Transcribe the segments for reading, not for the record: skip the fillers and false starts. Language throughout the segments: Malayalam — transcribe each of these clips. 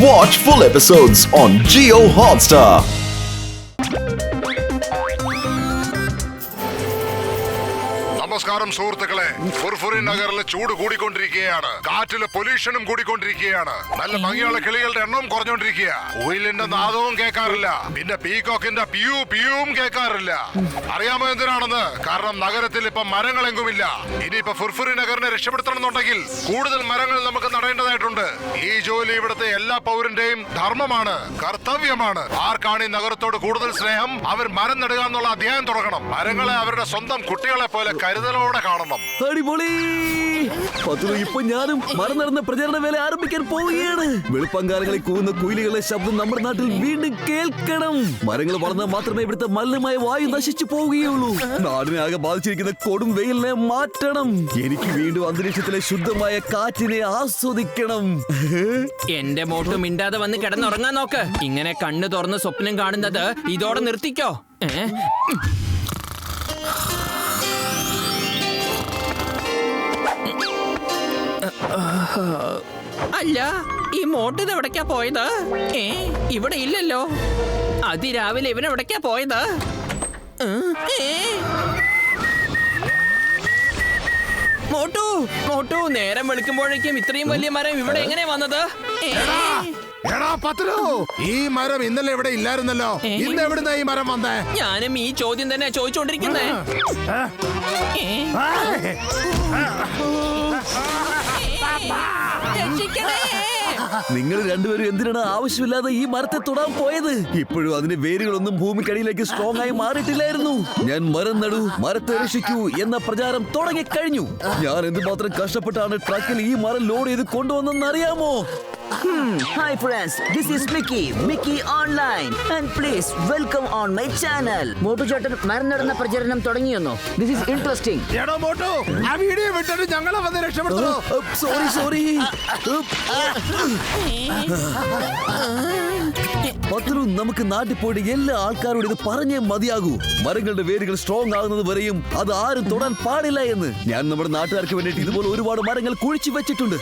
Watch full episodes on Jio Hotstar. നമസ്കാരം സുഹൃത്തുക്കളെ. ഫുർഫുറി നഗറിലെ ചൂട് കൂടിക്കൊണ്ടിരിക്കുകയാണ്. കാറ്റിലെ പൊല്യൂഷനും കൂടിക്കൊണ്ടിരിക്കുകയാണ്. നല്ല ഭംഗിയുള്ള കിളികളുടെ എണ്ണവും കുറഞ്ഞോണ്ടിരിക്കുക. കുയിലിന്റെ നാദവും കേൾക്കാറില്ല. പിന്നെ പീകോക്കിന്റെ പിയൂവും കേൾക്കാറില്ല. അറിയാമോ എന്തിനാണെന്ന്? കാരണം നഗരത്തിൽ ഇപ്പൊ മരങ്ങളെങ്കുമില്ല. ഇനിയിപ്പോ ഫുർഫുറി നഗറിനെ രക്ഷപ്പെടുത്തണമെന്നുണ്ടെങ്കിൽ കൂടുതൽ മരങ്ങൾ നമുക്ക് നടേണ്ടതായിട്ടുണ്ട്. ഈ ജോലി ഇവിടുത്തെ എല്ലാ പൗരന്റെയും ധർമ്മമാണ്, കർത്തവ്യമാണ്. ആർക്കാണ് ഈ നഗരത്തോട് കൂടുതൽ സ്നേഹം, അവർ മരം നടുക എന്നുള്ള അധ്യായം തുടങ്ങണം. മരങ്ങളെ അവരുടെ സ്വന്തം കുട്ടികളെ പോലെ കരുതലോടെ കാണണം. അടിപൊളി. ഇപ്പൊ ഞാനും മരം നടന്ന പ്രചരണ വേല ആരംഭിക്കാൻ പോവുകയാണ്. വെളുപ്പങ്കാലങ്ങളിൽ കൂവുന്ന കുയിലുകളുടെ ശബ്ദം നമ്മുടെ നാട്ടിൽ വീണ്ടും കേൾക്കണം. മരങ്ങൾ വളർന്നാൽ മാത്രമേ ഇവിടുത്തെ മലിനമായ വായു നശിച്ചു പോവുകയുള്ളൂ. നാടിനെ ആകെ ബാധിച്ചിരിക്കുന്ന കൊടും വെയിലിനെ മാറ്റണം. എനിക്ക് വീണ്ടും അന്തരീക്ഷത്തിലെ ശുദ്ധമായ കാറ്റിനെ ആസ്വദിക്കണം. എന്റെ മോട്ട് മിണ്ടാതെ വന്ന് കിടന്നുറങ്ങാൻ നോക്ക്. ഇങ്ങനെ കണ്ണു തുറന്ന് സ്വപ്നം കാണുന്നത് ഇതോടെ നിർത്തിക്കോ. അല്ല, ഈ മോട്ട് ഇത് എവിടേക്കാ പോയത്? ഇവിടെ ഇല്ലല്ലോ. അതിരാവിലെ ഇവൻ എവിടേക്കാ പോയത്? മോട്ടു മോട്ടു, നേരം വെളുക്കുമ്പോഴേക്കും ഇത്രയും വലിയ മരം ഇവിടെ എങ്ങനെ വന്നത്? ഈ മരം ഇന്നലെ ഇവിടെ ഇല്ലായിരുന്നല്ലോ. ഇന്ന് എവിടുന്ന ഈ മരം വന്നേ? ഞാനും ഈ ചോദ്യം തന്നെ ചോദിച്ചോണ്ടിരിക്കുന്നേ. നിങ്ങൾ രണ്ടുപേരും എന്തിനാണ് ആവശ്യമില്ലാതെ ഈ മരത്തെ തൊടാൻ പോയത്? ഇപ്പോഴും അതിന്റെ വേരുകളൊന്നും ഭൂമിക്കടിയിലേക്ക് സ്ട്രോങ് ആയി മാറിയിട്ടില്ലായിരുന്നു. ഞാൻ മരം നടൂ, മരത്തെ രക്ഷിക്കൂ എന്ന പ്രചാരം തുടങ്ങിക്കഴിഞ്ഞു. ഞാൻ എന്തുമാത്രം കഷ്ടപ്പെട്ടാണ് ട്രക്കിൽ ഈ മരം ലോഡ് ചെയ്ത് കൊണ്ടുവന്നെന്ന് അറിയാമോ? Hi friends, this is Mickey Online and please welcome on my channel. Motu ചേട്ടൻ മരം നടന്ന പ്രചരണം തുടങ്ങിയെന്നോ? This is interesting. ആ വീഡിയോ വിട്ടിട്ട് ഞങ്ങളെ വന്ന് രക്ഷപ്പെടുത്തോ? സോറി. പത്രു, നമുക്ക് നാട്ടിൽ പോയിട്ട് എല്ലാ ആൾക്കാരോട് ഇത് പറഞ്ഞേ മതിയാകൂ. മരങ്ങളുടെ വേരുകൾ സ്ട്രോങ് ആകുന്നത് വരെയും അത് ആരും തൊടാൻ പാടില്ല എന്ന്. ഞാൻ നമ്മുടെ നാട്ടുകാർക്ക് വേണ്ടിയിട്ട് ഇതുപോലെ ഒരുപാട് മരങ്ങൾ കുഴിച്ചു വെച്ചിട്ടുണ്ട്.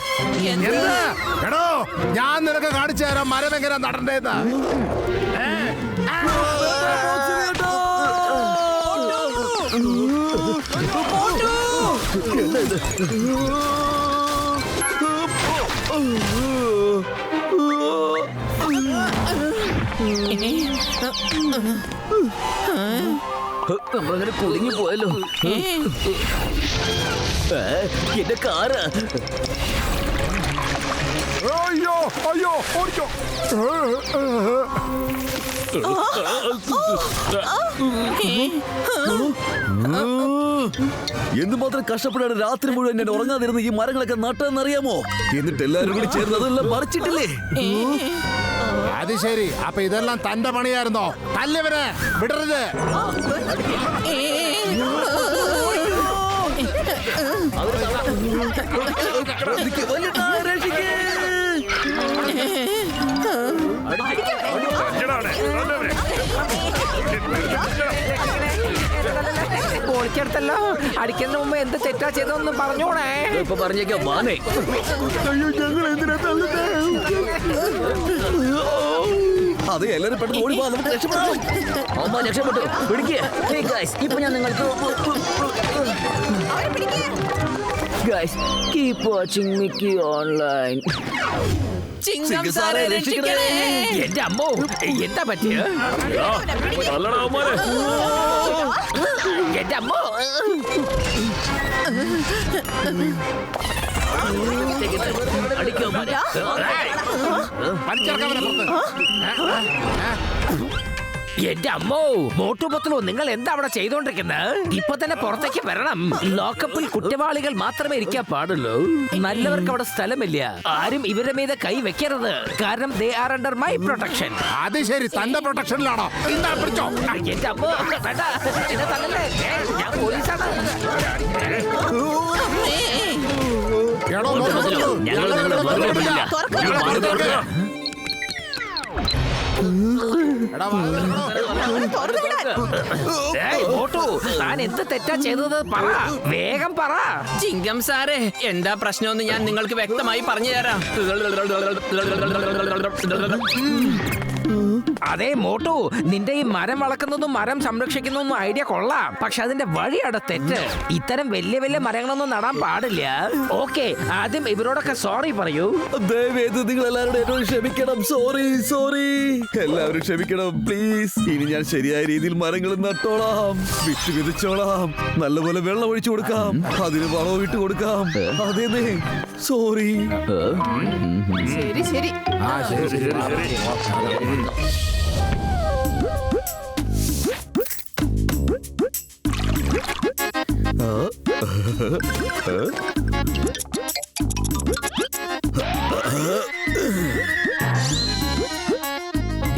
ഞാൻ നിനക്ക് കാണിച്ചു തരാം മരം എങ്ങനെ നടണ്ടേന്ന്. നമ്മളങ്ങനെ കുടുങ്ങി പോയല്ലോ. എന്റെ കാറ്. അയ്യോ ഓടിക്കോ. എന്തുമാത്രം കഷ്ടപ്പെടാണ് രാത്രി മുഴുവൻ ഞാൻ ഉറങ്ങാതിരുന്ന ഈ മരങ്ങളൊക്കെ നട്ടെന്നറിയാമോ? എന്നിട്ട് എല്ലാവരും കൂടി ചേർന്ന് അതെല്ലാം മറിച്ചിട്ടില്ലേ? അത് ശരി. അപ്പൊ ഇതെല്ലാം തന്റെ പണിയായിരുന്നോ? തല്ലവരെ വിടരുത്. പൊളിച്ചെടുത്തല്ലോ. അടിക്കുന്ന മുമ്പ് എന്ത് തെറ്റാ ചെയ്തൊന്നും പറഞ്ഞോണേ. ഇപ്പൊ പറഞ്ഞേക്കോ മാനേ. അതെ, എല്ലാരും പെട്ടെന്ന് ഓടി പോവാ, നമുക്ക് രക്ഷപ്പെടാം. അമ്മ രക്ഷപ്പെട്ടു. പിടിക്കുക. Hey guys, ഇപ്പൊ ഞാൻ നിങ്ങൾക്ക് guys, keep watching Mickey Online. ചിങ്കം സാറേ രക്ഷിക്കണേ. എന്റെ അമ്മോ, എന്താ പറ്റിയ? എന്റെ അമ്മോ. അടിക്കോ മാനേ. എന്റെ അമ്മോ, മോട്ടുപത്തിലോ നിങ്ങൾ എന്താ അവിടെ ചെയ്തോണ്ടിരിക്കുന്നത്? ഇപ്പൊ തന്നെ പുറത്തേക്ക് വരണം. ലോക്കപ്പിൽ കുറ്റവാളികൾ മാത്രമേ ഇരിക്കാൻ പാടുള്ളൂ. നല്ലവർക്ക് അവിടെ സ്ഥലമില്ല. ആരും ഇവരുടെ മീതെ കൈ വെക്കരുത്. കാരണം they are under my protection. അത് ശരി, തന്റെ പ്രൊട്ടക്ഷനിലാണോ? എന്റെ അമ്മോ, വേണ്ട, എന്നെ തല്ലല്ലേ. ഞാൻ പോലീസാണ്. ഞങ്ങൾ നിങ്ങളെ വെറുതെ വിടില്ല. ഏയ്, മോട്ടു, താൻ എന്ത് തെറ്റാ ചെയ്തത് പറ, വേഗം പറ. ചിങ്കം സാറേ, എന്താ പ്രശ്നമെന്ന് ഞാൻ നിങ്ങൾക്ക് വ്യക്തമായി പറഞ്ഞു തരാം. അതെ മോട്ടു, നിന്റെ ഈ മരം വളക്കുന്നതും മരം സംരക്ഷിക്കുന്നതും ഐഡിയ കൊള്ളാം, പക്ഷെ അതിന്റെ വഴിയാണ് തെറ്റ്. ഇത്തരം വലിയ വലിയ മരങ്ങളൊന്നും നടാൻ പാടില്ല. ഓക്കെ, ആദ്യം ഇവരോടൊക്കെ സോറി പറയൂ. ദയവേത് നിങ്ങൾ എല്ലാവരും എന്നോട് ക്ഷമിക്കണം. സോറി എല്ലാവരും ക്ഷമിക്കണം പ്ലീസ്. ഇനി ഞാൻ ശരിയായ രീതിയിൽ മരങ്ങൾ നട്ടോളാം, വിത്ത് വിതച്ചോളാം, നല്ലപോലെ വെള്ളം ഒഴിച്ചു കൊടുക്കാം, അതിന് വളവും ഇട്ട് കൊടുക്കാം. അതേന്നേ, സോറി. ശരി ശരി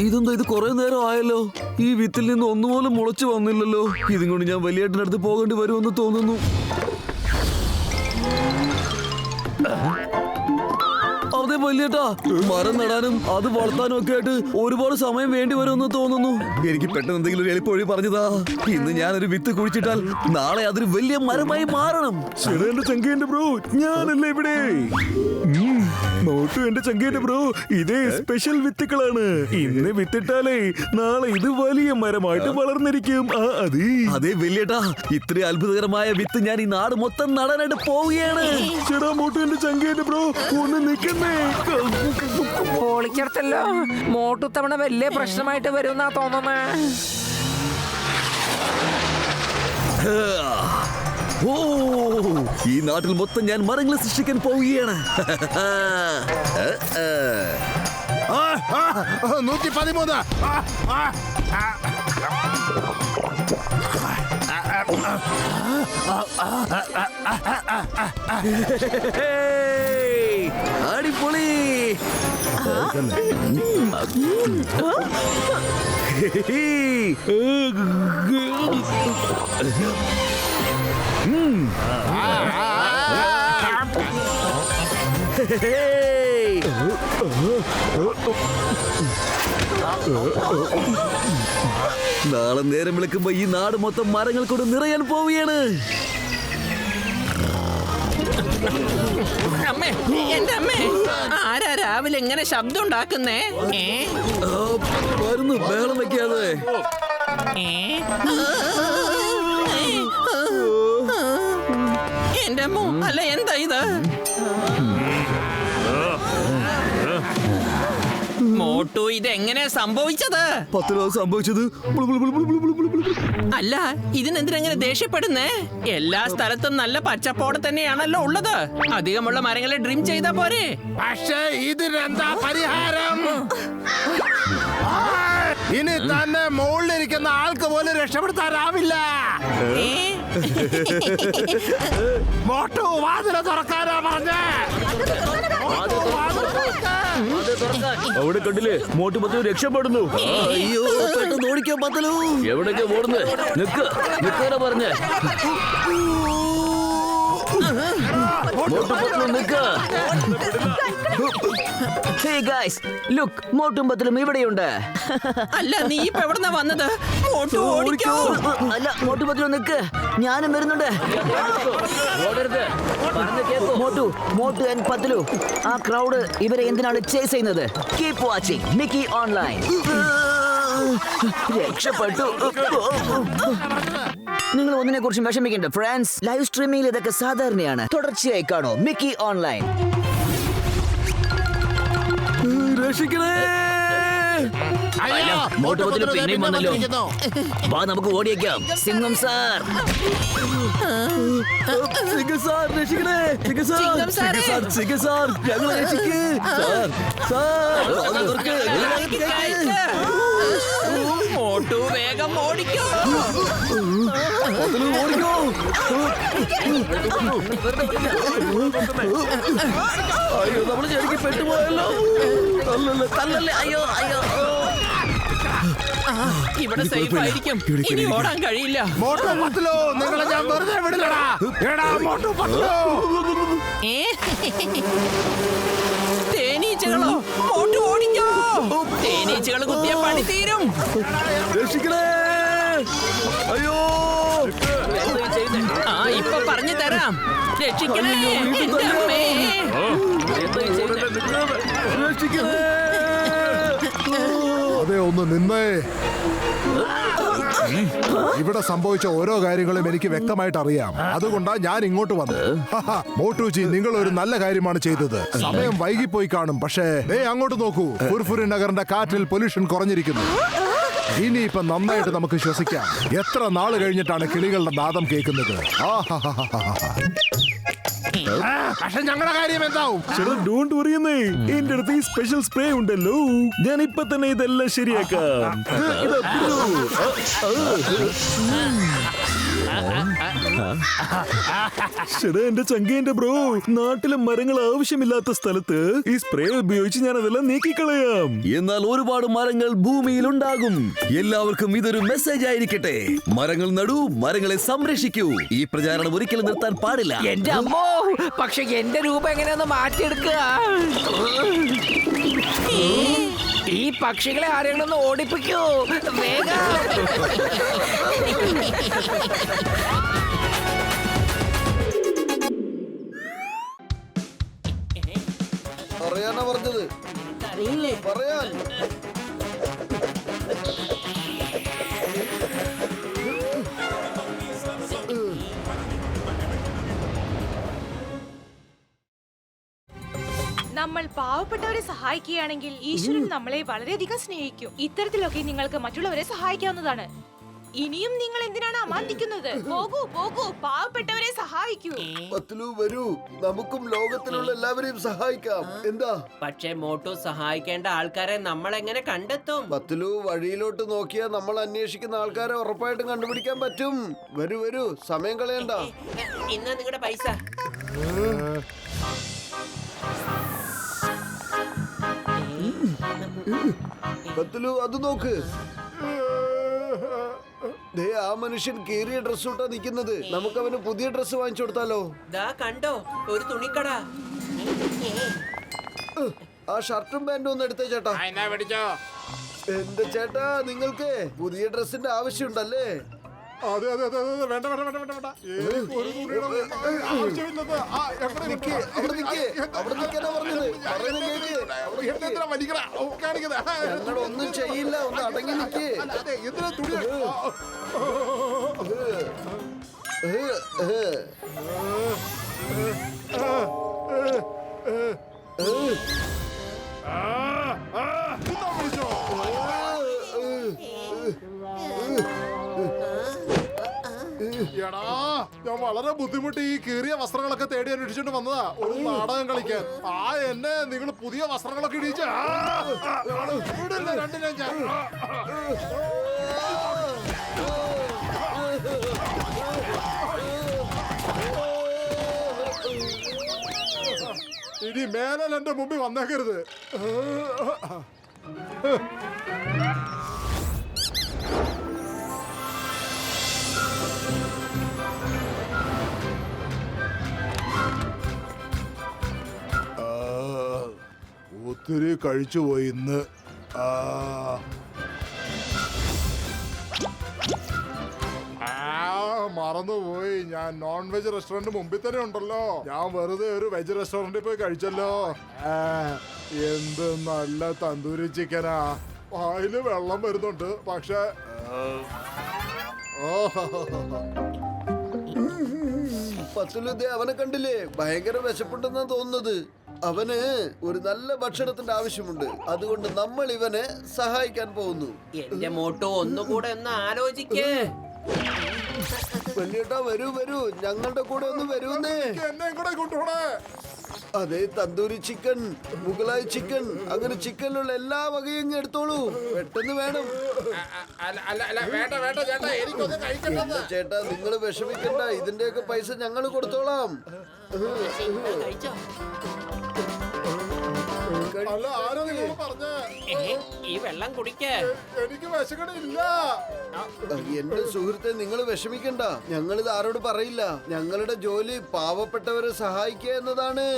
ഇതെന്താ, ഇത് കുറെ നേരം ആയല്ലോ, ഈ വിത്തിൽ നിന്ന് ഒന്നുപോലും മുളച്ചു വന്നില്ലല്ലോ. ഇതും കൊണ്ട് ഞാൻ വലിയേട്ടനടുത്ത് പോകേണ്ടി വരുമെന്ന് തോന്നുന്നു. അതെ വലിയേട്ടാ, മരം നടാനും അത് വളർത്താനും ഒക്കെ ആയിട്ട് ഒരുപാട് സമയം വേണ്ടി വരുമെന്ന് തോന്നുന്നു. എനിക്ക് പെട്ടെന്ന് എന്തെങ്കിലും ഒരു എളുപ്പവഴി പറഞ്ഞതാ. ഇന്ന് ഞാനൊരു വിത്ത് കുഴിച്ചിട്ടാൽ നാളെ അതൊരു വലിയ മരമായി മാറണം. എന്റെ ചങ്കേന്റെ ബ്രോ, ഞാനല്ലേ ഇവിടെ. മോട്ടു എന്റെ ചങ്കേന്റെ ബ്രോ, ഇതേ സ്പെഷ്യൽ വിത്തുകളാണ്. ഇന്ന് വിത്തിട്ടാലേ നാളെ ഇത് വലിയ മരമായിട്ട് വളർന്നിരിക്കും. അതേ വലിയേട്ടാ, ഇത്ര അത്ഭുതകരമായ വിത്ത് ഞാൻ ഈ നാട് മൊത്തം നടാനായിട്ട് പോവുകയാണ്. ചേടാ മോട്ടു എന്റെ ചങ്കേന്റെ ബ്രോ, ഒന്ന് നിൽക്കുന്നേ. പൊളിക്കടത്തല്ലോ, മോട്ടു തവണ വലിയ പ്രശ്നമായിട്ട് വരുമെന്നാ തോന്നുന്നേ. ഓ, ഈ നാട്ടിൽ മൊത്തം ഞാൻ മരങ്ങൾ സൃഷ്ടിക്കാൻ പോവുകയാണ്. 113. അടിപൊളി. നാളെ നേരം വിളിക്കുമ്പോ ഈ നാട് മൊത്തം മരങ്ങൾ കൊണ്ട് നിറയാൻ പോവുകയാണ്. അമ്മേ, എന്റെ അമ്മേ, ആരാ രാവിലെ എങ്ങനെ ശബ്ദം ഉണ്ടാക്കുന്നേ? വരുന്നു, ബഹളം വെക്കാതെ. എന്റെ അമ്മോ, അല്ല എന്താ ഇത്? മോട്ടു, ഇതെങ്ങനെ സംഭവിച്ചത്? 10 രൂപ സംഭവിച്ചത്. അല്ല, ഇതിനെന്തിനെങ്ങനെ ദേഷ്യപ്പെടുന്നേ? എല്ലാ സ്ഥലത്തും നല്ല പച്ചപ്പോടെ തന്നെയാണല്ലോ ഉള്ളത്. അധികമുള്ള മരങ്ങളെ ഡ്രിം ചെയ്താ പോരെ? പക്ഷേ ഇതിനെന്താ പരിഹാരം? ഇനി തന്നെ മുകളിലിരിക്കുന്ന ആൾക്ക് പോലും രക്ഷപ്പെടുത്താനാവില്ല. മോട്ടു, വാതില തുറക്കാനാ പറഞ്ഞേ. അവിടെ കണ്ടില്ലേ, മോട്ടു പത്തു രക്ഷപ്പെടുന്നു. അയ്യോ, പെട്ടെന്ന് ഓടിക്കാൻ പറ്റലോ. എവിടേക്കാ ഓടുന്നേ? നിക്കാനാ പറഞ്ഞേ. മോട്ടു പത്തു നിക്ക. Hey guys, look, മോട്ടും പത്തലും ഇവിടെയുണ്ട്. അല്ല, നീ ഇപ്പൊ എവിടുന്നാ വന്നത്? മോട്ടു, ഓടിക്കോ. അല്ല, മോട്ടു പത്തലും നിക്ക്, ഞാനും വരുന്നുണ്ട്. മോട്ടു ആൻഡ് പത്തലു, ആ ക്രൗഡ് ഇവരെ എന്തിനാണ് ചേസ് ചെയ്യുന്നത്? Keep watching Mickey online. രക്ഷപ്പെട്ടു. നിങ്ങൾ ഒന്നിനെ കുറിച്ചും വിഷമിക്കേണ്ട ഫ്രണ്ട്സ്. ലൈവ് സ്ട്രീമിംഗിൽ ഇതൊക്കെ സാധാരണയാണ്. തുടർച്ചയായി കാണൂ മിക്കി ഓൺലൈൻ. രക്ഷിക്കണേ. മോട്ടുപത്തിൽ പിന്നെയും വന്നല്ലോ. വാ, നമുക്ക് ഓടിയേക്കാം. സിംഗം സാർ, രക്ഷിക്കണേ. ചിങ്കം സാറേ. ഞങ്ങളെ രക്ഷിക്ക്. മോട്ടു, വേഗം ഓടിക്കോ. ഓടിക്കോ. അയ്യോ, നമ്മള് ശരിക്കും പെട്ടുപോയല്ലോ. തല്ലല്ലേ. അയ്യോ അയ്യോ. ഇവിടെ സേഫ് ആയിരിക്കും. ഇനി ഓടാൻ കഴിയില്ല. മോട്ടു പത്തു, നിങ്ങളെ ഞാൻ വെറുതെ വിടില്ലടാ. എടാ മോട്ടു പത്തു. തേനീച്ചകളോ? മോട്ടു, ഓടിക്കോ. തേനീച്ചകൾ കുത്തിയ പണി തീരും. രക്ഷിക്കണേ! അയ്യോ! ആ ഇപ്പൊ പറഞ്ഞു തരാം. രക്ഷിക്കണേ എന്റെ അമ്മേ. രക്ഷിക്കണേ! അതെ, ഒന്ന് നിന്നേ. ഇവിടെ സംഭവിച്ച ഓരോ കാര്യങ്ങളും എനിക്ക് വ്യക്തമായിട്ട് അറിയാം. അതുകൊണ്ടാ ഞാൻ ഇങ്ങോട്ട് വന്നത്. മോട്ടുജി, നിങ്ങൾ ഒരു നല്ല കാര്യമാണ് ചെയ്തത്. സമയം വൈകിപ്പോയി കാണും, പക്ഷേ അങ്ങോട്ട് നോക്കൂ. ഫുർഫുരി നഗറിന്റെ കാറ്റിൽ പൊല്യൂഷൻ കുറഞ്ഞിരിക്കുന്നു. ഇനിയിപ്പൊ നന്നായിട്ട് നമുക്ക് ശ്വസിക്കാം. എത്ര നാള് കഴിഞ്ഞിട്ടാണ് കിളികളുടെ നാദം കേൾക്കുന്നത്. പക്ഷെ ഞങ്ങളുടെ കാര്യം എന്താവും? ചേട്ടാ ഡോണ്ട് വറിയെന്നേ, എന്റെ അടുത്ത് ഈ സ്പെഷ്യൽ സ്പ്രേ ഉണ്ടല്ലോ. ഞാൻ ഇപ്പൊ തന്നെ ഇതെല്ലാം ശരിയാക്കാം. ഇതാ പിടിച്ചോ. ചേട്ടാ എന്റെ ചങ്കേന്റെ ബ്രോ, നാട്ടിലെ മരങ്ങൾ ആവശ്യമില്ലാത്ത സ്ഥലത്ത് ഈ സ്പ്രേ ഉപയോഗിച്ച് ഞാൻ അതെല്ലാം നീക്കിക്കളയാം. എന്നാൽ ഒരുപാട് മരങ്ങൾ ഭൂമിയിൽ ഉണ്ടാകും. എല്ലാവർക്കും ഇതൊരു മെസ്സേജ് ആയിരിക്കട്ടെ. മരങ്ങൾ നടൂ, മരങ്ങളെ സംരക്ഷിക്കൂ. ഈ പ്രചാരണം ഒരിക്കലും നിർത്താൻ പാടില്ല. എന്റെ അമ്മോ, പക്ഷെ എന്റെ രൂപം എങ്ങനെയൊന്ന് മാറ്റിയെടുക്കുക. ഈ പക്ഷികളെ ആരെങ്കിലും ഒന്ന് ഓടിപ്പിക്കൂ വേഗം. പറയാനാ പറഞ്ഞത്, പറയാൻ. നമ്മൾ പാവപ്പെട്ടവരെ സഹായിക്കുകയാണെങ്കിൽ ഈശ്വരൻ നമ്മളെ വളരെയധികം സ്നേഹിക്കും. ഇത്തരത്തിലൊക്കെ നിങ്ങൾക്ക് മറ്റുള്ളവരെ സഹായിക്കാവുന്നതാണ്. ഇനിയും നിങ്ങൾ എന്തിനാണ് അമാന്തിക്കുന്നത്? പോകൂ പോകൂ, പാവപ്പെട്ടവരെ സഹായിക്കൂ. പത്ലു വരൂ, നമുക്കും ലോകത്തിലുള്ള എല്ലാവരെയും സഹായിക്കാം. എന്താ? പക്ഷേ മോട്ടു, സഹായിക്കേണ്ട ആൾക്കാരെ നമ്മൾ എങ്ങനെ കണ്ടെത്തും? പത്ലു, വഴിയിലോട്ട് നോക്കിയാൽ നമ്മൾ അന്വേഷിക്കുന്ന ആൾക്കാരെ ഉറപ്പായിട്ടും കണ്ടുപിടിക്കാൻ പറ്റും. വരൂ വരൂ, സമയം കളയണ്ട. ഇന്ന് നിങ്ങളുടെ പൈസ. പത്ലു, അത് നോക്ക്. ദേ, ആ മനുഷ്യൻ കീറിയ ഡ്രസ് ഇട്ടാ നിൽക്കുന്നത്. നമുക്ക് അവന് പുതിയ ഡ്രസ് വാങ്ങിച്ചു കൊടുത്താലോ? ദാ കണ്ടോ, ഒരു തുണിക്കട. ആ ഷർട്ടും പാന്റും ഒന്ന് എടുത്തേ ചേട്ടാ. എന്റെ ചേട്ടാ, നിങ്ങൾക്ക് പുതിയ ഡ്രസ്സിന്റെ ആവശ്യമുണ്ടല്ലേ? അതെ അതെ അതെ അതെ, വേണ്ട വേണ്ട വേണ്ട വേണ്ട വേണ്ട. എനിക്ക് ഒരു തുണിയുടെ ആവശ്യമില്ലത്. അവിടെ നിൽക്കാനാ പറഞ്ഞത്. എന്തിനാ വലിക്കണ? കാണിക്കുന്നത് ഞങ്ങളൊന്നും ചെയ്യില്ല, ഒന്ന് അടങ്ങി നിൽക്കേ. എന്തിനാ തുണി? എടാ, ഞാൻ വളരെ ബുദ്ധിമുട്ടി ഈ കീറിയ വസ്ത്രങ്ങളൊക്കെ തേടി അന്വേഷിച്ചിട്ട് വന്നതാ ഒരു നാടകം കളിക്കാൻ. എന്നെ നിങ്ങൾ പുതിയ വസ്ത്രങ്ങളൊക്കെ ഇടിച്ച രണ്ടിനും ഞാൻ. ഇനി മേലാൽ എന്റെ മുമ്പിൽ വന്നേക്കരുത്. ഒത്തിരി കഴിച്ചുപോയി ഇന്ന്. മറന്നുപോയി, ഞാൻ നോൺ വെജ് റെസ്റ്റോറന്റ് മുമ്പിൽ തന്നെ ഉണ്ടല്ലോ. ഞാൻ വെറുതെ ഒരു വെജ് റെസ്റ്റോറന്റിൽ പോയി കഴിച്ചല്ലോ. എന്ത് നല്ല തന്തൂരി ചിക്കനാ. വായില് വെള്ളം വരുന്നുണ്ട്, പക്ഷെ പത്തുലുദ്ദേ, അവനെ കണ്ടില്ലേ? ഭയങ്കര വിശപ്പുണ്ടെന്നാ തോന്നുന്നത്. അവന് ഒരു നല്ല ഭക്ഷണത്തിന്റെ ആവശ്യമുണ്ട്. അതുകൊണ്ട് നമ്മൾ ഇവനെ സഹായിക്കാൻ പോകുന്നു. എന്റെ മോട്ടു, ഒന്നുകൂടെ ഒന്ന് ആലോചിക്കേ. വലിയേട്ടാ, വരൂ വരൂ, ഞങ്ങളുടെ കൂടെ ഒന്ന് വരൂന്നേ. എന്നെ കൂടെ കൊണ്ടുപോണേ. അതെ, തന്തൂരി ചിക്കൻ, മുഗലായി ചിക്കൻ, അങ്ങനെ ചിക്കനിലുള്ള എല്ലാ വകയും ഇങ്ങ് എടുത്തോളൂ. പെട്ടെന്ന് വേണം. എന്താ ചേട്ടാ, നിങ്ങൾ വിഷമിക്കണ്ട. ഇതിന്റെയൊക്കെ പൈസ ഞങ്ങൾ കൊടുത്തോളാം. അല്ല ആരോ നിങ്ങൾ പറഞ്ഞ ഈ വെള്ളം കുടിക്കേ. എനിക്ക് വിശക്കണില്ല. എന്റെ സുഹൃത്തെ, നിങ്ങൾ വിഷമിക്കണ്ട. ഞങ്ങളിത് ആരോട് പറയില്ല. ഞങ്ങളുടെ ജോലി പാവപ്പെട്ടവരെ സഹായിക്കുക എന്നതാണ്.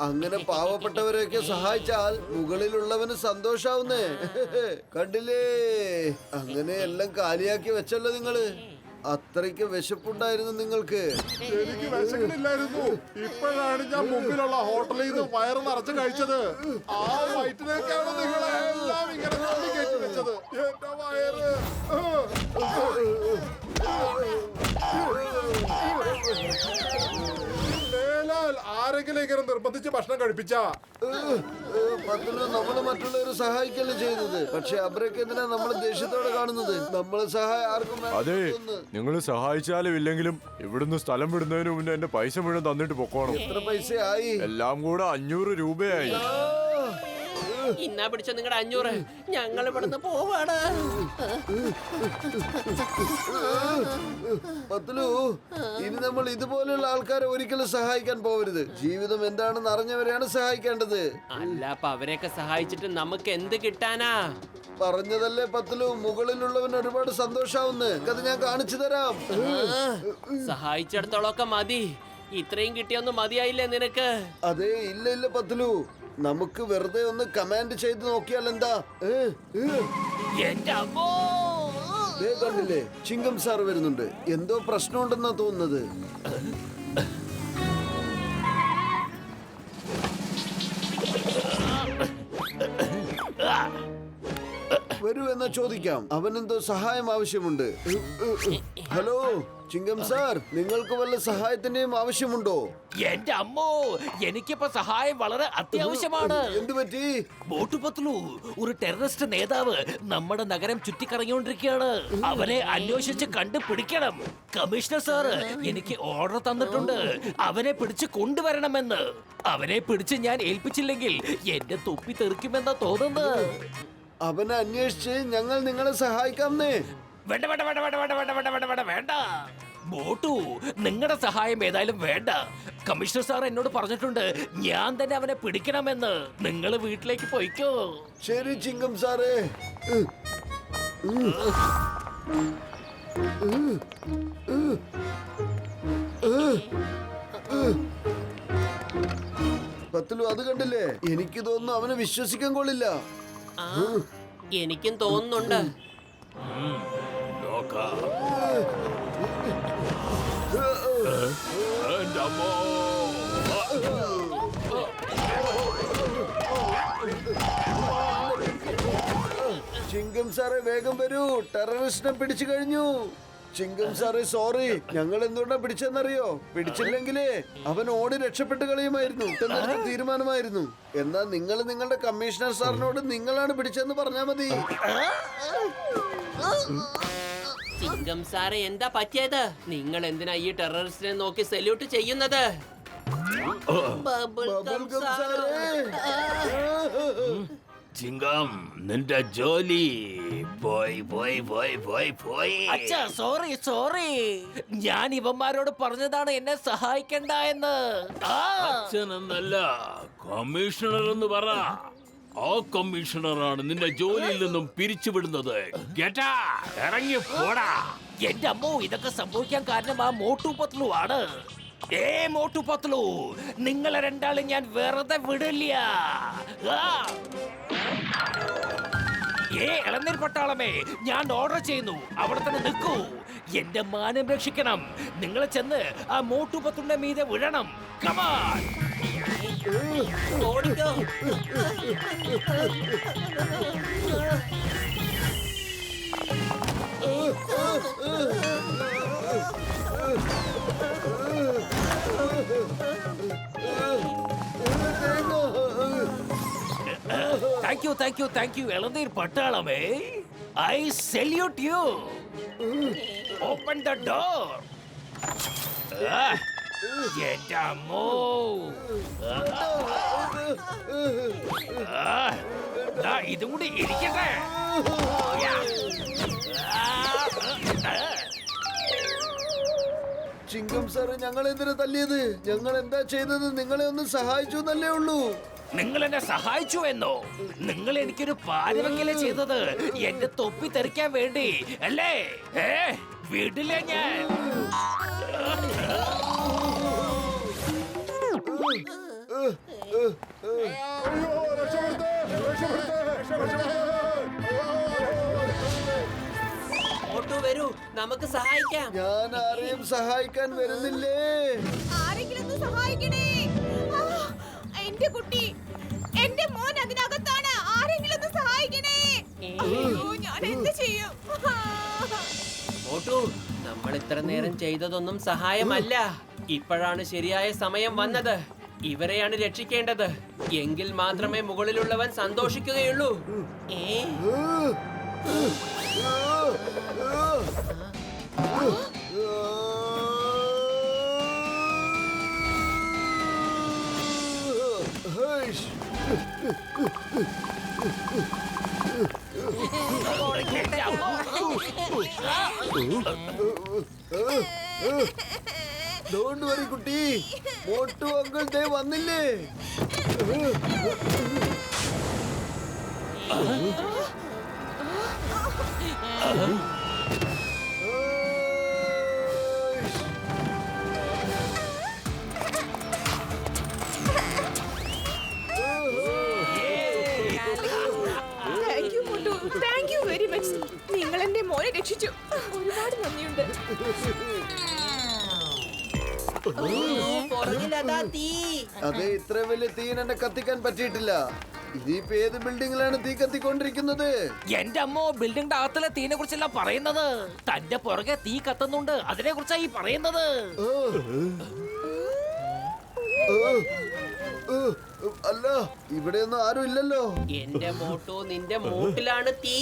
അങ്ങനെ പാവപ്പെട്ടവരെയൊക്കെ സഹായിച്ചാൽ മുകളിലുള്ളവന് സന്തോഷാവുന്നേ. കണ്ടില്ലേ, അങ്ങനെ എല്ലാം കാലിയാക്കി വെച്ചല്ലോ നിങ്ങള്. അത്രയ്ക്ക് വിശപ്പുണ്ടായിരുന്നു നിങ്ങൾക്ക്. എനിക്ക് വിശക്കണില്ലായിരുന്നു. ഇപ്പോഴാണ് ഞാൻ മുമ്പിലുള്ള ഹോട്ടലിൽ നിന്ന് വയറ് നിറച്ച് കഴിച്ചത്. ആ വയറ്റിലേക്കാണ് നിങ്ങളെ എല്ലാം ഇങ്ങനെ കയറ്റി വെച്ചത്. എന്റെ വയറ് ആരെങ്കിലും ഇങ്ങനെ നിർബന്ധിച്ച് ഭക്ഷണം കഴിപ്പിച്ചാ നമ്മള് മറ്റുള്ളവരെ സഹായിക്കല്ലേ ചെയ്യുന്നത്. പക്ഷെ അവരൊക്കെ എന്തിനാ നമ്മള് ദേഷ്യത്തോടെ കാണുന്നത്? നമ്മളെ സഹായം ആർക്കും അതെ, നിങ്ങൾ സഹായിച്ചാലും ഇല്ലെങ്കിലും ഇവിടുന്ന് സ്ഥലം വിടുന്നതിന് മുന്നേ എന്റെ പൈസ മുഴുവൻ തന്നിട്ട് പൊക്കോണം. എത്ര പൈസയായി? എല്ലാം കൂടെ 500 രൂപയായി. ഇന്നാ പിടിച്ച നിങ്ങളുടെ 500. ഞങ്ങൾ ഇവിടുന്ന് പോവാണ്. പത്ലു, ഇനി നമ്മൾ ഇതുപോലെയുള്ള ആൾക്കാരെ ഒരിക്കലും സഹായിക്കാൻ പോവരുത്. ജീവിതം എന്താണെന്ന് അറിഞ്ഞവരെയാണ് സഹായിക്കേണ്ടത്. അല്ല, അപ്പൊ അവരെയൊക്കെ സഹായിച്ചിട്ട് നമുക്ക് എന്ത് കിട്ടാനാ? പറഞ്ഞതല്ലേ പത്ലു, മുകളിലുള്ളവന് ഒരുപാട് സന്തോഷാവുന്ന്. അത് ഞാൻ കാണിച്ചു തരാം. സഹായിച്ചിടത്തോളൊക്കെ മതി. ഇത്രയും കിട്ടിയൊന്നും മതിയായില്ലേ നിനക്ക്? അതെ, ഇല്ല ഇല്ല പത്ലു, നമുക്ക് വെറുതെ ഒന്ന് കമാൻഡ് ചെയ്ത് നോക്കിയാൽ എന്താ? എന്റെ അമ്മോ, കണ്ടില്ലേ, ചിങ്കം സാർ വരുന്നുണ്ട്. എന്തോ പ്രശ്നമുണ്ടെന്നാ തോന്നുന്നത്. വരൂ എന്നാ ചോദിക്കാം. അവനെന്തോ സഹായം ആവശ്യമുണ്ട്. ഹലോ ചിങ്കം സാർ, നിങ്ങൾക്ക് വല്ല സഹായത്തിന്റെയും ആവശ്യമുണ്ടോ? എന്റെ അമ്മോ, എനിക്കിപ്പോ സഹായം വളരെ അത്യാവശ്യമാണ്. എന്തു പറ്റി? മോട്ടുപത്ലു, ഒരു ടെററിസ്റ്റ് നേതാവ് നമ്മുടെ നഗരം ചുറ്റിക്കറങ്ങിക്കൊണ്ടിരിക്കുകയാണ്. അവനെ അന്വേഷിച്ച് കണ്ടുപിടിക്കണം. കമ്മീഷണർ സാറ് എനിക്ക് ഓർഡർ തന്നിട്ടുണ്ട് അവനെ പിടിച്ച് കൊണ്ടുവരണമെന്ന്. അവനെ പിടിച്ച് ഞാൻ ഏൽപ്പിച്ചില്ലെങ്കിൽ എന്റെ തൊപ്പി തെറിക്കുമെന്നാ തോന്നുന്നത്. അവനെ അന്വേഷിച്ച് ഞങ്ങൾ നിങ്ങളെ സഹായിക്കാമെന്നേ. വേണ്ട വേണ്ട വേണ്ട വേണ്ട വേണ്ട വേണ്ട വേണ്ട വേണ്ട വേണ്ട വേണ്ട ബോട്ടു, നിങ്ങളുടെ സഹായം ഏതായാലും വേണ്ട. കമ്മീഷണർ സാർ എന്നോട് പറഞ്ഞിട്ടുണ്ട് ഞാൻ തന്നെ അവനെ പിടിക്കണമെന്ന്. നിങ്ങൾ വീട്ടിലേക്ക് പോയിക്കോ. ശരി ചിങ്കം സാറേ. പത്ലു, അത് കണ്ടില്ലേ? എനിക്ക് തോന്നുന്നു അവനെ വിശ്വസിക്കാൻ കൊള്ളില്ല. എനിക്കും തോന്നുന്നുണ്ട്. ചിങ്കം സാറേ, വേഗം വരൂ, ടെററിസ്റ്റിനെ പിടിച്ചു കഴിഞ്ഞു. ചിങ്കം സാറേ, സോറി. ഞങ്ങൾ എന്തുകൊണ്ടാ പിടിച്ചെന്നറിയോ? പിടിച്ചില്ലെങ്കിലേ അവൻ ഓടി രക്ഷപ്പെട്ട് കളയുമായിരുന്നു. തീരുമാനമായിരുന്നു. എന്നാ നിങ്ങൾ നിങ്ങളുടെ കമ്മീഷണർ സാറിനോട് നിങ്ങളാണ് പിടിച്ചെന്ന് പറഞ്ഞാ മതി. ചിങ്കം സാറേ, എന്താ പറ്റിയത്? നിങ്ങൾ എന്തിനാ ഈ ടെററിസ്റ്റിനെ നോക്കി സല്യൂട്ട് ചെയ്യുന്നത്? ബബിൾഗം സാറേ, ചിങ്കം, നിന്റെ ജോലി പോയി പോയി പോയി പോയി പോയി. അച്ഛാ, സോറി സോറി. ഞാൻ ഇവന്മാരോട് പറഞ്ഞതാണ് എന്നെ സഹായിക്കണ്ട എന്ന്. അച്ഛനെന്നല്ല, കമ്മീഷണർ എന്ന് പറ. ആ കമ്മീഷണറാണ് നിന്റെ ജോലിയിൽ നിന്നും പിരിച്ചുവിടുന്നത്. ഇറങ്ങി പോടാ. എന്റെ അമ്മോ, ഇതൊക്കെ സംഭവിക്കാൻ കാരണം ആ മോട്ടു പത്ലു ആണ്. മോട്ടു പത്ലു, നിങ്ങളെ രണ്ടാളും ഞാൻ വെറുതെ വിടില്ല. ഇളനീർ പട്ടാളമേ, ഞാൻ ഓർഡർ ചെയ്യുന്നു. അവിടെ തന്നെ നിൽക്കൂ. എന്റെ മാനം രക്ഷിക്കണം. നിങ്ങൾ ചെന്ന് ആ മോട്ടു പത്ലുവിന്റെ മീതെ വിടണം. കമാൻ. ഓടിക്കോ. Thank you thank you thank you ഇളനീർ പട്ടാളമേ. I salute you. Open the door. എന്റെ അമ്മോ, ഇതും കൂടി ഇരിക്കട്ടെ. ചിങ്കം സാറ്, ഞങ്ങൾ എന്തിനാ തല്ലിയത്? ഞങ്ങൾ എന്താ ചെയ്തത്? നിങ്ങളെ ഒന്ന് സഹായിച്ചു എന്നല്ലേ ഉള്ളൂ. നിങ്ങൾ എന്നെ സഹായിച്ചു എന്നോ? നിങ്ങൾ എനിക്കൊരു പാരവെങ്കിലെ ചെയ്തത് എന്റെ തൊപ്പി തെറിക്കാൻ വേണ്ടി അല്ലേ? വിടില്ല ഞാൻ. മോട്ടു വരൂ, നമുക്ക് സഹായിക്കാം. ഞാൻ ആരെയും സഹായിക്കാൻ വരുന്നില്ലേ. ആരെങ്കിലും ഒന്ന് സഹായിക്കണേ. എന്റെ കുട്ടി, എന്റെ മോൻ അതിനകത്താണ്. ആരെങ്കിലും ഒന്ന് സഹായിക്കണേ. അയ്യോ, ഞാൻ എന്ത് ചെയ്യും? മോട്ടു, നമ്മൾ ഇത്ര നേരം ചെയ്തതൊന്നും സഹായമല്ല. ഇപ്പോഴാണ് ശരിയായ സമയം വന്നത്. ഇവരെയാണ് രക്ഷിക്കേണ്ടത്. എങ്കിൽ മാത്രമേ മുകളിലുള്ളവൻ സന്തോഷിക്കുകയുള്ളൂ. ഡോണ്ട് വറി കുട്ടി, മോട്ടു അങ്കിൾ ദേ വന്നില്ലേ. Thank you very much. നിങ്ങൾ എന്റെ മോനെ രക്ഷിച്ചു. ഒരുപാട് നന്ദിയുണ്ട്. അതെ, ഇത്ര വലിയ തീ എന്നെ കത്തിക്കാൻ പറ്റിയിട്ടില്ല. ഇതിപ്പോ ഏത് ബിൽഡിങ്ങിലാണ് തീ കത്തിക്കൊണ്ടിരിക്കുന്നത്? എന്റെ അമ്മോ, ബിൽഡിംഗിന്റെ അകത്തിലെ തീനെ കുറിച്ചല്ല പറയുന്നത്. തന്റെ പുറകെ തീ കത്തുന്നുണ്ട്, അതിനെ കുറിച്ചായി പറയുന്നത്. അല്ല, ഇവിടെയൊന്നും ആരും ഇല്ലല്ലോ. എന്റെ മോട്ടു, നിന്റെ മൂട്ടിലാണ് തീ.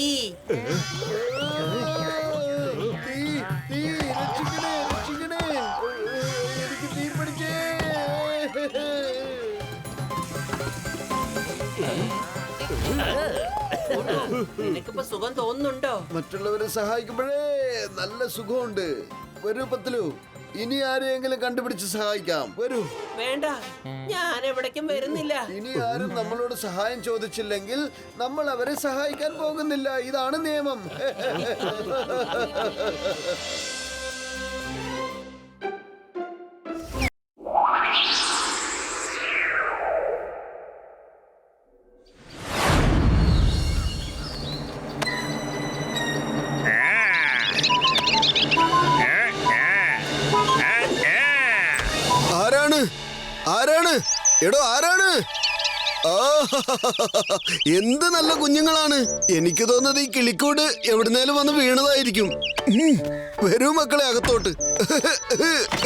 തീ, തീ, രക്ഷിക്കണേ, രക്ഷിക്കണേ. എനിക്ക് തീ പിടിച്ചേ. നിനക്കിപ്പോ സുഖം തോന്നുന്നുണ്ടോ? മറ്റുള്ളവരെ സഹായിക്കുമ്പോഴേ നല്ല സുഖമുണ്ട്. വരൂ പത്ലു, ഇനി ആരെയെങ്കിലും കണ്ടുപിടിച്ച് സഹായിക്കാം. വരൂ. വേണ്ട, ഞാൻ എവിടേക്കും വരുന്നില്ല. ഇനി ആരും നമ്മളോട് സഹായം ചോദിച്ചില്ലെങ്കിൽ നമ്മൾ അവരെ സഹായിക്കാൻ പോകുന്നില്ല. ഇതാണ് നിയമം. ആരാണ്? എടോ ആരാണ്? എന്ത് നല്ല കുഞ്ഞുങ്ങളാണ്. എനിക്ക് തോന്നുന്നത് ഈ കിളിക്കൂട് എവിടുന്നേലും വന്ന് വീണതായിരിക്കും. വരൂ മക്കളെ, അകത്തോട്ട്.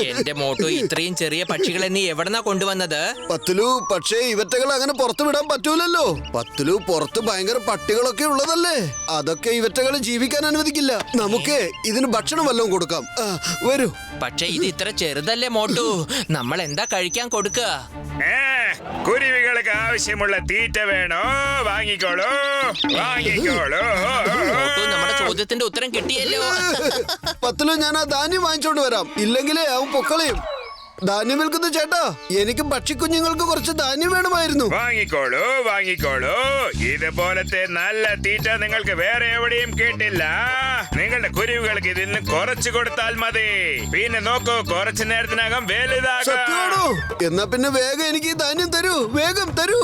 എന്റെ മോട്ടു, ഇത്രയും ചെറിയ പക്ഷികളെ നീ എവിടെന്നാ കൊണ്ടുവന്നത്? പത്തുലു, പക്ഷേ ഇവറ്റകൾ അങ്ങനെ പുറത്തു വിടാൻ പറ്റൂലല്ലോ. പത്തുലു, പുറത്ത് ഭയങ്കര പട്ടികളൊക്കെ ഉള്ളതല്ലേ. അതൊക്കെ ഇവറ്റകൾ ജീവിക്കാൻ അനുവദിക്കില്ല. നമുക്ക് ഇതിന് ഭക്ഷണം വല്ലതും കൊടുക്കാം. വരൂ. പക്ഷെ ഇത് ഇത്ര ചെറുതല്ലേ മോട്ടു, നമ്മൾ എന്താ കഴിക്കാൻ കൊടുക്കുക? കുരുവികൾക്ക് ആവശ്യമുള്ള തീറ്റ വേണോ? വാങ്ങിക്കോളൂ, വാങ്ങിക്കോളൂ. നമ്മുടെ ചോദ്യത്തിന്റെ ഉത്തരം കിട്ടിയല്ലോ. പത്തുലു, ഞാൻ ആ ധാന്യം വാങ്ങിച്ചോണ്ട് വരാം. ഇല്ലെങ്കിലേ അവൻ പൊക്കളയും. ധാന്യം വിൽക്കുന്ന ചേട്ടാ, എനിക്ക് പക്ഷിക്കുഞ്ഞുങ്ങൾക്ക് കുറച്ച് ധാന്യം വേണമായിരുന്നു. വാങ്ങിക്കോളൂ, വാങ്ങിക്കോളൂ. ഇതുപോലത്തെ നല്ല തീറ്റ നിങ്ങൾക്ക് വേറെ എവിടെയും കിട്ടില്ല. നിങ്ങളുടെ കുരുവികൾക്ക് ഇതിന് കുറച്ച് കൊടുത്താൽ മതി. പിന്നെ നോക്കൂ, കുറച്ചു നേരത്തിനകം സത്യമാണോ? എന്നാ പിന്നെ വേഗം എനിക്ക് ഈ ധാന്യം തരൂ. വേഗം തരൂ.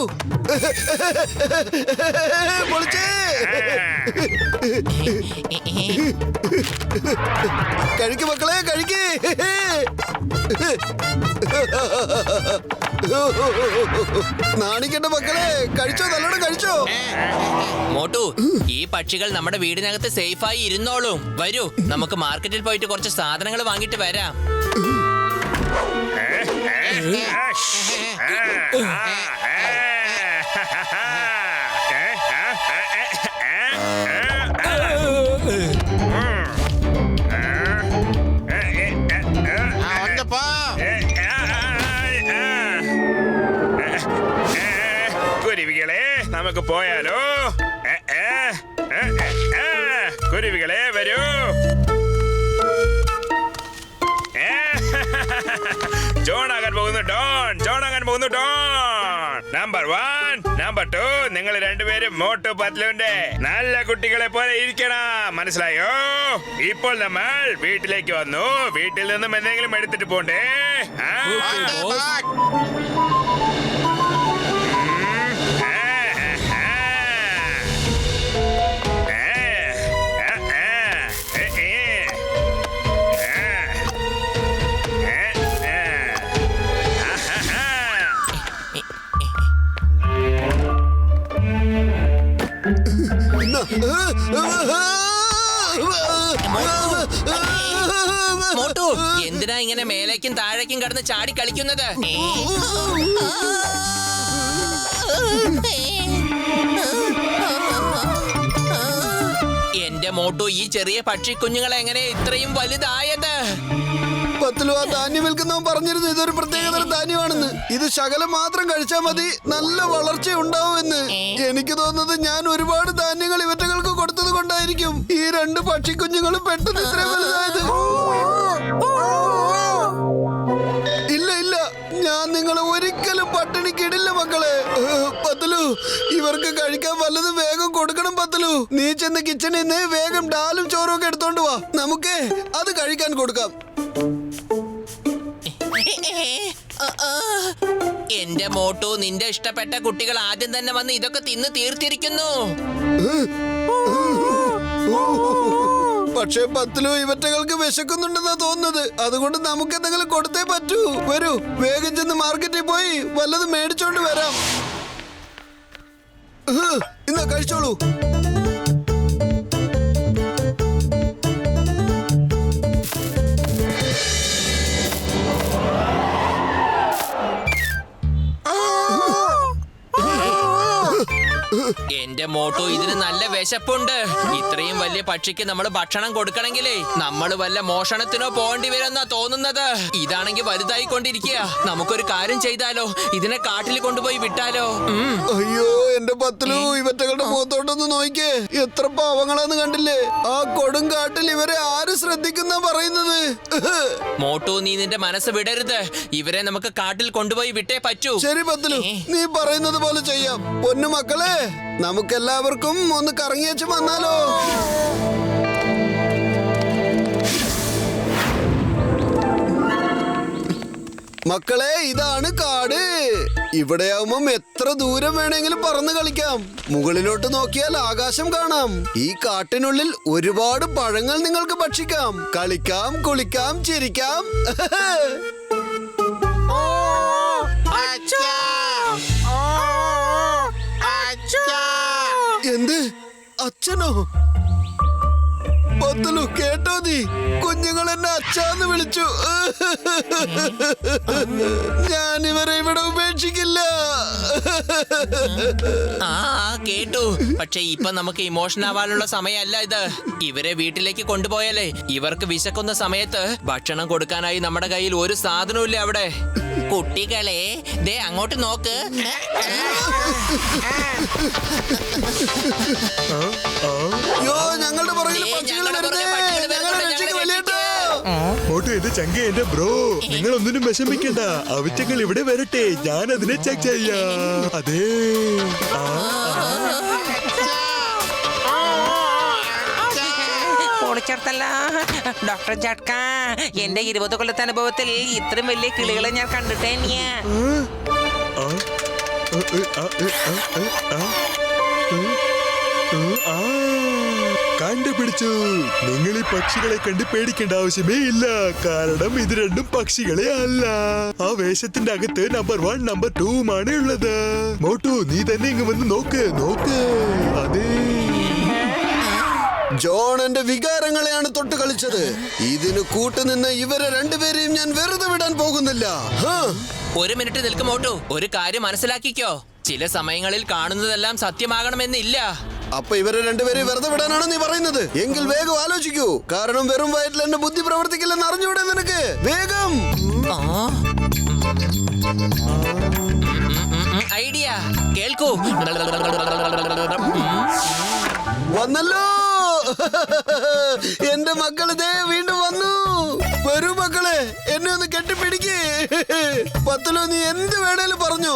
പൊളിച്ചേ. കഴിക്ക് മക്കളെ, കഴിക്ക്. നാണിക്കണ്ട മക്കളെ, കഴിച്ചോ, നല്ലോണം കഴിച്ചോ. മോട്ടു, ഈ പക്ഷികൾ നമ്മുടെ വീടിനകത്ത് സേഫായി ഇരുന്നോളും. വരൂ, നമുക്ക് മാർക്കറ്റിൽ പോയിട്ട് കുറച്ച് സാധനങ്ങൾ വാങ്ങിട്ട് വരാം. കുരുവികളെ, നമുക്ക് പോയാലോ? കുരുവികളെ വരൂ. ജോൺ ആകാൻ പോകുന്നു ഡോൺ. ജോൺ ആകാൻ പോകുന്നു ഡോൺ. നമ്പർ 1, നമ്പർ 2, നിങ്ങൾ രണ്ടുപേരും മോട്ടു പത്ലുവിന്റെ നല്ല കുട്ടികളെ പോലെ ഇരിക്കണം. മനസ്സിലായോ? ഇപ്പോൾ നമ്മൾ വീട്ടിലേക്ക് വന്നു. വീട്ടിൽ നിന്നും എന്തെങ്കിലും എടുത്തിട്ട് പോണ്ടേ? മോട്ടു, എന്തിനാ ഇങ്ങനെ മേലേക്കും താഴേക്കും കടന്ന് ചാടി കളിക്കുന്നത്? എന്റെ മോട്ടു, ഈ ചെറിയ പക്ഷി കുഞ്ഞുങ്ങളെ എങ്ങനെ ഇത്രയും വലുതായത്? പത്തിലോ ആ ധാന്യം വിൽക്കുന്നവൻ പറഞ്ഞിരുന്നു ഇതൊരു പ്രത്യേകതരം ധാന്യമാണെന്ന്. ഇത് ശകലം മാത്രം കഴിച്ചാൽ മതി, നല്ല വളർച്ച ഉണ്ടാവുമെന്ന്. എനിക്ക് തോന്നുന്നത് ഞാൻ ഒരുപാട് ധാന്യങ്ങൾ ഇവറ്റകൾക്ക് കൊടുത്തത് കൊണ്ടായിരിക്കും ഈ 2 പക്ഷിക്കുഞ്ഞുങ്ങളും പെട്ടെന്ന് ഇത്രയും വലുതായത്. ഇല്ല ഇല്ല, ഞാൻ നിങ്ങളെ ഒരിക്കലും പട്ടിണിക്കിടില്ല മക്കളെ. പത്തലു, ഇവർക്ക് കഴിക്കാൻ വല്ലതും വേഗം കൊടുക്കണം. പത്തലു, നീ ചെന്ന് കിച്ചണിൽ നിന്ന് വേഗം ഡാലും ചോറും ഒക്കെ എടുത്തോണ്ട് വാ. നമുക്ക് അത് കഴിക്കാൻ കൊടുക്കാം. എന്റെ മോട്ടു, നിന്റെ ഇഷ്ടപ്പെട്ട കുട്ടികൾ ആദ്യം തന്നെ വന്ന് ഇതൊക്കെ തിന്ന് തീർത്തിരിക്കുന്നു. പക്ഷേ പത്തിലു, ഇവറ്റകൾക്ക് വിശക്കുന്നുണ്ടെന്നാ തോന്നുന്നത്. അതുകൊണ്ട് നമുക്ക് എന്തെങ്കിലും കൊടുത്തേ പറ്റൂ. വരൂ, വേഗം ചെന്ന് മാർക്കറ്റിൽ പോയി വല്ലതും മേടിച്ചോണ്ട് വരാം. ഇന്നാ കഴിച്ചോളൂ. എന്റെ മോട്ടു, ഇതിന് നല്ല വിശപ്പുണ്ട്. ഇത്രയും വലിയ പക്ഷിക്ക് നമ്മൾ ഭക്ഷണം കൊടുക്കണമെങ്കിലേ നമ്മൾ വല്ല മോഷണത്തിനോ പോകേണ്ടി വരുമെന്നാ തോന്നുന്നത്. ഇതാണെങ്കിൽ വലുതായി കൊണ്ടിരിക്കുക. നമുക്കൊരു കാര്യം ചെയ്താലോ? ഇതിനെ കാട്ടിൽ കൊണ്ടുപോയി വിട്ടാലോ? അയ്യോ എന്റെ പത്തിലു, ഇവറ്റകളുടെ മുഖത്തോട്ടൊന്ന് നോക്കിക്കേ. എത്ര പാവങ്ങളാന്ന് കണ്ടില്ലേ? ആ കൊടും കാട്ടിൽ ഇവരെ ആര് ശ്രദ്ധിക്കുന്ന പറയുന്നത്? മോട്ടു, നീ നിന്റെ മനസ്സ് വിടരുത്. ഇവരെ നമുക്ക് കാട്ടിൽ കൊണ്ടുപോയി വിട്ടേ പറ്റൂ. ശരി പത്തിലു, നീ പറയുന്നത് പോലെ ചെയ്യാം. പൊന്നു മക്കളെ, നമുക്കെല്ലാവർക്കും ഒന്ന് കറങ്ങിയേച്ച് വന്നാലോ? മക്കളെ, ഇതാണ് കാട്. ഇവിടെയാവുമ്പം എത്ര ദൂരം വേണമെങ്കിലും പറന്ന് കളിക്കാം. മുകളിലോട്ട് നോക്കിയാൽ ആകാശം കാണാം. ഈ കാട്ടിനുള്ളിൽ ഒരുപാട് പഴങ്ങൾ നിങ്ങൾക്ക് ഭക്ഷിക്കാം. കളിക്കാം, കുളിക്കാം, ചിരിക്കാം. എന്ത്? അച്ഛനോ? പത്തലു, കേട്ടോ നീ? കുഞ്ഞുങ്ങൾ എന്നെ അച്ഛാന്ന് വിളിച്ചു. ഞാൻ ഇവരെ ഇവിടെ ഉപേക്ഷിക്കില്ല. കേട്ടു. പക്ഷെ ഇപ്പൊ നമുക്ക് ഇമോഷൻ ആവാനുള്ള സമയമല്ല ഇത്. ഇവരെ വീട്ടിലേക്ക് കൊണ്ടുപോയാലേ ഇവർക്ക് വിശക്കുന്ന സമയത്ത് ഭക്ഷണം കൊടുക്കാനായി നമ്മുടെ കയ്യിൽ ഒരു സാധനവും ഇല്ല അവിടെ. കുട്ടികളെ, ദേ അങ്ങോട്ട് നോക്ക്. ഞങ്ങളുടെ പുറകിൽ പക്ഷികൾ മോട്ടു, എന്റെ ചങ്ക, എന്റെ ബ്രോ, നിങ്ങൾ ഒന്നിനും വിഷമിക്കണ്ട. അവറ്റകൾ ഇവിടെ വരട്ടെ, ഞാൻ അതിനെ ചെക്ക് ചെയ്യാം. അതേ, ഡോക്ടർ ചട്ക, എന്റെ 20 കൊല്ലത്തെ അനുഭവത്തിൽ ഇത്രയും വലിയ കിളികളെ ഞാൻ കണ്ടിട്ടേ. കണ്ടുപിടിച്ചു. നിങ്ങൾ ഈ പക്ഷികളെ കണ്ട് പേടിക്കേണ്ട ആവശ്യമേ ഇല്ല. കാരണം ഇത് 2 പക്ഷികളെ അല്ല. ആ വേഷത്തിന്റെ അകത്ത് നമ്പർ 1, നമ്പർ 2 ഉള്ളത്. മോട്ടു, നീ തന്നെ ഇങ്ങ് വന്ന് നോക്ക്. അതെ, ജോൺ എന്റെ വികാരങ്ങളെയാണ് തൊട്ട് കളിച്ചത്. ഇതിന് കൂട്ടുനിന്ന് ഇവരെ 2 പേരെയും ഞാൻ വെറുതെ വിടാൻ പോകുന്നില്ല. ഒരു മിനിറ്റ് നിൽക്കും മോട്ടു. ഒരു കാര്യം മനസ്സിലാക്കിക്കോ. ചില സമയങ്ങളിൽ കാണുന്നതെല്ലാം സത്യമാകണമെന്നില്ല. അപ്പൊ ഇവരെ 2 പേരെയും വെറുതെ വിടാനാണോ നീ പറയുന്നത്? എങ്കിൽ വേഗം ആലോചിക്കൂ. കാരണം വെറും വയറ്റിൽ എന്റെ ബുദ്ധി പ്രവർത്തിക്കില്ലെന്ന് അറിഞ്ഞൂടെ നിനക്ക്? വേഗം ഐഡിയ കേൾക്കൂ. വന്നല്ലോ. എന്റെ മക്കള് ദേ വീണ്ടും വന്നു. വരൂ മക്കളെ, എന്നെ ഒന്ന് കെട്ടിപ്പിടി. പത്തലോ നീ എന്ത് വേണേലും പറഞ്ഞു.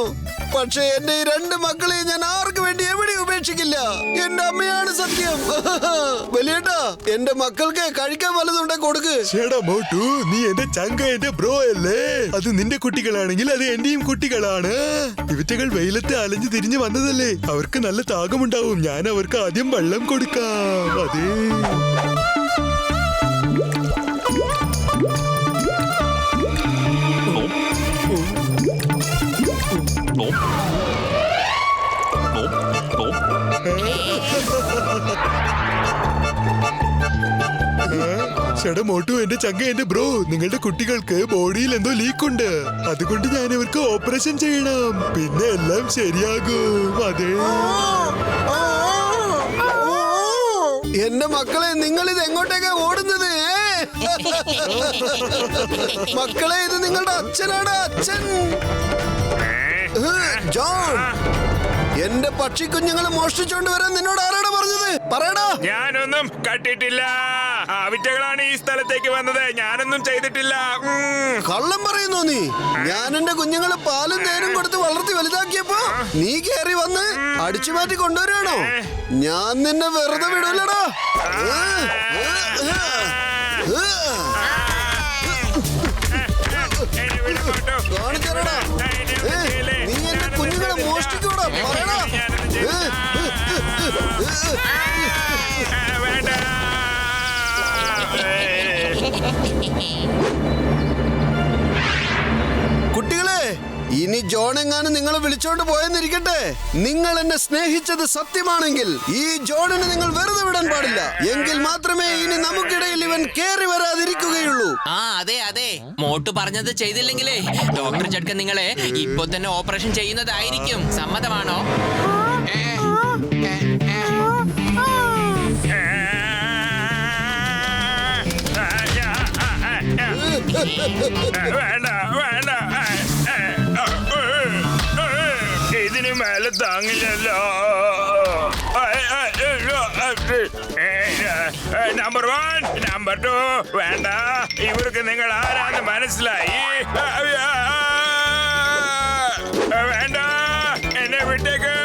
പക്ഷെ എന്റെ ഈ 2 മക്കളെയും ഞാൻ ആർക്ക് വേണ്ടി എവിടെ ഉപേക്ഷിക്കില്ല. എന്റെ അമ്മയാണ് സത്യം. വലിയേട്ടാ, എന്റെ മക്കൾക്ക് കഴിക്കാൻ വല്ലതുണ്ടെ കൊടുക്ക്. ചേടാ മോട്ടു, നീ എന്റെ ചങ്ക, എന്റെ ബ്രോ അല്ലേ? അത് നിന്റെ കുട്ടികളാണെങ്കിൽ അത് എന്റെയും കുട്ടികളാണ്. ഇവറ്റകൾ വെയിലത്ത് അലഞ്ഞു തിരിഞ്ഞു വന്നതല്ലേ, അവർക്ക് നല്ല താകമുണ്ടാവും. ഞാൻ അവർക്ക് ആദ്യം വെള്ളം കൊടുക്കാം. അതേ ചേട്ടാ മോട്ടു, എന്റെ ചങ്ക, എന്റെ ബ്രോ, നിങ്ങളുടെ കുട്ടികൾക്ക് ബോഡിയിൽ എന്തോ ലീക്കുണ്ട്. അതുകൊണ്ട് ഞാൻ അവർക്ക് ഓപ്പറേഷൻ ചെയ്യണം. പിന്നെ എല്ലാം ശരിയാകും. അതെ എന്റെ മക്കളെ, നിങ്ങൾ ഇത് എങ്ങോട്ടേക്കാ ഓടുന്നത്? മക്കളെ, ഇത് നിങ്ങളുടെ അച്ഛനാണ്. അച്ഛൻ ജോൺ, എന്റെ പക്ഷി കുഞ്ഞുങ്ങളെ മോഷ്ടിച്ചോണ്ട് വരാൻ നിന്നോട് ആരാണ് പറഞ്ഞത്? പറയടാ. ഞാനൊന്നും കട്ടിട്ടില്ല. വിറ്റകളാണ് ഈ സ്ഥലത്തേക്ക് വന്നത്. ഞാനൊന്നും ചെയ്തിട്ടില്ല. കള്ളം പറയുന്നു നീ. ഞാൻ എന്റെ കുഞ്ഞുങ്ങളെ പാലും തേനും കൊടുത്ത് വളർത്തി വലുതാക്കിയപ്പോ നീ കേറി വന്ന് അടിച്ചു മാറ്റി കൊണ്ടുവരാണോ? ഞാൻ നിന്നെ വെറുതെ വിടൂലടാ. കാണിച്ചേരടാ. നീ എന്റെ കുഞ്ഞുങ്ങളെ മോഷ്ടിക്കൂടാ. പറയടാ. കുട്ടികളെ, ഇനി ജോൺ എങ്ങാനും നിങ്ങളെ വിളിച്ചോണ്ട് പോയെന്നിരിക്കട്ടെ. നിങ്ങൾ എന്നെ സ്നേഹിച്ചത് സത്യമാണെങ്കിൽ ഈ ജോണിനെ നിങ്ങൾ വെറുതെ വിടാൻ പാടില്ല. എങ്കിൽ മാത്രമേ ഇനി നമുക്കിടയിൽ ഇവൻ കേറി വരാതിരിക്കുകയുള്ളൂ. അതെ അതെ, മോട്ടു പറഞ്ഞത് ചെയ്തില്ലെങ്കിലേ ഡോക്ടർ ചട്ക നിങ്ങളെ ഇപ്പൊ തന്നെ ഓപ്പറേഷൻ ചെയ്യുന്നതായിരിക്കും. സമ്മതമാണോ? വേണ്ട വേണ്ട, ഇതിന് മേലെ താങ്ങില്ലല്ലോ. നമ്പർ 1, നമ്പർ 2 വേണ്ട. ഇവർക്ക് നിങ്ങൾ ആരാന്ന് മനസ്സിലായി. വേണ്ട, എന്നെ വിട്ടേക്ക്.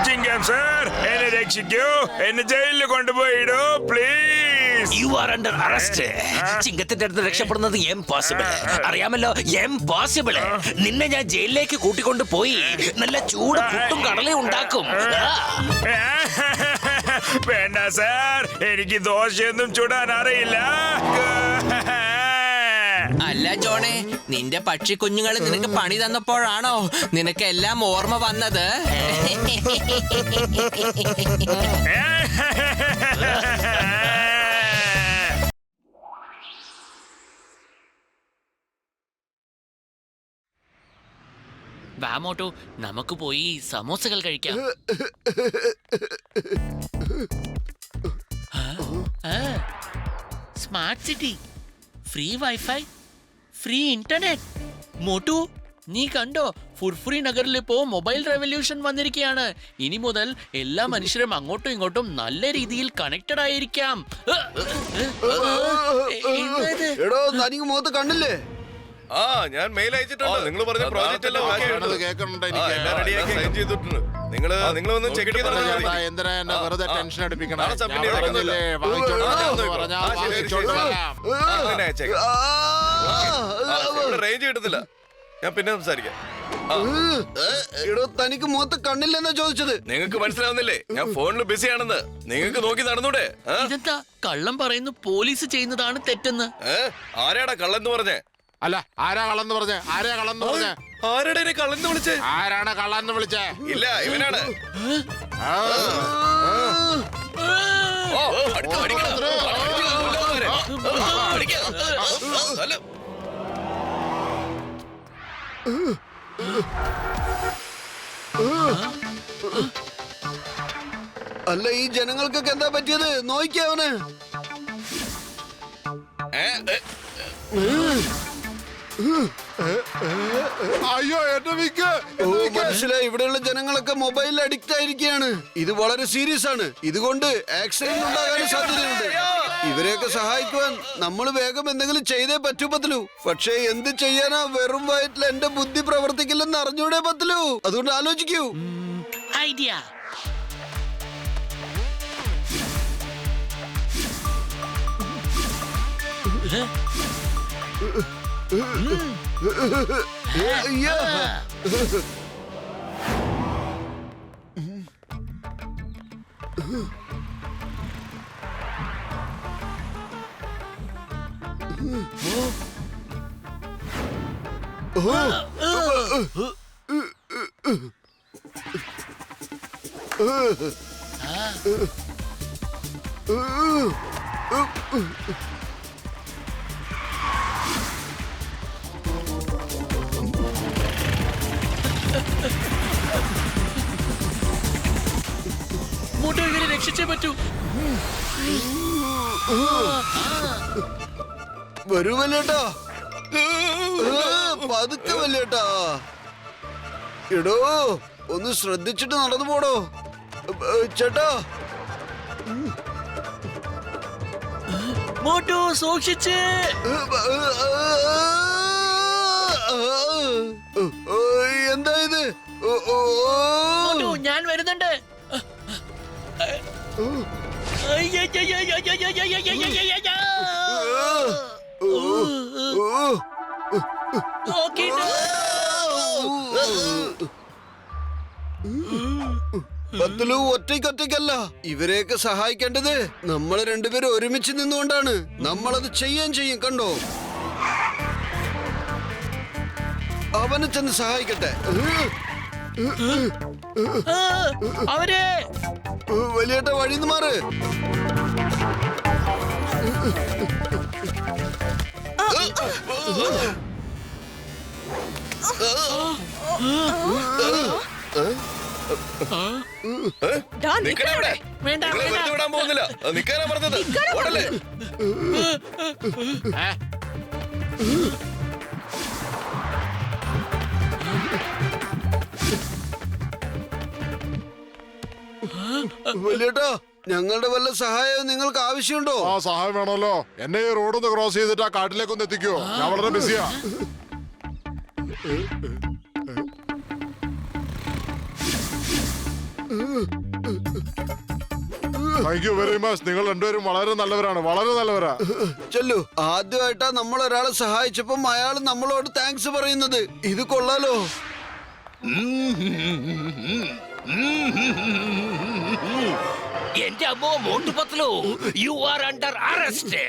ചിങ്കം സർ, എന്നെ രക്ഷിക്കൂ. എന്നെ ജയിലിൽ കൊണ്ടുപോയിടൂ please. You are under arrest. ചിങ്കത്തിന്റെ അടുത്ത് രക്ഷപ്പെടുന്നത് എംപോസിബിൾ. അറിയാമല്ലോ, എംപോസിബിൾ. നിന്നെ ഞാൻ ജയിലിലേക്ക് കൂട്ടിക്കൊണ്ട് പോയി നല്ല ചൂട് പുട്ടും കടലയും ഉണ്ടാക്കും. വേണ്ട സാർ, എനിക്ക് ദോശയൊന്നും ചുടാൻ അറിയില്ല. അല്ല ജോണേ, നിന്റെ പക്ഷി കുഞ്ഞുങ്ങൾ നിനക്ക് പണി തന്നപ്പോഴാണോ നിനക്ക് എല്ലാം ഓർമ്മ വന്നത്? വാമോട്ടോ, നമുക്ക് പോയി സമോസകൾ കഴിക്കാം. Smart city, free wifi, free internet. Motu, നീ കണ്ടോ? ഫുർഫുറി നഗറിലിപ്പോ മൊബൈൽ റെവല്യൂഷൻ വന്നിരിക്കുകയാണ്. ഇനി മുതൽ എല്ലാ മനുഷ്യരും അങ്ങോട്ടും ഇങ്ങോട്ടും നല്ല രീതിയിൽ കണക്റ്റഡ് ആയിരിക്കാം. എടോ, തനിക്ക് മുഖത്ത് കണ്ടില്ലേ? ഞാൻ മെയിൽ അയച്ചിട്ടുണ്ട്. നിങ്ങൾ പറഞ്ഞ പ്രോജക്റ്റ് എല്ലാം ചെയ്തിട്ടുണ്ട്. നിങ്ങൾ ഒന്ന് ചെക്ക് ചെയ്ത് എന്തിനാ എന്നെ വെറുതെ ടെൻഷൻ അടിപ്പിക്കണം? റേഞ്ച് കിട്ടത്തില്ല. ഞാൻ പിന്നെ സംസാരിക്കാം. എടോ, തനിക്ക് മുഖത്ത് കണ്ണില്ലെന്നാ ചോദിച്ചത്. നിങ്ങൾക്ക് മനസ്സിലാവുന്നില്ലേ? ഞാൻ ഫോണിൽ ബിസി ആണെന്ന്. നിങ്ങൾക്ക് നോക്കി നടന്നൂടെ? ഇതെന്താ കള്ളം പറയുന്നു? പോലീസ് ചെയ്യുന്നതാണ് തെറ്റെന്ന്. ആരാടാ കള്ളെന്ന് പറഞ്ഞേ? അല്ല, ആരാ കള്ളെന്ന് പറഞ്ഞേ? ആരാ കള്ളെന്ന് പറഞ്ഞേ? ആരാടാ എന്നെ കള്ളെന്ന് വിളിച്ചേ? ആരാണ് കള്ളെന്ന് വിളിച്ചേ? ഇല്ല, ഇവനാണ്. അല്ല, ഈ ജനങ്ങൾക്കൊക്കെ എന്താ പറ്റിയത്? നോക്കിയവന്. അയ്യോ, എന്റെ വിക്ക്. മനസ്സിലായി, ഇവിടെയുള്ള ജനങ്ങളൊക്കെ മൊബൈലിൽ അഡിക്റ്റ് ആയിരിക്കുകയാണ്. ഇത് വളരെ സീരിയസ് ആണ്. ഇതുകൊണ്ട് ആക്സിഡന്റ് ഉണ്ടാകാൻ സാധ്യതയുണ്ട്. ഇവരെയൊക്കെ സഹായിക്കുവാൻ നമ്മൾ വേഗം എന്തെങ്കിലും ചെയ്തേ പറ്റൂ പത്ലു. പക്ഷേ എന്ത് ചെയ്യാനാ, വെറും വയറ്റിൽ എന്റെ ബുദ്ധി പ്രവർത്തിക്കില്ലെന്ന് അറിഞ്ഞൂടെ പത്ലു. അതുകൊണ്ട് ആലോചിക്കൂ. ഐഡിയ. മോട്ടോ ഇവരെ രക്ഷിച്ചേ പറ്റൂ. വരൂ വല്യേട്ടാ, പതുക്കെ വല്യേട്ടാ. എടോ ഒന്ന് ശ്രദ്ധിച്ചിട്ട് നടന്നു പോടോ ചേട്ടാ. മോട്ടോ സൂക്ഷിച്ച്. എന്താ ഇത്? മോട്ടോ ഞാൻ വരുന്നുണ്ട്. പത്ലു ഒറ്റയ്ക്കൊറ്റയ്ക്കല്ല, ഇവരെയൊക്കെ സഹായിക്കേണ്ടത് നമ്മൾ രണ്ടുപേരും ഒരുമിച്ച് നിന്നുകൊണ്ടാണ്. നമ്മളത് ചെയ്യും. കണ്ടോ, അവനെ ചെന്ന് സഹായിക്കട്ടെ. അവരെ വലിയേട്ട വഴിന്ന് മാറ്. വേണ്ട വിടാൻ പോകുന്നില്ല. നിക്കാനാ പറഞ്ഞത്. ഓടല്ലേ? വലിയേട്ടാ, ഞങ്ങളുടെ വല്ല സഹായവും നിങ്ങൾക്ക് ആവശ്യമുണ്ടോ? ആ സഹായം വേണമല്ലോ. എന്നെ ഈ റോഡൊന്ന് ക്രോസ് ചെയ്തിട്ട് ആ കാട്ടിലേക്കൊന്ന് എത്തിക്കോ. ഞാൻ വളരെ ബിസിയാ. Thank you very much. നിങ്ങൾ രണ്ടുപേരും വളരെ നല്ലവരാണ്, വളരെ നല്ലവരാ. ചെല്ലു, ആദ്യമായിട്ടാ നമ്മൾ ഒരാളെ സഹായിച്ചപ്പം അയാൾ നമ്മളോട് താങ്ക്സ് പറയുന്നത്. ഇത് കൊള്ളാലോ. എന്റെ അമ്മോ Motu Patlu, U are under arrest.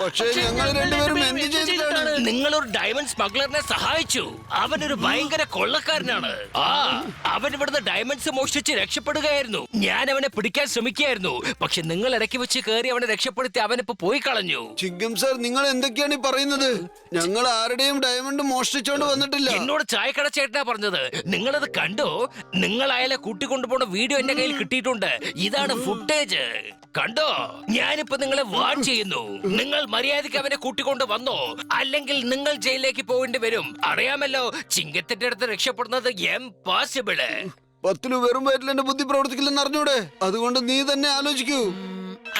പക്ഷേ ഞങ്ങൾ രണ്ടുപേരും എന്ത് ചെയ്തിട്ടാണ്? നിങ്ങളൊരു ഡയമണ്ട് സ്മഗ്ലറിനെ സഹായിച്ചു. അവനൊരു ഭയങ്കര കൊള്ളക്കാരനാണ്. അവൻ ഇവിടുന്ന് ഡയമണ്ട്സ് മോഷ്ടിച്ച് രക്ഷപ്പെടുകയായിരുന്നു. ഞാൻ അവനെ പിടിക്കാൻ ശ്രമിക്കുകയായിരുന്നു. പക്ഷെ നിങ്ങൾ ഇടയ്ക്ക് വെച്ച് കയറി അവനെ രക്ഷപ്പെടുത്തി അവനിപ്പോ പോയി കളഞ്ഞു. ചിങ്കം സാർ, നിങ്ങൾ എന്തൊക്കെയാണ് ഈ പറയുന്നത്? ഞങ്ങൾ ആരുടെയും ഡയമണ്ട് മോഷ്ടിച്ചോണ്ട് വന്നിട്ടില്ല. എന്നോട് ചായക്കട ചേട്ടനാ പറഞ്ഞത്. നിങ്ങളത് കണ്ടോ? നിങ്ങൾ അയാളെ കൂട്ടിക്കൊണ്ടുപോണ വീഡിയോ എന്റെ കയ്യിൽ കിട്ടിയിട്ടുണ്ട്. ഇതാണ് ഫുട്ടേജ്. കണ്ടോ? ഞാനിപ്പോ നിങ്ങളെ വാൺ ചെയ്യുന്നു. നിങ്ങൾ മര്യാദയ്ക്ക് അവനെ കൂട്ടിക്കൊണ്ട് വന്നോ, അല്ലെങ്കിൽ നിങ്ങൾ ജയിലിലേക്ക് പോകേണ്ടി വരും. അറിയാമല്ലോ, ചിങ്കത്തിന്റെ അടുത്ത് രക്ഷപ്പെടുന്നത് ഇംപോസിബിള്. പത്തിലു വെറും വയറ്റിൽ എന്റെ ബുദ്ധി പ്രവർത്തിക്കില്ലെന്ന് അറിഞ്ഞൂടെ? അതുകൊണ്ട് നീ തന്നെ ആലോചിക്കൂ.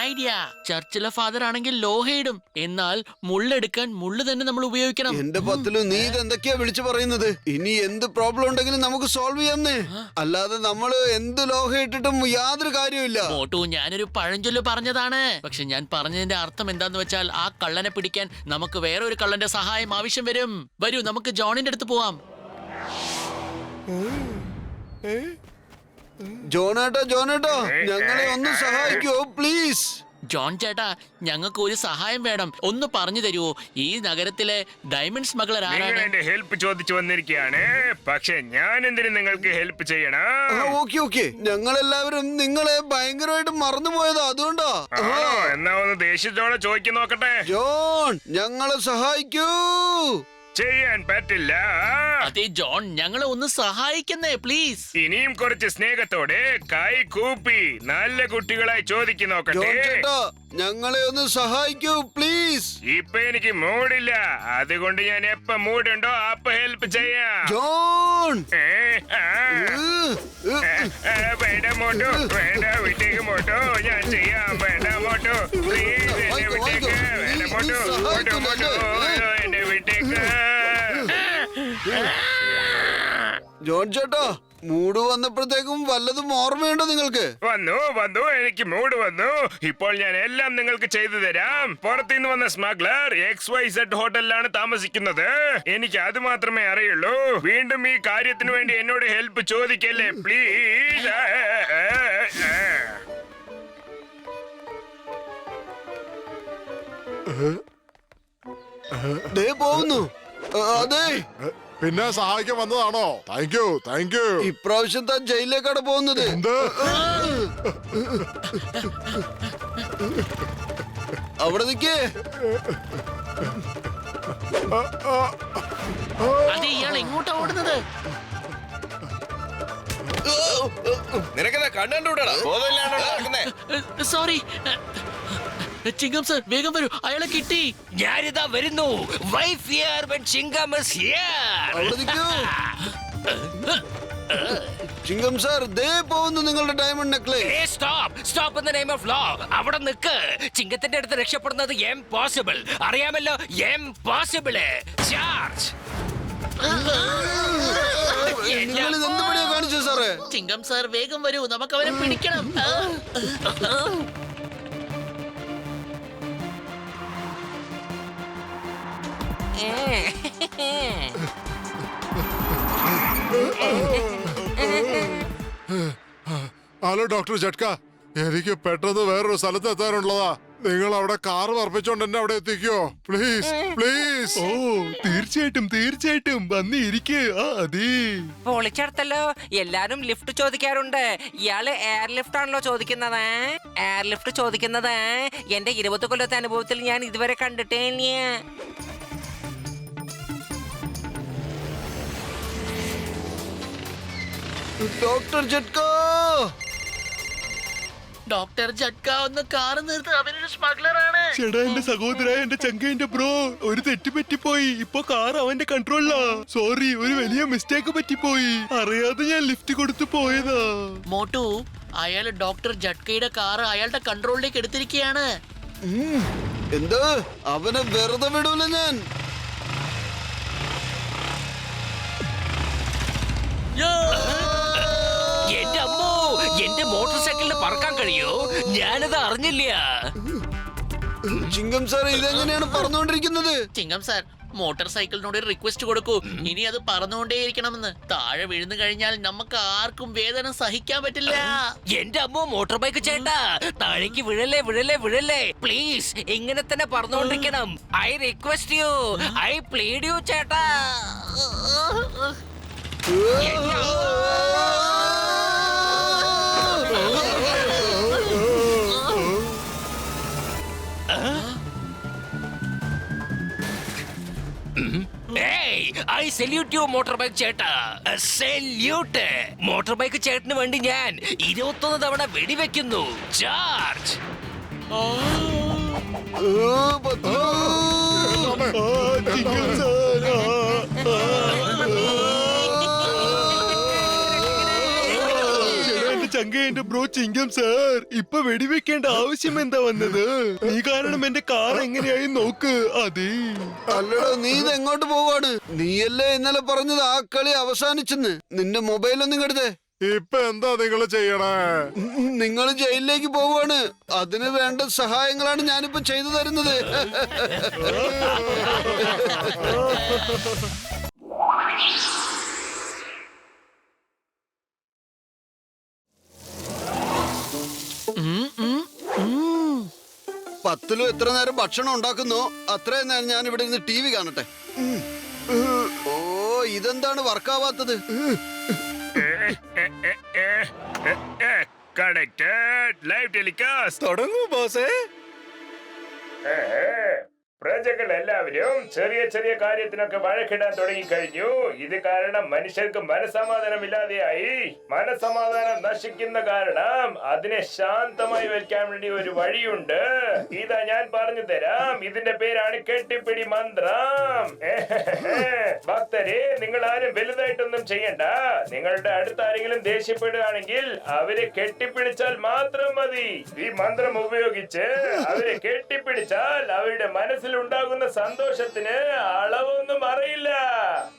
ഐഡിയ. ചർച്ചിലെ ഫാദർ ആണെങ്കിൽ ലോഹയിടും. എന്നാൽ മുള്ളെടുക്കാൻ മുള്ളു തന്നെ നമ്മൾ ഉപയോഗിക്കണം. എന്റെ പത്തിലു, നീ ഇതെന്തൊക്കെയാ വിളിച്ചു പറയുന്നത്? ഇനി എന്ത് പ്രോബ്ലം ഉണ്ടെങ്കിലും നമുക്ക് സോൾവ് ചെയ്യാന്നേ. അല്ലാതെ നമ്മള് എന്ത് ലോഹ ഇട്ടിട്ടും യാതൊരു കാര്യമില്ല. മോട്ടു, ഞാനൊരു പഴഞ്ചൊല്ല് പറഞ്ഞതാണ്. പക്ഷെ ഞാൻ പറഞ്ഞതിന്റെ അർത്ഥം എന്താന്ന് വെച്ചാൽ, ആ കള്ളനെ പിടിക്കാൻ നമുക്ക് വേറെ ഒരു കള്ളന്റെ സഹായം ആവശ്യം വരും. വരൂ, നമുക്ക് ജോണിന്റെ അടുത്ത് പോവാം. ജോണേട്ടോ, ഞങ്ങളെ ഒന്ന് സഹായിക്കോ പ്ലീസ്? ജോൺ ചേട്ടാ, ഞങ്ങൾക്ക് ഒരു സഹായം വേണം. ഒന്ന് പറഞ്ഞു തരുമോ, ഈ നഗരത്തിലെ ഡയമണ്ട് സ്മഗ്ലർ ആരാണ്? എന്റെ ഹെൽപ്പ് ചോദിച്ചു വന്നിരിക്കുകയാണ്. പക്ഷെ ഞാൻ എന്തിനു നിങ്ങൾക്ക് ഹെൽപ്പ് ചെയ്യണം? ഓക്കെ, ഞങ്ങളെല്ലാവരും നിങ്ങളെ ഭയങ്കരമായിട്ട് മറന്നുപോയതാ, അതുകൊണ്ടാ. എന്നാ ഒന്ന് ദേഷ്യത്തോടെ ചോദിച്ചു നോക്കട്ടെ. ജോൺ, ഞങ്ങളെ സഹായിക്കൂ. ചെയ്യാൻ പറ്റില്ല. അതെ ജോൺ, ഞങ്ങളെ ഒന്ന് സഹായിക്കുന്നേ പ്ലീസ്. ഇനിയും കുറച്ച് സ്നേഹത്തോടെ കൈ കൂപ്പി നല്ല കുട്ടികളായി ചോദിക്കു നോക്കട്ടെ. ഞങ്ങളെ ഒന്ന് സഹായിക്കൂ പ്ലീസ്. ഇപ്പൊ എനിക്ക് മൂടില്ല, അതുകൊണ്ട് ഞാൻ എപ്പ മൂടുണ്ടോ അപ്പൊ ഹെൽപ്പ് ചെയ്യാം. ജോൺ വേണ്ട മോട്ടോ, വേണ്ട വിട്ടേക്ക് മോട്ടോ, ഞാൻ ചെയ്യാം. വേണ്ട മോട്ടോ, പ്ലീസ് എന്നെ വിട്ടേക്ക്. വേണ്ട മോട്ടോ, മോട്ടോ മോട്ടോ, എന്നെ വിട്ടേക്ക്. ജോൺ ചേട്ടാ, മൂഡ് വന്നപ്പോഴത്തേക്കും വല്ലതും ഓർമ്മയുണ്ടോ നിങ്ങൾക്ക്? വന്നു എനിക്ക് മൂഡ് വന്നു. ഇപ്പോൾ ഞാൻ എല്ലാം നിങ്ങൾക്ക് ചെയ്തു തരാം. പുറത്തുനിന്ന് വന്ന സ്മഗ്ലർ XYZ ഹോട്ടലിലാണ് താമസിക്കുന്നത്. എനിക്ക് അത് മാത്രമേ അറിയുള്ളൂ. വീണ്ടും ഈ കാര്യത്തിന് വേണ്ടി എന്നോട് ഹെൽപ്പ് ചോദിക്കല്ലേ പ്ലീസ്. പോകുന്നു. അതെ, പിന്നെ സഹായിക്കാൻ വന്നതാണോ? Thank you. ഇപ്രാവശ്യം താൻ ജയിലിലേക്കാണ് പോകുന്നത്. അവിടെ നിൽക്കേ. അതെ, ഇയാൾ എങ്ങോട്ടാ ഓടുന്നത്? നിനക്കെന്താ കണ്ടുകൂടാ? സോറി ചിങ്കം സർ, വേഗം വരൂ, അയാളെ കിട്ടി. ഞാനിതാ വരുന്നു. Wife here when Chinkam is here. അവിടെ നിൽക്കൂ. ചിങ്കം സാർ, ദേ പോകുന്നു നിങ്ങളുടെ diamond necklace. Stop in the name of law. അവിടെ നിൽക്ക്. ചിങ്കത്തിന്റെ അടുത്ത് രക്ഷപ്പെടുന്നത് എംപോസിബിൾ. അറിയാമല്ലോ, എംപോസിബിൾ. ചാർജ്. നിങ്ങൾ ഇത് എന്ത് പണിയാ കാണിച്ചു സാറേ? ചിങ്കം സാർ, വേഗം വരൂ, നമുക്ക് അവരെ പിടിക്കണം. ഹലോ ഡോക്ടർ ജട്ക, എനിക്ക് പെട്ടെന്ന് വേറൊരു സ്ഥലത്ത് എത്താനുള്ളതാ. നിങ്ങൾ അവിടെ കാർ പറപ്പിച്ചോണ്ട് എന്നെ അവിടെ എത്തിക്കോ പ്ലീസ് പ്ലീസ്. ഓ തീർച്ചയായിട്ടും വന്നിരിക്കേ. അതെ, പൊളിച്ചെടുത്തല്ലോ. എല്ലാരും ലിഫ്റ്റ് ചോദിക്കാറുണ്ട്. ഇയാള് എയർ ലിഫ്റ്റ് ആണല്ലോ ചോദിക്കുന്നത്. എയർ ലിഫ്റ്റ് ചോദിക്കുന്നത് എന്റെ 20 കൊല്ലത്തെ അനുഭവത്തിൽ ഞാൻ ഇതുവരെ കണ്ടിട്ടേ ഇല്ല. ഡോക്ടർ ജട്ക, ഡോക്ടർ ജട്ക, ഒന്ന് കാറ് നിർത്ത്. അവനൊരു സ്മഗ്ലർ ആണ്. ചേട്ടാ, എന്റെ സഹോദര, എന്റെ ചങ്കേന്റെ ബ്രോ, ഒരു തെറ്റ് പറ്റിപ്പോയി. ഇപ്പൊ കാർ അവന്റെ കൺട്രോളിലാ. സോറി, ഒരു വലിയ മിസ്റ്റേക്ക് പറ്റിപ്പോയി. അറിയാതെ ഞാൻ ലിഫ്റ്റ് കൊടുത്തു പോയതാ. മോട്ടു, അയാൾ ഡോക്ടർ ജട്കയുടെ കാറ് അയാളുടെ കൺട്രോളിലേക്ക് എടുത്തിരിക്കുകയാണ്. എന്ത്? അവനെ വെറുതെ വിടൂല ഞാൻ. എന്റെ അമ്മോ, എന്റെ മോട്ടോർ സൈക്കിളിന് പറക്കാൻ കഴിയോ? ഞാനത് അറിഞ്ഞില്ല. ചിങ്കം സാർ, ഇതെങ്ങനെയാണ് പറന്നുകൊണ്ടിരിക്കുന്നത്? ചിങ്കം സാർ, മോട്ടോർ സൈക്കിളിനോട് റിക്വസ്റ്റ് കൊടുക്കൂ, ഇനി അത് പറന്നുകൊണ്ടേയിരിക്കണമെന്ന്. താഴെ വീഴുന്നു കഴിഞ്ഞാൽ നമുക്ക് ആർക്കും വേദന സഹിക്കാൻ പറ്റില്ല. എന്റെ അമ്മോ, മോട്ടോർ ബൈക്ക് ചേട്ടാ, താഴേക്ക് വിഴല്ലേ പ്ലീസ്. ഇങ്ങനെ തന്നെ പറന്നുകൊണ്ടിരിക്കണം. I request you, I plead you ചേട്ടാ. I salute you, motor bike ചേട്ടാ. സല്യൂട്ട്. മോട്ടോർ ബൈക്ക് ചേട്ടന് വേണ്ടി ഞാൻ 21 തവണ വെടിവെക്കുന്നു. ചാർജ്. ചങ്കേന്റെ ബ്രോ ചിങ്കം സാർ, ഇപ്പൊ വെടിവെക്കേണ്ട ആവശ്യം എന്താ വന്നത്? നീ കാരണം എന്റെ കാർ എങ്ങനെയായി നോക്ക്. അതെ. അല്ലടോ, നീ ഇത് എങ്ങോട്ട് പോവാണ്? നീയല്ലേ ഇന്നലെ പറഞ്ഞത് ആ കളി അവസാനിച്ചെന്ന്. നിന്റെ മൊബൈലൊന്നും എടുത്തേ. ഇപ്പൊ എന്താ നിങ്ങൾ ചെയ്യണേ? നിങ്ങൾ ജയിലിലേക്ക് പോവാണ്. അതിന് വേണ്ട സഹായങ്ങളാണ് ഞാനിപ്പോ ചെയ്തു തരുന്നത്. പത്തിലും എത്ര നേരം ഭക്ഷണം ഉണ്ടാക്കുന്നോ അത്രയും നേരം ഞാൻ ഇവിടെ ഇരുന്ന് TV കാണട്ടെ. ഓ, ഇതെന്താണ് വർക്കാവാത്തത്? കണക്റ്റഡ് ലൈവ് ടെലികാസ്റ്റ് തുടങ്ങൂ ബോസേ. പ്രജകൾ എല്ലാവരും ചെറിയ ചെറിയ കാര്യത്തിനൊക്കെ വഴക്കിടാൻ തുടങ്ങിക്കഴിഞ്ഞു. ഇത് കാരണം മനുഷ്യർക്ക് മനസമാധാനമില്ലാതെയായി. മനസമാധാനം നശിക്കുന്ന കാരണം അതിനെ ശാന്തമായി വെക്കാൻ വേണ്ടി ഒരു വഴിയുണ്ട്. ഇതാ ഞാൻ പറഞ്ഞു തരാം. ഇതിന്റെ പേരാണ് കെട്ടിപ്പിടി മന്ത്രം. ഭക്തരെ, നിങ്ങൾ ആരും വലുതായിട്ടൊന്നും ചെയ്യണ്ട. നിങ്ങളുടെ അടുത്ത് ആരെങ്കിലും ദേഷ്യപ്പെടുകയാണെങ്കിൽ അവരെ കെട്ടിപ്പിടിച്ചാൽ മാത്രം മതി. ഈ മന്ത്രം ഉപയോഗിച്ച് അവരെ കെട്ടിപ്പിടിച്ചാൽ അവരുടെ മനസ്സിലുണ്ടാകുന്ന സന്തോഷത്തിന് അളവൊന്നും അറിയില്ല.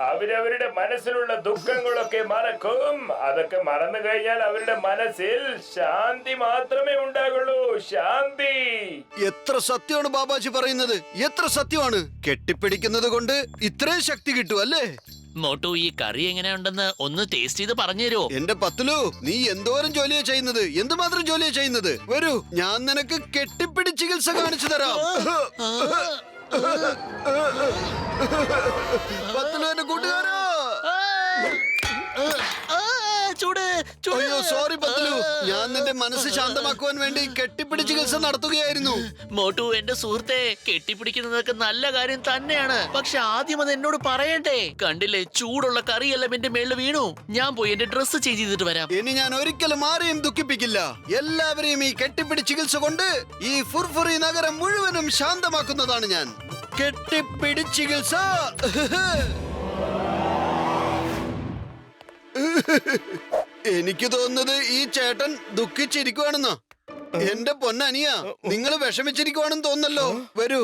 അവരവരുടെ മനസ്സിലുള്ള ദുഃഖങ്ങളൊക്കെ മറക്കും. അതൊക്കെ മറന്നു കഴിഞ്ഞാൽ അവരുടെ മനസ്സിൽ ശാന്തി മാത്രമേ ഉണ്ടാകുള്ളൂ. ശാന്തി. എത്ര സത്യമാണ് ബാബാജി പറയുന്നത്, എത്ര സത്യമാണ്. കെട്ടിപ്പിടിക്കുന്നത് കൊണ്ട് ഇത്രയും ശക്തി കിട്ടും അല്ലേ? മോട്ടു, ഈ കറി എങ്ങനെയുണ്ടെന്ന് ഒന്ന് ടേസ്റ്റ് ചെയ്ത് പറഞ്ഞുതരുമോ? എന്റെ പത്തുലു, നീ എന്തോരം ജോലിയാ ചെയ്യുന്നത്, എന്തുമാത്രം ജോലിയാ ചെയ്യുന്നത്. വരൂ, ഞാൻ നിനക്ക് കെട്ടിപ്പിടി ചികിത്സ കാണിച്ചു തരാം. പത്തുലുവിന്റെ കൂട്ടുകാരാ. അയ്യോ സോറി പത്തുലു, ഞാൻ നിന്റെ മനസ്സ് ശാന്തമാക്കുവാൻ വേണ്ടി കെട്ടിപ്പിടി ചികിത്സ നടത്തുകയായിരുന്നു. മോട്ടു, എന്റെ സുഹൃത്തെ, കെട്ടിപ്പിടിക്കുന്നതൊക്കെ നല്ല കാര്യം തന്നെയാണ്. പക്ഷെ ആദ്യം അത് എന്നോട് പറയണ്ടേ? കണ്ടില്ലേ, ചൂടുള്ള കറിയെല്ലാം എന്റെ മേളിൽ വീണു. ഞാൻ പോയി എന്റെ ഡ്രസ്സ് ചേഞ്ച് ചെയ്തിട്ട് വരാം. ഇനി ഞാൻ ഒരിക്കലും ആരെയും ദുഃഖിപ്പിക്കില്ല. എല്ലാവരെയും ഈ കെട്ടിപ്പിടി ചികിത്സ കൊണ്ട് ഈ ഫുർഫുറി നഗരം മുഴുവനും ശാന്തമാക്കുന്നതാണ് ഞാൻ. കെട്ടിപ്പിടി ചികിത്സ. എനിക്ക് തോന്നുന്നത് ഈ ചേട്ടൻ ദുഃഖിച്ചിരിക്കുവാണെന്നോ. എന്റെ പൊന്നനിയ, നിങ്ങൾ വിഷമിച്ചിരിക്കുവാണെന്ന് തോന്നല്ലോ. വരൂ,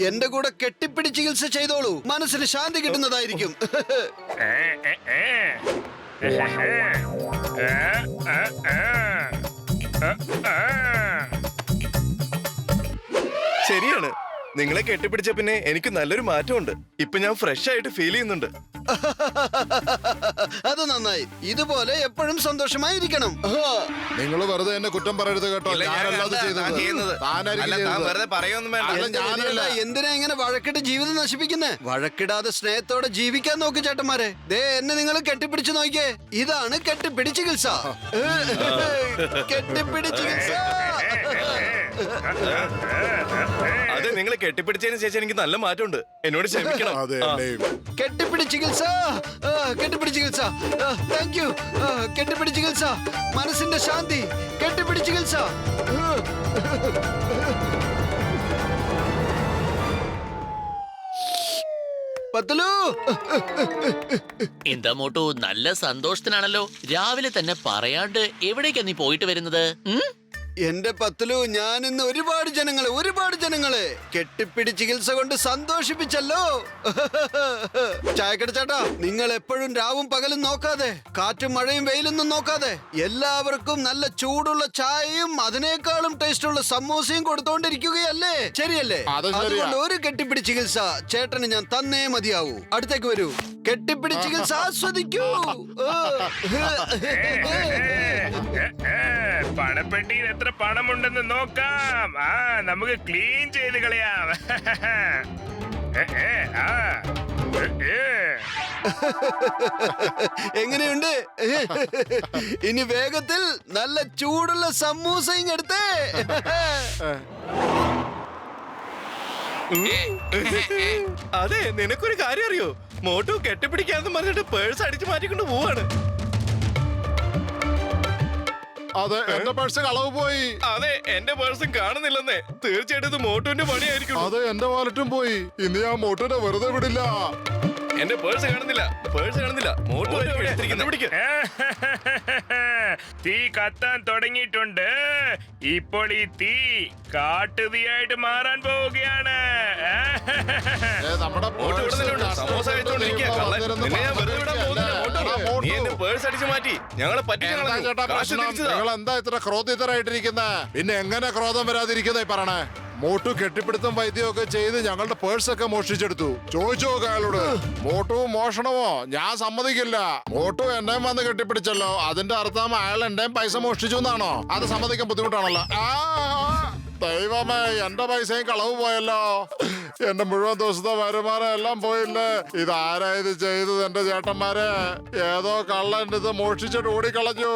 എന്റെ കൂടെ കെട്ടിപ്പിടി ചികിത്സ ചെയ്തോളൂ. മനസ്സിന് ശാന്തി കിട്ടുന്നതായിരിക്കും. ശരിയാണ്, നിങ്ങളെ കെട്ടിപ്പിടിച്ച പിന്നെ എനിക്ക് നല്ലൊരു മാറ്റമുണ്ട്. ഇപ്പൊ ഞാൻ ഫ്രഷ് ആയിട്ട് ഫീൽ ചെയ്യുന്നുണ്ട്. അത് നന്നായി. ഇതുപോലെ എപ്പോഴും സന്തോഷമായിരിക്കണം. നിങ്ങൾ വെറുതെ എന്നെ കുറ്റം പറയരുത് കേട്ടോ. എന്തിനാ ഇങ്ങനെ വഴക്കിട്ട് ജീവിതം നശിപ്പിക്കുന്നേ? വഴക്കിടാതെ സ്നേഹത്തോടെ ജീവിക്കാൻ നോക്ക് ചേട്ടന്മാരെ. ദേ എന്നെ നിങ്ങൾ കെട്ടിപ്പിടിച്ചു നോക്കിയേ. ഇതാണ് കെട്ടിപ്പിടി ചികിത്സ. കെട്ടിപ്പിടി ചികിത്സ. അതെ, നിങ്ങളെ കെട്ടിപ്പിടിച്ചതിന് ശേഷം എനിക്ക് നല്ല മാറ്റമുണ്ട്. എന്നോട് ക്ഷമിക്കണം. കെട്ടിപ്പിടി ചികിത്സ. കെട്ടിപ്പിടി ചികിത്സ. Thank you. കെട്ടിപ്പിടി ചികിത്സ. മനസ്സിന്റെ ശാന്തി. കെട്ടിപ്പിടി ചികിത്സ. പത്തലു. എന്താ മോട്ടു, നല്ല സന്തോഷത്തിനാണല്ലോ. രാവിലെ തന്നെ പറയാണ്ട് എവിടേക്കാ നീ പോയിട്ട് വരുന്നത്? എന്റെ പത്തലു, ഞാൻ ഇന്ന് ഒരുപാട് ജനങ്ങളെ കെട്ടിപ്പിടി ചികിത്സ കൊണ്ട് സന്തോഷിപ്പിച്ചല്ലോ. ചായക്കട ചേട്ടാ, നിങ്ങൾ എപ്പോഴും രാവും പകലും നോക്കാതെ, കാറ്റും മഴയും വെയിലൊന്നും നോക്കാതെ എല്ലാവർക്കും നല്ല ചൂടുള്ള ചായയും അതിനേക്കാളും ടേസ്റ്റുള്ള സമൂസയും കൊടുത്തോണ്ടിരിക്കുകയല്ലേ? ശരിയല്ലേ? അതുകൊണ്ട് ഒരു കെട്ടിപ്പിടി ചികിത്സ ചേട്ടന് ഞാൻ തന്നേ മതിയാവൂ. അടുത്തേക്ക് വരൂ, കെട്ടിപ്പിടി ചികിത്സ ആസ്വദിക്കൂ. പണപ്പെട്ടിയിൽ എത്ര പണമുണ്ടെന്ന് നോക്കാം. നമുക്ക് ക്ലീൻ ചെയ്ത് കളയാം. എങ്ങനെയുണ്ട്? ഇനി വേഗത്തിൽ നല്ല ചൂടുള്ള സമൂസയും എടുത്തേ. അതെ, നിനക്കൊരു കാര്യം അറിയോ? മോട്ടു കെട്ടിപ്പിടിക്കാന്ന് പറഞ്ഞിട്ട് പേഴ്സ് അടിച്ചു മാറ്റിക്കൊണ്ട് പോവാണ്. അതെ, എന്റെ പേഴ്സ് കളവ് പോയി. അതെ, എന്റെ പേഴ്സും കാണുന്നില്ലെന്നേ. തീർച്ചയായിട്ടും മോട്ടുവിന്റെ പണിയായിരിക്കും. അതെ, എന്റെ വാലറ്റും പോയി. ഇന്ന് ഞാൻ മോട്ടുവിനെ വെറുതെ വിടില്ല. എന്റെ പേഴ്സ് കാണുന്നില്ല. മോട്ടു തീ കത്താൻ തുടങ്ങിയിട്ടുണ്ട്. ഇപ്പോൾ ഈ തീ കാട്ടുതീയായിട്ട് മാറാൻ പോവുകയാണ്. പേഴ്സ് അടിച്ചു മാറ്റി ഞങ്ങളെ നിങ്ങൾ എന്താ ഇത്ര ക്രോധിതരായിട്ടിരിക്കുന്നേ? പിന്നെ എങ്ങനെ ക്രോധം വരാതിരിക്കുന്നേ പറയണേ? മോട്ടു കെട്ടിപ്പിടുത്തം വൈദ്യമൊക്കെ ചെയ്ത് ഞങ്ങളുടെ പേഴ്സൊക്കെ മോഷ്ടിച്ചെടുത്തു. ചോദിച്ചു നോക്ക് അയാളോട്. മോട്ടു മോഷണമോ? ഞാൻ സമ്മതിക്കില്ല. മോട്ടു എന്നെയും വന്ന് കെട്ടിപ്പിടിച്ചല്ലോ, അതിന്റെ അർത്ഥം അയാൾ എന്റെയും പൈസ മോഷ്ടിച്ചു എന്നാണോ? അത് സമ്മതിക്കാൻ ബുദ്ധിമുട്ടാണല്ലോ. ദൈവമേ, എന്റെ പൈസയും കളവ് പോയല്ലോ. എന്റെ മുഴുവൻ ദിവസത്തെ വരുമാനം എല്ലാം പോയില്ലേ. ഇതാരാ ഇത് ചെയ്തത്? എന്റെ ചേട്ടന്മാരെ, ഏതോ കള്ളൻ ഇത് മോഷ്ടിച്ചിട്ട് ഓടിക്കളഞ്ഞു.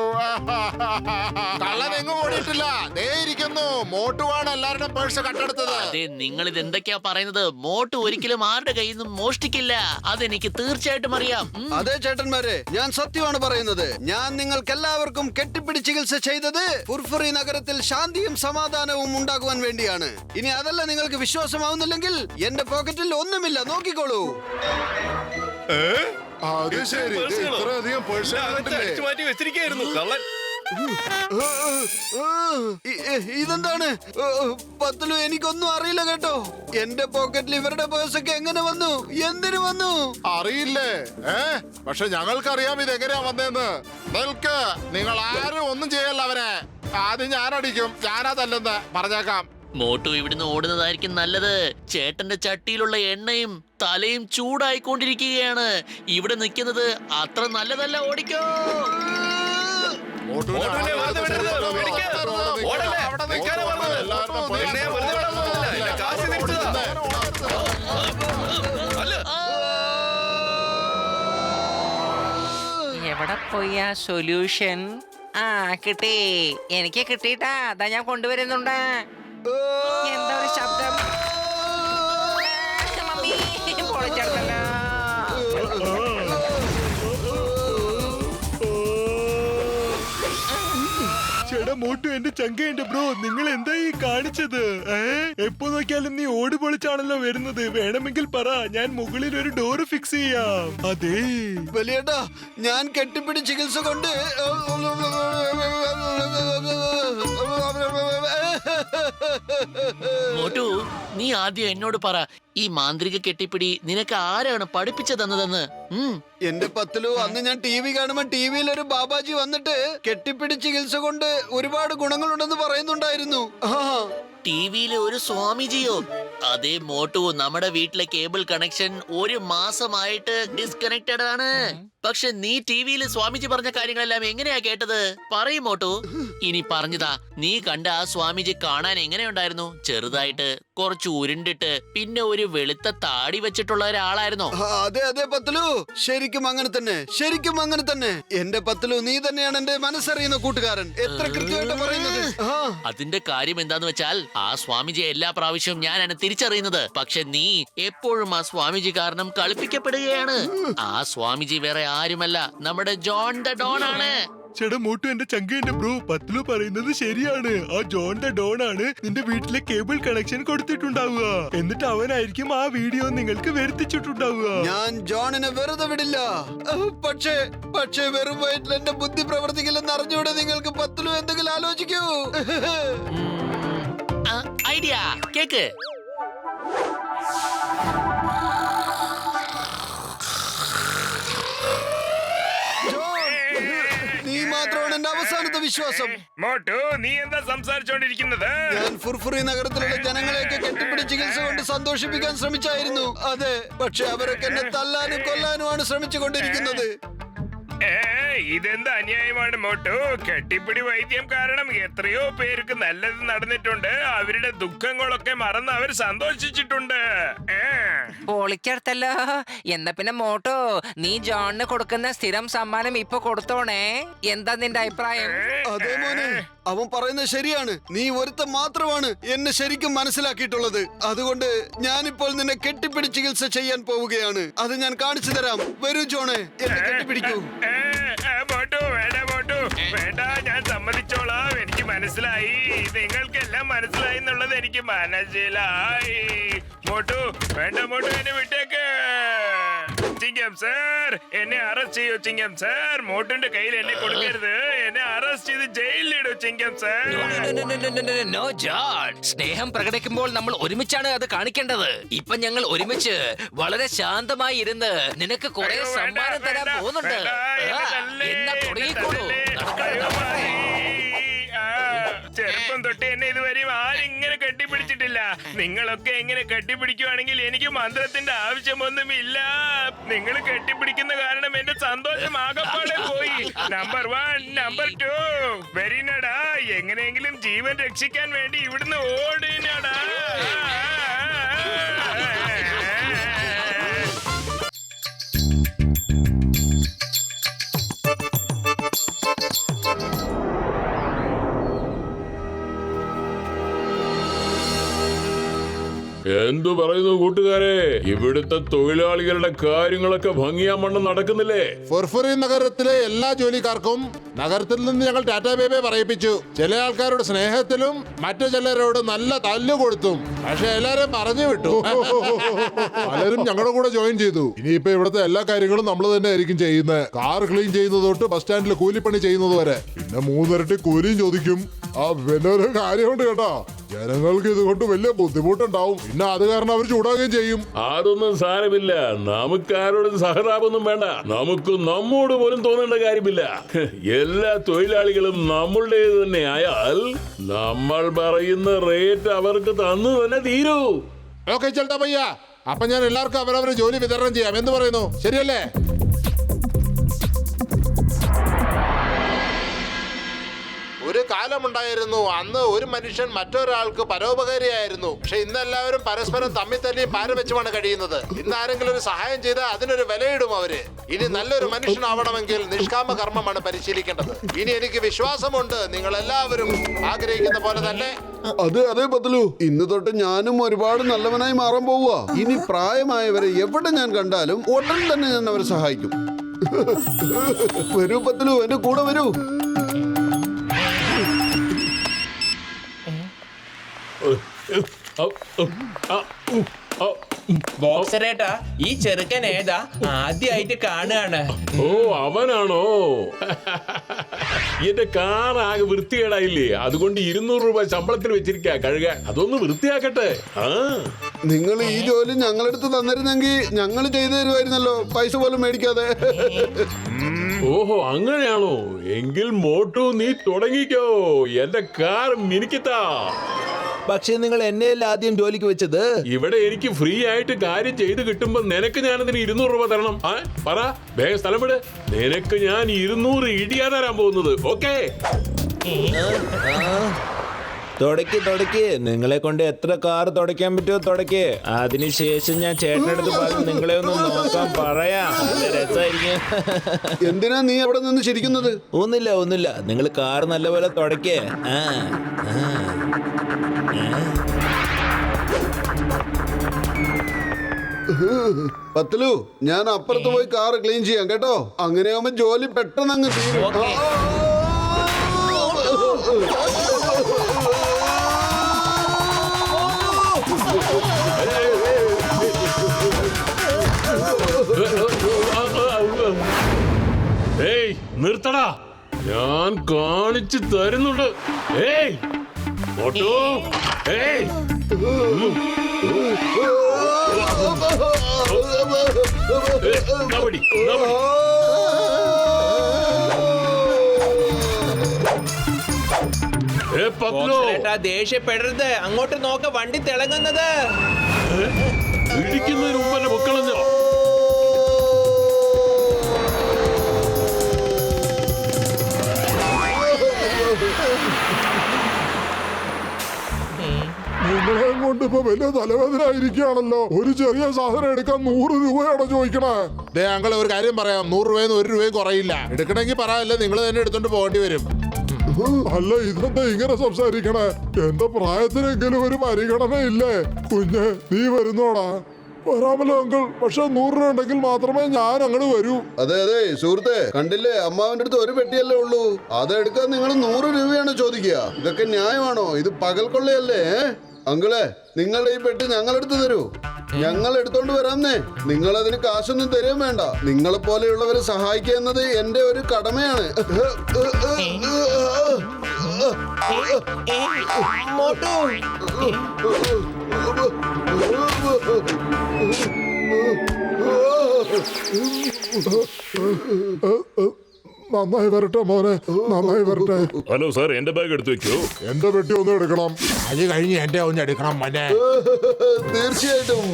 കള്ളൻ എങ്ങും ഓടിയിട്ടില്ല, ദേ ഇരിക്കുന്നു. മോട്ടുവാണ് എല്ലാവരുടെയും പേഴ്സ് കട്ടെടുത്തത്. അതെ, നിങ്ങൾ ഇത് എന്തൊക്കെയാ പറയുന്നത്? മോട്ടു ഒരിക്കലും ആരുടെ കയ്യിൽ നിന്നും മോഷ്ടിക്കില്ല. അതെനിക്ക് തീർച്ചയായിട്ടും അറിയാം. അതെ ചേട്ടന്മാരെ, ഞാൻ സത്യമാണ് പറയുന്നത്. ഞാൻ നിങ്ങൾക്ക് എല്ലാവർക്കും കെട്ടിപ്പിടി ചികിത്സ ചെയ്തത് ഫുർഫുറി നഗരത്തിൽ ശാന്തിയും സമാധാനവും ഉണ്ടാകുവാൻ വേണ്ടിയാണ്. ഇനി അതല്ല നിങ്ങൾക്ക് വിശ്വാസമാവുന്നില്ലെങ്കിൽ എന്റെ പോക്കറ്റിൽ ഒന്നുമില്ല, നോക്കിക്കോളൂ. അത് ശരി, ഇത്രയധികം പേഴ്സ് മാറ്റി വെച്ചിരിക്കായിരുന്നു കള്ളൻ. ഇതെന്താണ് പത്തലു? എനിക്കൊന്നും അറിയില്ല കേട്ടോ. എന്റെ പോക്കറ്റിൽ ഇവരുടെ പേഴ്സൊക്കെ എങ്ങനെ വന്നു? എന്തിനു വന്നു അറിയില്ലേ? പക്ഷെ ഞങ്ങൾക്കറിയാം ഇത് എങ്ങനെയാ വന്നേന്ന്. നിൽക്ക്, നിങ്ങൾ ആരും ഒന്നും ചെയ്യല്ല അവനെ. ആദ്യം ഞാനടിക്കും, ഞാനതല്ലെന്ന് പറഞ്ഞേക്കാം. മോട്ടു ഇവിടുന്ന് ഓടുന്നതായിരിക്കും നല്ലത്. ചേട്ടന്റെ ചട്ടിയിലുള്ള എണ്ണയും തലയും ചൂടായിക്കൊണ്ടിരിക്കുകയാണ്. ഇവിടെ നിൽക്കുന്നത് അത്ര നല്ലതല്ല. ഓടിക്കോ. എവിടെ പോയി ആ സൊല്യൂഷൻ? ആ കിട്ടി, എനിക്ക് കിട്ടിട്ടാ. അതാ ഞാൻ കൊണ്ടുവരുന്നുണ്ട്. എന്താ ഒരു ശബ്ദം? മമ്മി പൊളിച്ചെടുത്തല്ലോ. ചേട്ടാ മോട്ടു, എന്റെ ചങ്കയുണ്ട് ബ്രോ. നിങ്ങൾ എന്താ ഈ കാണിച്ചത്? എപ്പോ നോക്കിയാലും നീ ഓടി പൊളിച്ചാണല്ലോ വരുന്നത്. വേണമെങ്കിൽ പറ, ഞാൻ മുകളിൽ ഒരു ഡോറ് ഫിക്സ് ചെയ്യാം. അതെ വലിയേട്ടാ, ഞാൻ കെട്ടിപ്പിടി ചികിത്സ കൊണ്ട് മോട്ടു, നീ ആദ്യം എന്നോട് പറ, ഈ മാന്ത്രിക കെട്ടിപ്പിടി നിനക്ക് ആരാണ് പഠിപ്പിച്ചു തന്നതെന്ന്? എന്റെ പത്തലു, അന്ന് ഞാൻ ടി വി കാണുമ്പോ ടിവിയിൽ ഒരു ബാബാജി വന്നിട്ട് കെട്ടിപ്പിടി ചികിത്സ കൊണ്ട് ഒരുപാട് ഗുണങ്ങളുണ്ടെന്ന് പറയുന്നുണ്ടായിരുന്നു. ടിവിയിലെ ഒരു സ്വാമിജിയോ? അതേ മോട്ടു, നമ്മുടെ വീട്ടിലെ കേബിൾ കണക്ഷൻ ഒരു മാസമായിട്ട് ഡിസ്കണക്റ്റഡ് ആണ്. പക്ഷെ നീ ടിവിയിൽ സ്വാമിജി പറഞ്ഞ കാര്യങ്ങളെല്ലാം എങ്ങനെയാ കേട്ടത്? പറയും മോട്ടു. ഇനി പറഞ്ഞതാ, നീ കണ്ട ആ സ്വാമിജി കാണാൻ എങ്ങനെയുണ്ടായിരുന്നു? ചെറുതായിട്ട്, കുറച്ച് ഉരുണ്ടിട്ട്, പിന്നെ ഒരു വെളുത്ത താടി വെച്ചിട്ടുള്ള ഒരാളായിരുന്നോ? അതെ അതെ പത്തലു, ശരിക്കും അങ്ങനെ തന്നെ, ശരിക്കും അങ്ങനെ തന്നെ. എന്റെ പത്തലു, നീ തന്നെയാണ് എന്റെ മനസ്സറിയുന്ന കൂട്ടുകാരൻ. എത്ര കൃത്യമായിട്ട് പറയുന്നത്. അതിന്റെ കാര്യം എന്താന്ന് വെച്ചാൽ, ആ സ്വാമിജി എല്ലാ പ്രാവശ്യവും ഞാനാണ് തിരിച്ചറിയുന്നത്. പക്ഷെ നീ എപ്പോഴും ആ സ്വാമിജി കാരണം കളിപ്പിക്കപ്പെടുകയാണ്. ആ സ്വാമിജി വേറെ ആരുമല്ല, നമ്മുടെ ജോൺ ദ ഡോൺ ആണ്. ചേട്ടാ മോട്ടു, എന്റെ ചങ്കയുണ്ട് ബ്രോ. പത്തലു പറയുന്നത് ശരിയാണ്. ആ ജോൺ ദ ഡോൺ ആണ് നിന്റെ വീട്ടിലെ കേബിൾ കണക്ഷൻ കൊടുത്തിട്ടുണ്ടാവുക. എന്നിട്ട് അവനായിരിക്കും ആ വീഡിയോ നിങ്ങൾക്ക് വരുത്തിച്ചിട്ടുണ്ടാവുക. ഞാൻ ജോണിനെ വെറുതെ വിടില്ല. പക്ഷേ വെറും വയറ്റിൽ എന്റെ ബുദ്ധി പ്രവർത്തിക്കില്ലെന്ന് അറിഞ്ഞൂടെ നിങ്ങൾക്ക്? പത്തലു, എന്തെങ്കിലും ആലോചിക്കൂ. Idea cake. നീ മാത്രമാണ് എന്റെ അവസാനത്തെ വിശ്വാസം. മോട്ടു, നീ എന്താ സംസാരിച്ചോണ്ടിരിക്കുന്നത്? ഞാൻ ഫുർഫുറി നഗരത്തിലുള്ള ജനങ്ങളെയൊക്കെ കെട്ടിപ്പിടി ചികിത്സ കൊണ്ട് സന്തോഷിപ്പിക്കാൻ ശ്രമിച്ചായിരുന്നു. അതെ, പക്ഷെ അവരൊക്കെ എന്നെ തല്ലാനും കൊല്ലാനുമാണ് ശ്രമിച്ചുകൊണ്ടിരിക്കുന്നത്. ഇതെന്ത് അന്യായമാണ് മോട്ടു? കെട്ടിപ്പിടി വൈദ്യം കാരണം എത്രയോ പേർക്ക് നല്ലത് നടന്നിട്ടുണ്ട്. അവരുടെ ദുഃഖങ്ങളൊക്കെ മറന്ന് അവർ സന്തോഷിച്ചിട്ടുണ്ട്. പൊളിച്ചെടുത്തല്ലോ. എന്നാ പിന്നെ മോട്ടോ, നീ ജോണിന് കൊടുക്കുന്ന സ്ഥിരം സമ്മാനം ഇപ്പൊ കൊടുത്തോണേ. എന്താ നിന്റെ അഭിപ്രായം? അതേ മോനെ, അവൻ പറയുന്നത് ശരിയാണ്. നീ ഒരുത്തൻ മാത്രമാണ് എന്നെ ശരിക്കും മനസ്സിലാക്കിയിട്ടുള്ളത്. അതുകൊണ്ട് ഞാനിപ്പോൾ നിന്നെ കെട്ടിപ്പിടി ചികിത്സ ചെയ്യാൻ പോവുകയാണ്. അത് ഞാൻ കാണിച്ചു തരാം. വരൂ ജോണെ, എന്നെ കെട്ടിപ്പിടിക്കൂ. മോട്ടു, വേണ്ട മോട്ടു, വേണ്ട, ഞാൻ സമ്മതിച്ചോളാം. എനിക്ക് മനസ്സിലായി, നിങ്ങൾക്കെല്ലാം മനസ്സിലായി എന്നുള്ളത് എനിക്ക് മനസ്സിലായി. മോട്ടു, വേണ്ട മോട്ടു, എന്നെ വിട്ടേക്ക്. ചിങ്കം സാർ, എന്നെ അറസ്റ്റ് ചെയ്യൂ ചിങ്കം സാർ. മോട്ടുന്റെ കയ്യിൽ എന്നെ കൊടുക്കരുത്. എന്നെ അറസ്റ്റ് ചെയ്ത് ജയിലിലിടൂ ചിങ്കം സാർ. നോ ജോൺ, സ്നേഹം പ്രകടിക്കുമ്പോൾ നമ്മൾ ഒരുമിച്ചാണ് അത് കാണിക്കേണ്ടത്. ഇപ്പൊ ഞങ്ങൾ ഒരുമിച്ച് വളരെ ശാന്തമായി ഇരുന്ന് നിനക്ക് കുറെ സമ്മാനം തരാൻ പോകുന്നുണ്ട്. എന്നാ തുടങ്ങിക്കോളൂ. ചെറുപ്പം തൊട്ട് എന്നെ ഇതുവരെയും ആരിങ്ങനെ കെട്ടിപ്പിടിച്ചിട്ടില്ല. നിങ്ങളൊക്കെ എങ്ങനെ കെട്ടിപ്പിടിക്കുവാണെങ്കിൽ എനിക്ക് മന്ത്രത്തിന്റെ ആവശ്യമൊന്നുമില്ല. നിങ്ങൾ കെട്ടിപ്പിടിക്കുന്ന കാരണം എന്റെ സന്തോഷം ആകപ്പാടെ പോയി. Number 1, number 2 വെരിനടാ. എങ്ങനെയെങ്കിലും ജീവൻ രക്ഷിക്കാൻ വേണ്ടി ഇവിടുന്ന് ഓടിനാടാ. എന്തു പറയുന്നു കൂട്ടുകാരെ? ഇവിടുത്തെ തൊഴിലാളികളുടെ കാര്യങ്ങളൊക്കെ ഭംഗിയാമണ്ണം നടക്കുന്നില്ലേ? ഫുർഫുറി നഗരത്തിലെ എല്ലാ ജോലിക്കാർക്കും നഗരത്തിൽ നിന്ന് ഞങ്ങൾ ടാറ്റാ ബേബേ പറയിപ്പിച്ചു. ചില ആൾക്കാരുടെ സ്നേഹത്തിലും മറ്റു ചിലരോട് നല്ല തല്ലു കൊടുത്തും. പക്ഷെ എല്ലാരും പറഞ്ഞു വിട്ടു. പലരും ഞങ്ങളുടെ കൂടെ ജോയിൻ ചെയ്തു. ഇനിയിപ്പോ ഇവിടുത്തെ എല്ലാ കാര്യങ്ങളും നമ്മൾ തന്നെ ആയിരിക്കും ചെയ്യുന്നത്. കാർ ക്ലീൻ ചെയ്യുന്നത് തൊട്ട് ബസ് സ്റ്റാൻഡിൽ കൂലിപ്പണി ചെയ്യുന്നത് വരെ. പിന്നെ 3 ഇരട്ടി കൂലിയും ചോദിക്കും. പിന്നെ ഒരു കാര്യമുണ്ട് കേട്ടോ, ജനങ്ങൾക്ക് ഇതുകൊണ്ട് വലിയ ബുദ്ധിമുട്ടുണ്ടാവും. പിന്നെ അത് കാരണം അവർ ചൂടാകുകയും ചെയ്യും. അതൊന്നും സാരമില്ല. നമുക്ക് ആരോടും സഹതാപമൊന്നും വേണ്ട. നമുക്ക് നമ്മോട് പോലും തോന്നേണ്ട കാര്യമില്ല. എല്ലാ തൊഴിലാളികളും നമ്മളുടേത് തന്നെ ആയാൽ നമ്മൾ പറയുന്ന റേറ്റ് അവർക്ക് തന്നു തന്നെ തീരൂ. ഓക്കെ ചെൽത്താ പയ്യ, അപ്പൊ ഞാൻ എല്ലാവർക്കും അവരവരുടെ ജോലി വിതരണം ചെയ്യാം. എന്ത് പറയുന്നു? ശരിയല്ലേ? ഒരു കാലമുണ്ടായിരുന്നു, അന്ന് ഒരു മനുഷ്യൻ മറ്റൊരാൾക്ക് പരോപകാരിയായിരുന്നു. പക്ഷെ ഇന്ന് എല്ലാവരും പരസ്പരം തമ്മിൽ തല്ലി പാരവെച്ചുമാണ് കഴിയുന്നത്. ഇന്ന് ആരെങ്കിലും ഒരു സഹായം ചെയ്താൽ അതിനൊരു വിലയിടും അവര്. ഇനി നല്ലൊരു മനുഷ്യനാവണമെങ്കിൽ നിഷ്കാമ കർമ്മമാണ് പരിശീലിക്കേണ്ടത്. ഇനി എനിക്ക് വിശ്വാസമുണ്ട് നിങ്ങൾ എല്ലാവരും ആഗ്രഹിക്കുന്ന പോലെ തന്നെ. അതെ പത്ലു, ഇന്ന് തൊട്ട് ഞാനും ഒരുപാട് നല്ലവനായി മാറാൻ പോവുക. ഇനി പ്രായമായവരെ എവിടെ ഞാൻ കണ്ടാലും ഉടൻ തന്നെ ഞാൻ അവരെ സഹായിക്കും. വരൂ പത്ലു, എന്റെ കൂടെ വരൂ. ബോക്സറേട്ടാ, ഈ ചെറുക്കൻ ഏതാ? ആദ്യമായിട്ട് കാണുകയാണ്. ഓ, അവനാണോ? എന്റെ കാർ ആകെ വൃത്തികേടായില്ലേ, അതുകൊണ്ട് 200 രൂപ ശമ്പളത്തിന് വെച്ചിരിക്കാ കഴുകാൻ. അതൊന്ന് വൃത്തിയാക്കട്ടെ. നിങ്ങൾ ഈ ജോലി ഞങ്ങളെടുത്ത് തന്നിരുന്നെങ്കിൽ ഞങ്ങൾ ചെയ്തു തരുമായിരുന്നല്ലോ, പൈസ പോലും മേടിക്കാതെ. ഓഹോ, അങ്ങനെയാണോ? എങ്കിൽ മോട്ടു നീ തുടങ്ങിക്കോ. എന്റെ കാർ മിനിക്കത്താ. പക്ഷെ നിങ്ങൾ എന്നെയല്ല ആദ്യം ജോലിക്ക് വെച്ചത്. ഇവിടെ എനിക്ക് ഫ്രീ ആയിട്ട് കാര്യം ചെയ്ത് കിട്ടുമ്പോ നിനക്ക് ഞാനതിന് 200 രൂപ തരണം. പറ, വേഗം സ്ഥലം വിട്. നിനക്ക് ഞാൻ 200 ഇടിയാ തരാൻ പോകുന്നത്. ഓക്കേ? തുടക്കി നിങ്ങളെ കൊണ്ട് എത്ര കാർ തുടയ്ക്കാൻ പറ്റുമോ തുടക്കേ. അതിനുശേഷം ഞാൻ ചേട്ടനടുത്ത് പറഞ്ഞ് നിങ്ങളെ ഒന്ന് നോക്കാൻ പറയാം. രസമായിരിക്കും. എന്തിനാ നീ അവിടെ നിന്ന് ചിരിക്കുന്നത്? ഒന്നുമില്ല, നിങ്ങൾ കാർ നല്ലപോലെ തുടക്കേ. പത്ലു, ഞാൻ അപ്പുറത്ത് പോയി കാർ ക്ലീൻ ചെയ്യാം കേട്ടോ. അങ്ങനെയാവുമ്പോ ജോലി പെട്ടെന്ന് അങ്ങ് തീരും. ഏയ്, നിർത്തടാ, ഞാൻ കാണിച്ചു തരുന്നുണ്ട്. ഏയ് മോട്ടു, ഏയ് ദേഷ്യപ്പെടരുത്. അങ്ങോട്ട് നോക്ക, വണ്ടി തിളങ്ങുന്നത്. ഇടിക്കുന്നതിന് മുമ്പ് എന്നെ പൊക്കളഞ്ഞോ? നിങ്ങളെ കൊണ്ട് ഇപ്പൊ വലിയ തലവേദന ആയിരിക്കുകയാണല്ലോ. ഒരു ചെറിയ സാധനം എടുക്കാൻ 100 രൂപയാണോ ചോദിക്കണേ? ഞങ്ങൾ ഒരു കാര്യം പറയാം, 100 രൂപയിൽ 1 രൂപയും കുറയില്ല. എടുക്കണമെങ്കിൽ പറയാല്ലേ, നിങ്ങൾ തന്നെ എടുത്തോണ്ട് പോകേണ്ടി വരും. അല്ല, ഇതെന്താ ഇങ്ങനെ സംസാരിക്കണേ? എന്റെ പ്രായത്തിനെങ്കിലും ഒരു പരിഗണന ഇല്ലേ? കുഞ്ഞ്, നീ വരുന്നോടാ? വരാമല്ലോ അങ്കിൾ, പക്ഷെ 100 രൂപ ഉണ്ടെങ്കിൽ മാത്രമേ ഞാൻ അങ്ങോട്ട് വരൂ. അതെ സുഹൃത്തെ, കണ്ടില്ലേ, അമ്മാവന്റെ അടുത്ത് ഒരു പെട്ടിയല്ലേ ഉള്ളൂ. അതെടുക്കാൻ നിങ്ങൾ 100 രൂപയാണ് ചോദിക്കുക. ഇതൊക്കെ ന്യായമാണോ? ഇത് പകൽ കൊള്ളയല്ലേ? അങ്കിളെ, നിങ്ങളുടെ ഈ പെട്ടി ഞങ്ങളെടുത്ത് തരൂ. ഞങ്ങൾ എടുത്തോണ്ട് വരാന്നേ. നിങ്ങൾ അതിന് കാശൊന്നും തരുകയും വേണ്ട. നിങ്ങളെ പോലെയുള്ളവരെ സഹായിക്കുക എന്നത് എന്റെ ഒരു കടമയാണ്. നന്നായി വരട്ടെ മോനെ, നന്നായി വരട്ടെ. ഹലോ സാർ, എന്റെ ബാഗ് എടുത്തു വെക്കോ. എന്റെ പെട്ടി ഒന്ന് എടുക്കണം. അത് കഴിഞ്ഞ് എന്റെ ഒന്ന് എടുക്കണം മോനെ. തീർച്ചയായിട്ടും.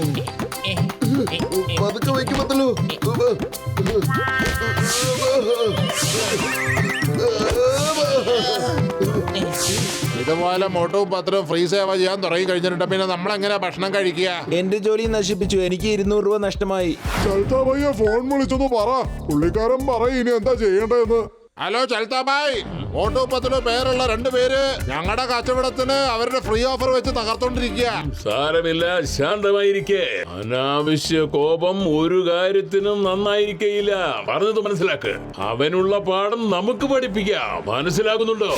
പതുക്കെ വയ്ക്കും പത്തലു. ഇതുപോലെ മോട്ടും പത്രവും ഫ്രീ സേവ ചെയ്യാൻ തുടങ്ങി കഴിഞ്ഞിട്ടുണ്ട്. പിന്നെ നമ്മളെങ്ങനെ ഭക്ഷണം കഴിക്കുക? എന്റെ ജോലി നശിപ്പിച്ചു. എനിക്ക് 200 രൂപ നഷ്ടമായി. ഫോൺ വിളിച്ചൊന്ന് പറ. പുള്ളിക്കാരൻ പറയും ഇനി എന്താ ചെയ്യേണ്ടതെന്ന്. ഹലോ ചൽത്താബായ്, മോട്ടു പത്തിലോ പേരുള്ള 2 പേര് ഞങ്ങളുടെ കച്ചവടത്തിന് അവരുടെ ഫ്രീ ഓഫർ വെച്ച് തകർത്തോണ്ടിരിക്കുക. സാരമില്ല, ശാന്തമായിരിക്കേ. അനാവശ്യ കോപം ഒരു കാര്യത്തിനും നന്നായിരിക്കയില്ല. പറഞ്ഞത് മനസ്സിലാക്ക്. അവനുള്ള പാഠം നമുക്ക് പഠിപ്പിക്കാം. മനസ്സിലാകുന്നുണ്ടോ?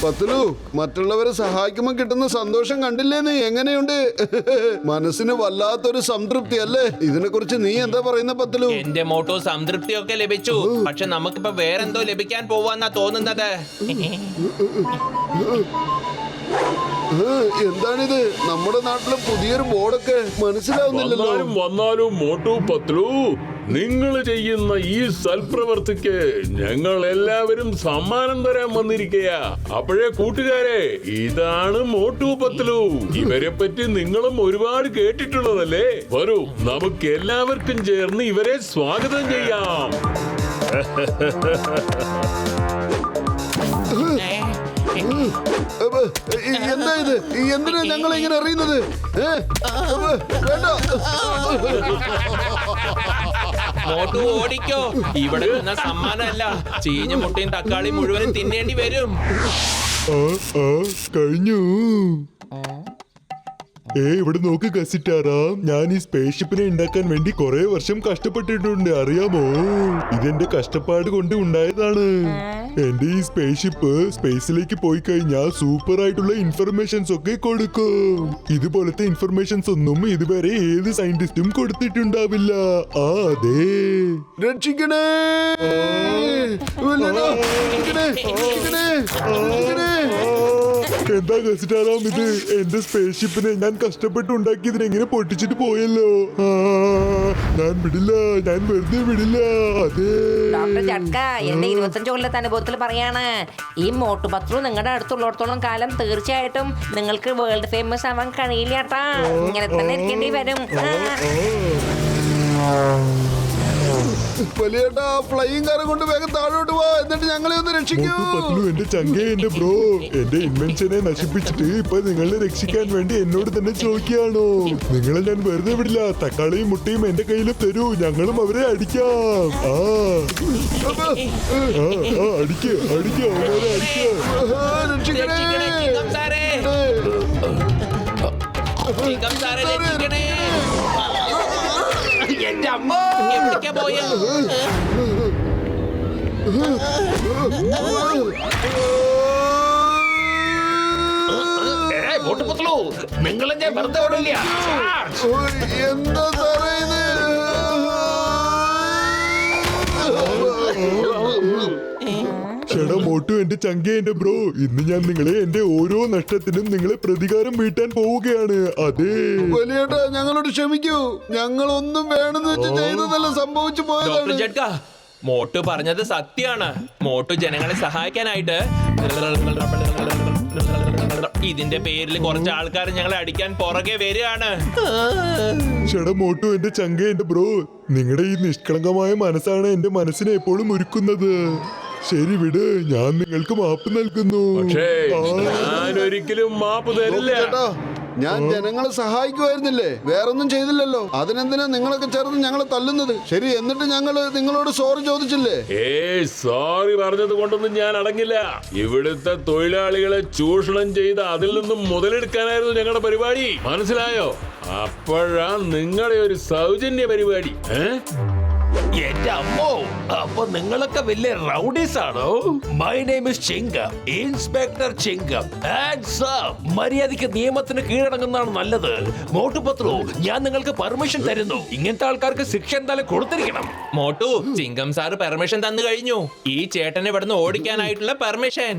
പത്തിലു, മറ്റുള്ളവരെ സഹായിക്കുമ്പോൾ കിട്ടുന്ന സന്തോഷം കണ്ടില്ലേ നീ? എങ്ങനെയുണ്ട്? മനസ്സിന് വല്ലാത്തൊരു സംതൃപ്തി അല്ലേ? ഇതിനെ കുറിച്ച് നീ എന്താ പറയുന്ന പത്തിലു? എന്റെ മോട്ടോ സംതൃപ്തിയൊക്കെ ലഭിച്ചു. പക്ഷെ നമുക്കിപ്പോ വേറെന്തോ ലഭിക്കാൻ പോവാന്നാ തോന്നുന്നത്. എന്താണിത്? നമ്മുടെ നാട്ടിലെ പുതിയൊരു ബോർഡൊക്കെ മനസ്സിലാവുന്നില്ലല്ലോ. വന്നാലും മോട്ടു പത്ലു, നിങ്ങൾ ചെയ്യുന്ന ഈ സൽപ്രവർത്തിക്ക് ഞങ്ങൾ എല്ലാവരും സമ്മാനം തരാൻ വന്നിരിക്കയാ. അപ്പോഴേ കൂട്ടുകാരെ, ഇതാണ് മോട്ടു പത്ലു. ഇവരെ പറ്റി നിങ്ങളും ഒരുപാട് കേട്ടിട്ടുള്ളതല്ലേ? വരൂ, നമുക്ക് എല്ലാവർക്കും ചേർന്ന് ഇവരെ സ്വാഗതം ചെയ്യാം. എന്താ ഇത്? എന്തിനാ ഞങ്ങൾ ഇങ്ങനെ അറിയുന്നത്? വേണ്ട, മോട്ടു ഓടിക്കോ. ഇവിടെ നിന്ന സമ്മാനമല്ല, ചീഞ്ഞ മുട്ടയും തക്കാളി മുഴുവനും തിന്നേണ്ടി വരും. കഴിഞ്ഞു. ഇവിടെ നോക്ക് കസിറ്റാറാ, ഞാൻ ഈ സ്പേസ് ഷിപ്പിനെ ഉണ്ടാക്കാൻ വേണ്ടി കുറെ വർഷം കഷ്ടപ്പെട്ടിട്ടുണ്ട്, അറിയാമോ? ഇതെന്റെ കഷ്ടപ്പാട് കൊണ്ട് ഉണ്ടായതാണ്. എന്റെ ഈ സ്പേസ് ഷിപ്പ് സ്പേസിലേക്ക് പോയി കഴിഞ്ഞാൽ സൂപ്പർ ആയിട്ടുള്ള ഇൻഫർമേഷൻസ് ഒക്കെ കൊടുക്കും. ഇതുപോലത്തെ ഇൻഫർമേഷൻസ് ഒന്നും ഇതുവരെ ഏത് സയന്റിസ്റ്റും കൊടുത്തിട്ടുണ്ടാവില്ല. അതെ. രക്ഷിക്കണേ! എന്താ കസിറ്റാറാം ഇത്? എന്റെ സ്പേസ് ഷിപ്പിനെ ഞാൻ കഷ്ടപ്പെട്ട് ഉണ്ടാക്കിയതിനെ എങ്ങനെ പൊട്ടിച്ചിട്ട് പോയല്ലോ. ഞാൻ വിടില്ല, ഞാൻ വെറുതെ വിടില്ല. അതെ ഡോക്ടർ ജഡ്ക, എന്റെ 25 കൊല്ലത്തെ അനുഭവത്തിൽ പറയാണ്, ഈ മോട്ടു പത്രു നിങ്ങളുടെ അടുത്തുള്ളിടത്തോളം കാലം തീർച്ചയായിട്ടും നിങ്ങൾക്ക് വേൾഡ് ഫേമസ് ആവാൻ കഴിയില്ല കേട്ടാ. ഇങ്ങനെ തന്നെ ഇരിക്കേണ്ടി വരും. വലിയേട്ടാ, ഫ്ലൈയിങ് കാർ കൊണ്ട് വേഗം താഴോട്ട് പോ, എന്നിട്ട് ഞങ്ങളെ ഒന്ന് രക്ഷിക്കൂ. എന്റെ ചങ്കേ, എന്റെ ബ്രോ, എന്റെ ഇൻവെൻഷനെ നശിപ്പിച്ചിട്ട് ഇപ്പൊ നിങ്ങളെ രക്ഷിക്കാൻ വേണ്ടി എന്നോട് തന്നെ ചോദിക്കുകയാണോ? നിങ്ങളെ ഞാൻ വെറുതെ വിടില്ല. തക്കാളിയും മുട്ടയും എന്റെ കയ്യിൽ തരൂ, ഞങ്ങളും അവരെ അടിക്കാം. അടിക്കുക, അടിക്കുക, അവരെ രക്ഷിക്കണേ. എന്റെ അമ്മ എവിടേക്കാ പോയത്? നിങ്ങളെ ഞാൻ വെറുതെ വിടില്ല. എന്താ പറയുന്നത്? ചേട്ടാ മോട്ടു, എന്റെ ചങ്കേ, എന്റെ ബ്രോ, ഇന്ന് ഞാൻ നിങ്ങളെ എന്റെ ഓരോ നഷ്ടത്തിനും നിങ്ങളെ പ്രതികാരം വീട്ടാൻ പോവുകയാണ്. അതെ വലിയേട്ടാ, ഞങ്ങളോട് ക്ഷമിക്കൂ. ഞങ്ങൾ ഒന്നും വേണമെന്ന് വെച്ച് ചെയ്തതല്ല, സംഭവിച്ചു പോയതാണ്. മോട്ടു പറഞ്ഞത് സത്യാണ്. മോട്ടു ജനങ്ങളെ സഹായിക്കാനായിട്ട് ഇതിന്റെ പേരിൽ കുറച്ച് ആൾക്കാർ ഞങ്ങളെ അടിക്കാൻ പുറകെ വരികയാണ്. ചേട്ടാ മോട്ടു, എന്റെ ചങ്കേ, എന്റെ ബ്രോ, നിങ്ങളുടെ ഈ നിഷ്കളങ്കമായ മനസ്സാണ് എന്റെ മനസ്സിനെ എപ്പോഴും ഒരുക്കുന്നത്. ശരി, വിട്, ഞാൻ നിങ്ങൾക്ക് മാപ്പ് നൽകുന്നു. പക്ഷേ ഞാൻ ഒരിക്കലും മാപ്പ് തരില്ല. ഞാൻ ജനങ്ങളെ സഹായിക്കുമായിരുന്നില്ലേ? വേറൊന്നും ചെയ്തില്ലല്ലോ. അതിനെന്തിനാ നിങ്ങളൊക്കെ ചേർന്ന് ഞങ്ങളെ തല്ലുന്നത്? ശരി, എന്നിട്ട് ഞങ്ങൾ നിങ്ങളോട് സോറി ചോദിച്ചില്ലേ? സോറി പറഞ്ഞത് കൊണ്ടൊന്നും ഞാൻ അടങ്ങില്ല. ഇവിടുത്തെ തൊഴിലാളികളെ ചൂഷണം ചെയ്ത് അതിൽ നിന്നും മുതലെടുക്കാനായിരുന്നു ഞങ്ങളുടെ പരിപാടി. മനസ്സിലായോ? അപ്പോഴാ നിങ്ങളുടെ ഒരു സൗജന്യ പരിപാടി. എന്റെ അമ്മോ, അപ്പൊ നിങ്ങളൊക്കെ വലിയ റൗഡീസ് ആണോ? My name is Chingam, inspector Chingam. മര്യാദയ്ക്ക് നിയമത്തിന് കീഴടങ്ങുന്നതാണ് നല്ലത്. മോട്ടു പത്രു, ഞാൻ നിങ്ങൾക്ക് പെർമിഷൻ തരുന്നു. ഇങ്ങനത്തെ ആൾക്കാർക്ക് ശിക്ഷ എന്തായാലും കൊടുത്തിരിക്കണം. മോട്ടു, ചിങ്കം സാറ് പെർമിഷൻ തന്നു കഴിഞ്ഞു. ഈ ചേട്ടനെ ഇവിടുന്ന് ഓടിക്കാനായിട്ടുള്ള പെർമിഷൻ.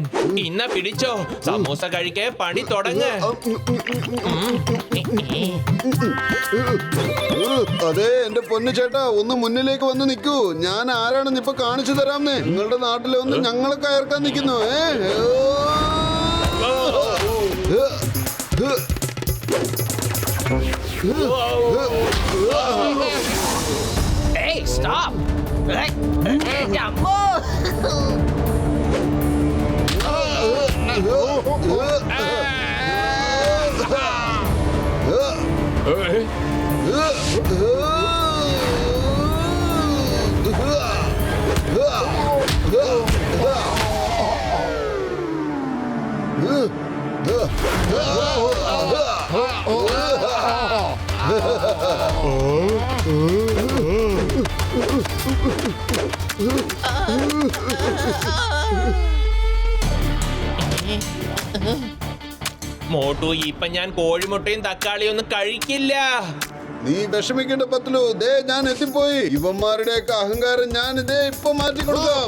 ഇന്ന പിടിച്ചോ, സമൂസ കഴിക്കേ പണി തുടങ്ങ്. അതെ എന്റെ പൊന്നു ചേട്ടാ, ഒന്ന് മുന്നിലേക്ക് വന്ന് നിൽക്കൂ. ഞാൻ ആരാണെന്ന് ഇപ്പൊ കാണിച്ചു തരാമെന്ന്. നിങ്ങളുടെ നാട്ടിലെ ഒന്ന് ഞങ്ങളെ കയർക്കാൻ നിൽക്കുന്നു. മോട്ടു, ഇപ്പൊ ഞാൻ കോഴിമുട്ടയും തക്കാളിയും ഒന്നും കഴിക്കില്ല. നീ വിഷമിക്കേണ്ട പത്ലു, ദേ ഞാൻ എത്തിപ്പോയി. ഇവന്മാരുടെയൊക്കെ അഹങ്കാരം ഞാൻ ഇതേ ഇപ്പൊ മാറ്റി കൊടുക്കാം.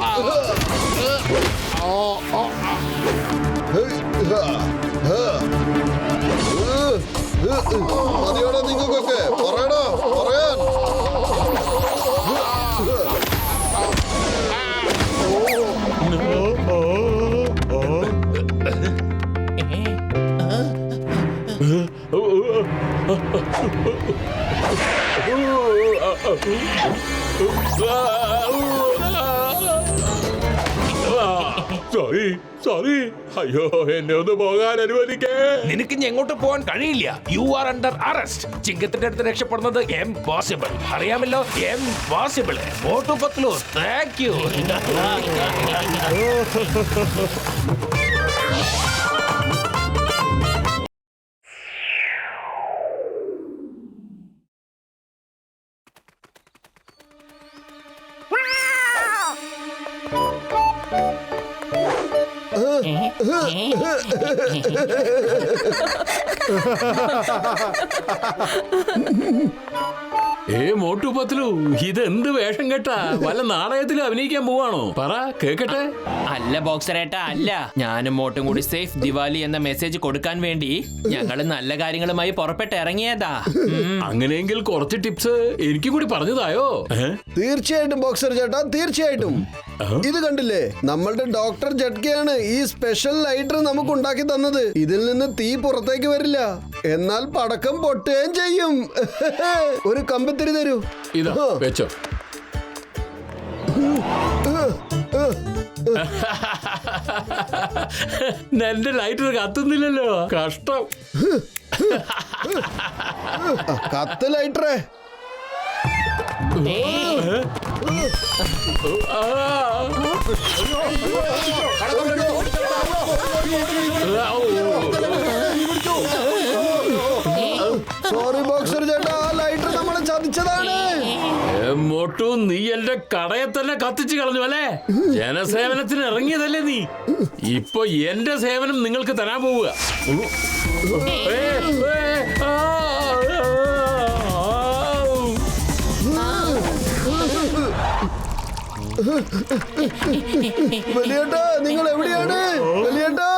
മതിയോടെ നിങ്ങൾക്കൊക്കെ പറയണോ പറയാൻ? സോറി അയ്യോ, എന്നെ ഒന്ന് പോകാൻ അനുവദിക്കേ. നിനക്ക് ഇനി എങ്ങോട്ട് പോകാൻ കഴിയില്ല. You are under arrest. ചിങ്കത്തിന്റെ അടുത്ത് രക്ഷപ്പെടുന്നത് ഇംപോസിബിൾ. അറിയാമല്ലോ, impossible. Motu Patlu, thank you. Motu Patlu, ഇതെന്ത് വേഷം കേട്ടാ? വല്ല നാടകത്തിൽ അഭിനയിക്കാൻ പോവാണോ? പറ കേക്കട്ടെ. അല്ല ബോക്സറേട്ടാ, അല്ല. ഞാനും മോട്ടും കൂടി സേഫ് ദിവാലി എന്ന മെസ്സേജ് കൊടുക്കാൻ വേണ്ടി ഞങ്ങള് നല്ല കാര്യങ്ങളുമായി പുറപ്പെട്ട് ഇറങ്ങിയതാ. അങ്ങനെയെങ്കിൽ കുറച്ച് ടിപ്സ് എനിക്ക് കൂടി പറഞ്ഞതായോ? തീർച്ചയായിട്ടും ബോക്സർ ചേട്ടാ, തീർച്ചയായിട്ടും. ഇത് കണ്ടില്ലേ, നമ്മളുടെ ഡോക്ടർ ജഡ്കയാണ് ഈ സ്പെഷ്യൽ ലൈറ്റർ നമുക്ക് ഉണ്ടാക്കി തന്നത്. ഇതിൽ നിന്ന് തീ പുറത്തേക്ക് വരില്ല, എന്നാൽ പടക്കം പൊട്ടുകയും ചെയ്യും. ഒരു കമ്പത്തിരി തരൂ. ഇതാ വെച്ചോ. എന്റെ ലൈറ്റർ കത്തുന്നില്ലല്ലോ, കഷ്ടം. കത്ത് ലൈറ്ററേ. സോറി ബോക്സർ ചേട്ടാ, ലൈറ്റർ നമ്മളെ ചതിച്ചതാണ്. മോട്ടു, നീ എന്റെ കടയെ തന്നെ കത്തിച്ചു കളഞ്ഞു അല്ലേ? ജനസേവനത്തിന് ഇറങ്ങിയതല്ലേ നീ? ഇപ്പൊ എന്റെ സേവനം നിങ്ങൾക്ക് തരാൻ പോവുക. വലിയേട്ടാ, നിങ്ങൾ എവിടെയാണ്? വലിയേട്ടാ,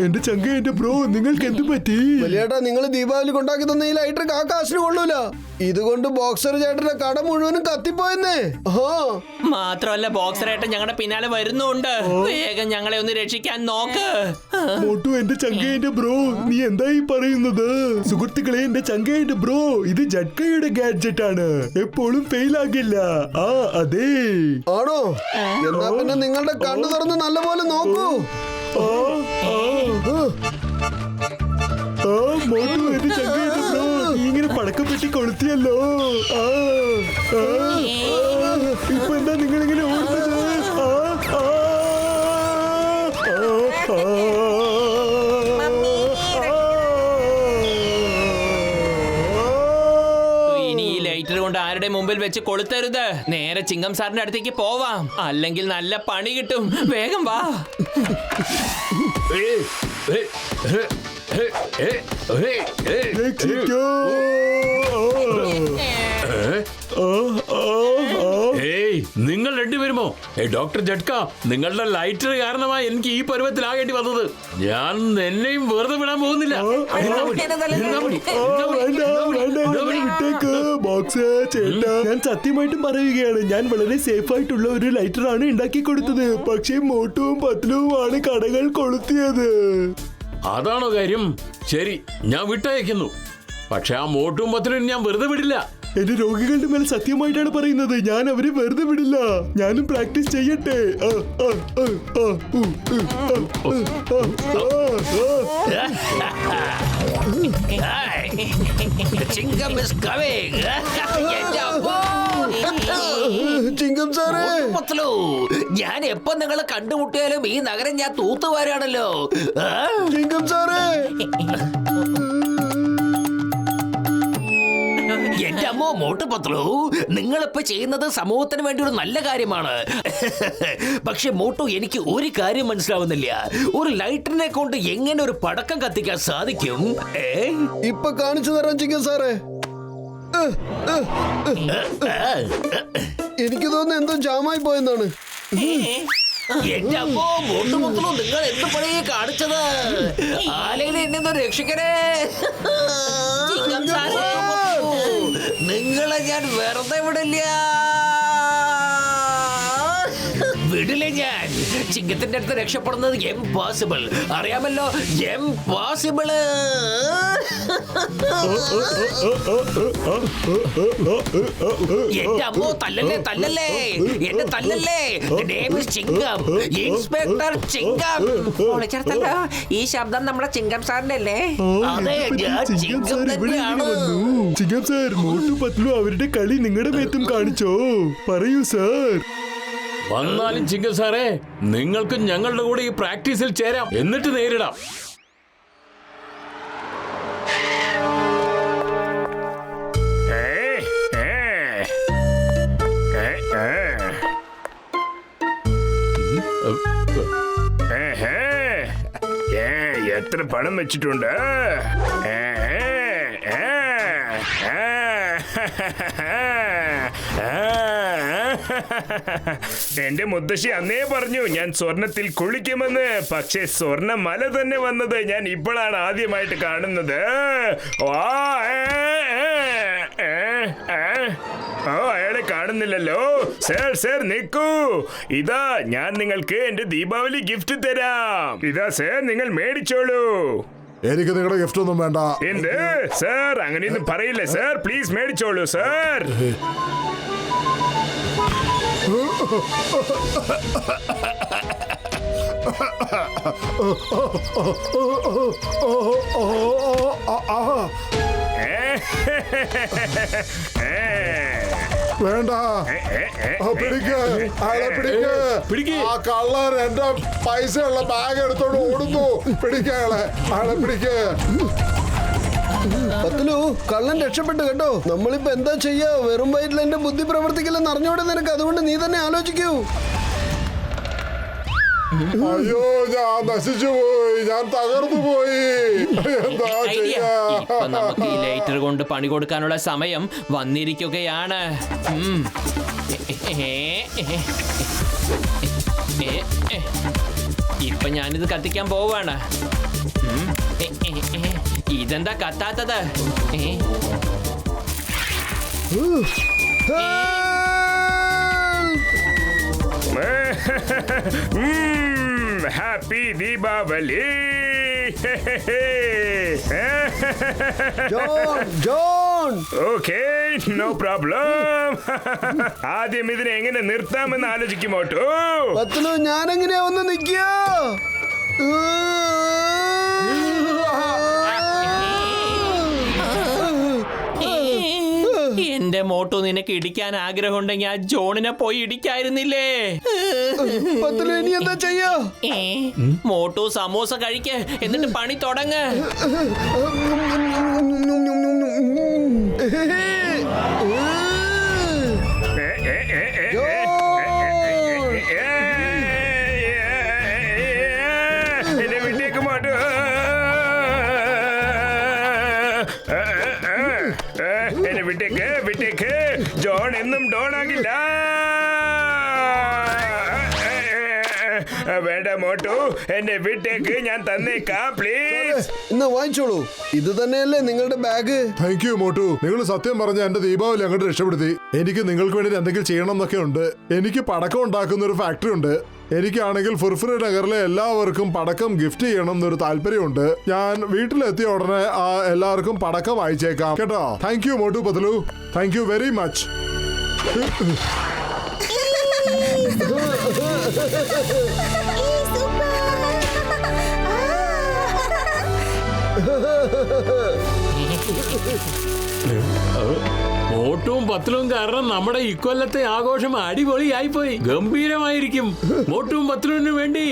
എന്റെ ചങ്ക, എന്റെ ബ്രോ, നിങ്ങൾക്ക് എന്ത് പറ്റി? വലിയേട്ടാ, നിങ്ങൾ ദീപാവലി കൊണ്ടാക്കി തന്ന ഈ ലൈറ്റർ കാക്കാശിന് കൊള്ളൂല. ഇതുകൊണ്ട് ബോക്സർ ചേട്ടന്റെ കട മുഴുവനും കത്തിപ്പോയെന്നേ. മാത്രമല്ല, ബോക്സറേട്ടൻ ഞങ്ങളുടെ പിന്നാലെ വരുന്നുണ്ട്. വേഗം ഞങ്ങളെ ഒന്ന് രക്ഷിക്കാൻ നോക്ക്. മോട്ടു, എന്റെ ചങ്ക, എന്റെ ബ്രോ, നീ എന്തായി പറയുന്നത്? സുഹൃത്തുക്കളെ, എന്റെ ചങ്ക, എന്റെ ബ്രോ, ഇത് ജഡ്കയുടെ ഗാഡ്ജറ്റ് ആണ്. എപ്പോഴും ഫെയിൽ ആകില്ല. ആ അതെ. ആണോ? എന്നാ പിന്നെ നിങ്ങളുടെ കണ്ണു തുറന്ന് നല്ലപോലെ നോക്കൂ. മോട്ടു, എന്റെ ചങ്ക, എന്റെ ബ്രോ, നീ ഇങ്ങനെ പടക്കപ്പെട്ടി കൊളുത്തിയല്ലോ. ഇപ്പൊ എന്താ നിങ്ങൾ ഇങ്ങനെ ഓടുന്നത്? ഇനി ഈ ലൈറ്റർ കൊണ്ട് ആരുടെ മുമ്പിൽ വെച്ച് കൊളുത്തരുത്. നേരെ ചിങ്കം സാറിന്റെ അടുത്തേക്ക് പോവാം, അല്ലെങ്കിൽ നല്ല പണി കിട്ടും. വേഗം വാ. നിങ്ങൾ രണ്ടുപേരുമോ? ഡോക്ടർ ജഡ്ക, നിങ്ങളുടെ ലൈറ്റർ കാരണമായി എനിക്ക് ഈ പരുവത്തിലാകേണ്ടി വന്നത്. ഞാൻ എന്നെയും വെറുതെ വിടാൻ പോകുന്നില്ല. ബോക്സ് ചേട്ടാ, ഞാൻ സത്യമായിട്ടും പറയുകയാണ്, ഞാൻ വളരെ സേഫ് ആയിട്ടുള്ള ഒരു ലൈറ്റർ ആണ് ഉണ്ടാക്കി കൊടുത്തത്. പക്ഷേ മോട്ടുവും പത്ലുവുമാണ് കടകൾ കൊളുത്തിയത്. അതാണോ കാര്യം? ശരി, ഞാൻ വിട്ടയക്കുന്നു. പക്ഷെ ആ മോട്ടും പത്ലും ഞാൻ വെറുതെ വിടില്ല. എന്റെ രോഗികളുടെ മേലെ സത്യമായിട്ടാണ് പറയുന്നത്. ഞാൻ അവരെ വെറുതെ വിടില്ല. ഞാനും പ്രാക്ടീസ് ചെയ്യട്ടെ. ചിങ്കം is coming. ചിങ്കം സാറേ, ഞാൻ എപ്പോ നിങ്ങളെ കണ്ടുമുട്ടിയാലും ഈ നഗരം ഞാൻ തൂത്തുവാരാണല്ലോ. ചിങ്കം സാറേ, എന്റെ അമ്മോ മോട്ടു പത്ലു, നിങ്ങളിപ്പോ ചെയ്യുന്നത് സമൂഹത്തിന് വേണ്ടി ഒരു നല്ല കാര്യമാണ്. പക്ഷെ മോട്ടു, എനിക്ക് ഒരു കാര്യം മനസ്സിലാവുന്നില്ല. ഒരു ലൈറ്ററിനെ കൊണ്ട് എങ്ങനെ ഒരു പടക്കം കത്തിക്കാൻ സാധിക്കും? ഇപ്പൊ കാണിച്ചു തരാം ചിങ്കം സാറേ. എനിക്ക് തോന്നുന്നു എന്തോ ജാമായി പോയെന്നാണ്. എന്റെ അമ്മോ മോട്ടു പത്ലു, നിങ്ങൾ എന്ത് പണിയെ കാണിച്ചത്? ആലയിൽ എന്നെ രക്ഷിക്കണേ. നിങ്ങളെ ഞാൻ വെറുതെ വിടില്ല. ഞാൻ ചിങ്കത്തിന്റെ അടുത്ത് രക്ഷപ്പെടുന്നത് എംപോസിബിൾ. അറിയാമല്ലോ, എംപോസിബിൾ. എന്റെ അമ്മോ, തല്ലല്ലേ തല്ലല്ലേ, എന്നെ തല്ലല്ലേ. ചിങ്കം, ഇൻസ്പെക്ടർ ചിങ്കം. ഈ ശബ്ദം നമ്മുടെ ചിങ്കം സാറിന്റെ അല്ലേ? അതെ, ഞാൻ ചിങ്കം തന്നെയാണ്. ചിങ്കം സാർ, മോട്ടു പത്ലു അവരുടെ കളി നിങ്ങളുടെ മേത്തും കാണിച്ചോ? പറയൂ സാർ. വന്നാലും ചിങ്കം സാറേ, നിങ്ങൾക്ക് ഞങ്ങളുടെ കൂടെ ഈ പ്രാക്ടീസിൽ ചേരാം, എന്നിട്ട് നേരിടാം. എത്ര പണം വെച്ചിട്ടുണ്ട്? എന്റെ മുത്തശ്ശി അന്നേ പറഞ്ഞു ഞാൻ സ്വർണത്തിൽ കുളിക്കുമെന്ന്. പക്ഷേ സ്വർണ്ണ മല തന്നെ വന്നത് ഞാൻ ഇപ്പോഴാണ് ആദ്യമായിട്ട് കാണുന്നത്. അയാളെ കാണുന്നില്ലല്ലോ. സർ സർ നിൽക്കൂ, ഇതാ ഞാൻ നിങ്ങൾക്ക് എന്റെ ദീപാവലി ഗിഫ്റ്റ് തരാം. ഇതാ സർ, നിങ്ങൾ മേടിച്ചോളൂ. എനിക്ക് നിങ്ങളുടെ ഗിഫ്റ്റ് ഒന്നും വേണ്ട. എന്ത് സർ, അങ്ങനെയൊന്നും പറയില്ല സർ. Please മേടിച്ചോളൂ sir. വേണ്ട, പിടിക്ക്. ആ കള്ളൻ എന്റെ പൈസയുള്ള ബാഗ് എടുത്തോണ്ട് ഓടുന്നു. പിടിക്കയാളെ, ആളെ പിടിക്ക്. പത്ലു, കള്ളൻ രക്ഷപ്പെട്ടു കേട്ടോ. നമ്മളിപ്പോ എന്താ ചെയ്യാ? വെറും വയറ്റിൽ എന്റെ ബുദ്ധി പ്രവർത്തിക്കില്ലെന്ന് അറിഞ്ഞോടെ നിനക്ക്. അതുകൊണ്ട് നീ തന്നെ ആലോചിക്കൂ. അയ്യോ, ഞാൻ നശിച്ചു പോയി, ഞാൻ തകർന്നു പോയി. എന്താ ചെയ്യാ? ഇപ്പൊ നമുക്ക് ഈ ലൈറ്റർ കൊണ്ട് പണി കൊടുക്കാനുള്ള സമയം വന്നിരിക്കുകയാണ്. ഇപ്പൊ ഞാനിത് കത്തിക്കാൻ പോവാണ്. ഇതെന്താ കത്താത്തത്? Happy Deepavali. Okay, no problem. ആദ്യം ഇതിനെ എങ്ങനെ നിർത്താമെന്ന് ആലോചിക്കുമോട്ടോ. പത്ലു, ഞാൻ എങ്ങനെയാ ഒന്ന് നിൽക്കുക? എന്റെ മോട്ടു, നിനക്ക് ഇടിക്കാൻ ആഗ്രഹമുണ്ടെങ്കിൽ ആ ജോണിനെ പോയി ഇടിക്കായിരുന്നില്ലേ? ഇനി എന്താ ചെയ്യാ? മോട്ടു സമോസ കഴിക്ക്, എന്നിട്ട് പണി തുടങ്ങ്. എന്നെ വിട്ടേക്ക് മോട്ടു. എന്നെ വിട്ടേക്ക്, വിട്ടേക്ക്. ജോൺ എന്നും ഡോൺ ആകില്ല. വേണ്ട മോട്ടു, എന്നെ വിട്ടേക്ക്, ഞാൻ തന്നേക്കാം പ്ലീസ്. ഇന്ന് വാങ്ങിച്ചോളൂ. ഇത് തന്നെയല്ലേ നിങ്ങളുടെ ബാഗ്? Thank you Motu. നിങ്ങൾ സത്യം പറഞ്ഞ എന്റെ ദീപാവലി അങ്ങോട്ട് രക്ഷപ്പെടുത്തി. എനിക്ക് നിങ്ങൾക്ക് വേണ്ടി എന്തെങ്കിലും ചെയ്യണം എന്നൊക്കെ ഉണ്ട്. എനിക്ക് പടക്കം ഉണ്ടാക്കുന്ന ഒരു ഫാക്ടറി ഉണ്ട്. എനിക്കാണെങ്കിൽ ഫുർഫുറി നഗറിലെ എല്ലാവർക്കും പടക്കം ഗിഫ്റ്റ് ചെയ്യണം എന്നൊരു താല്പര്യമുണ്ട്. ഞാൻ വീട്ടിലെത്തിയ ഉടനെ എല്ലാവർക്കും പടക്കം അയച്ചേക്കാം കേട്ടോ. Thank you Motu Patlu, thank you very much. മോട്ടുവും പത്തിലും കാരണം നമ്മുടെ ഇക്കൊല്ലത്തെ ആഘോഷം അടിപൊളിയായി പോയി. ഗംഭീരമായിരിക്കും. മോട്ടുവും പത്തിലും വേണ്ടി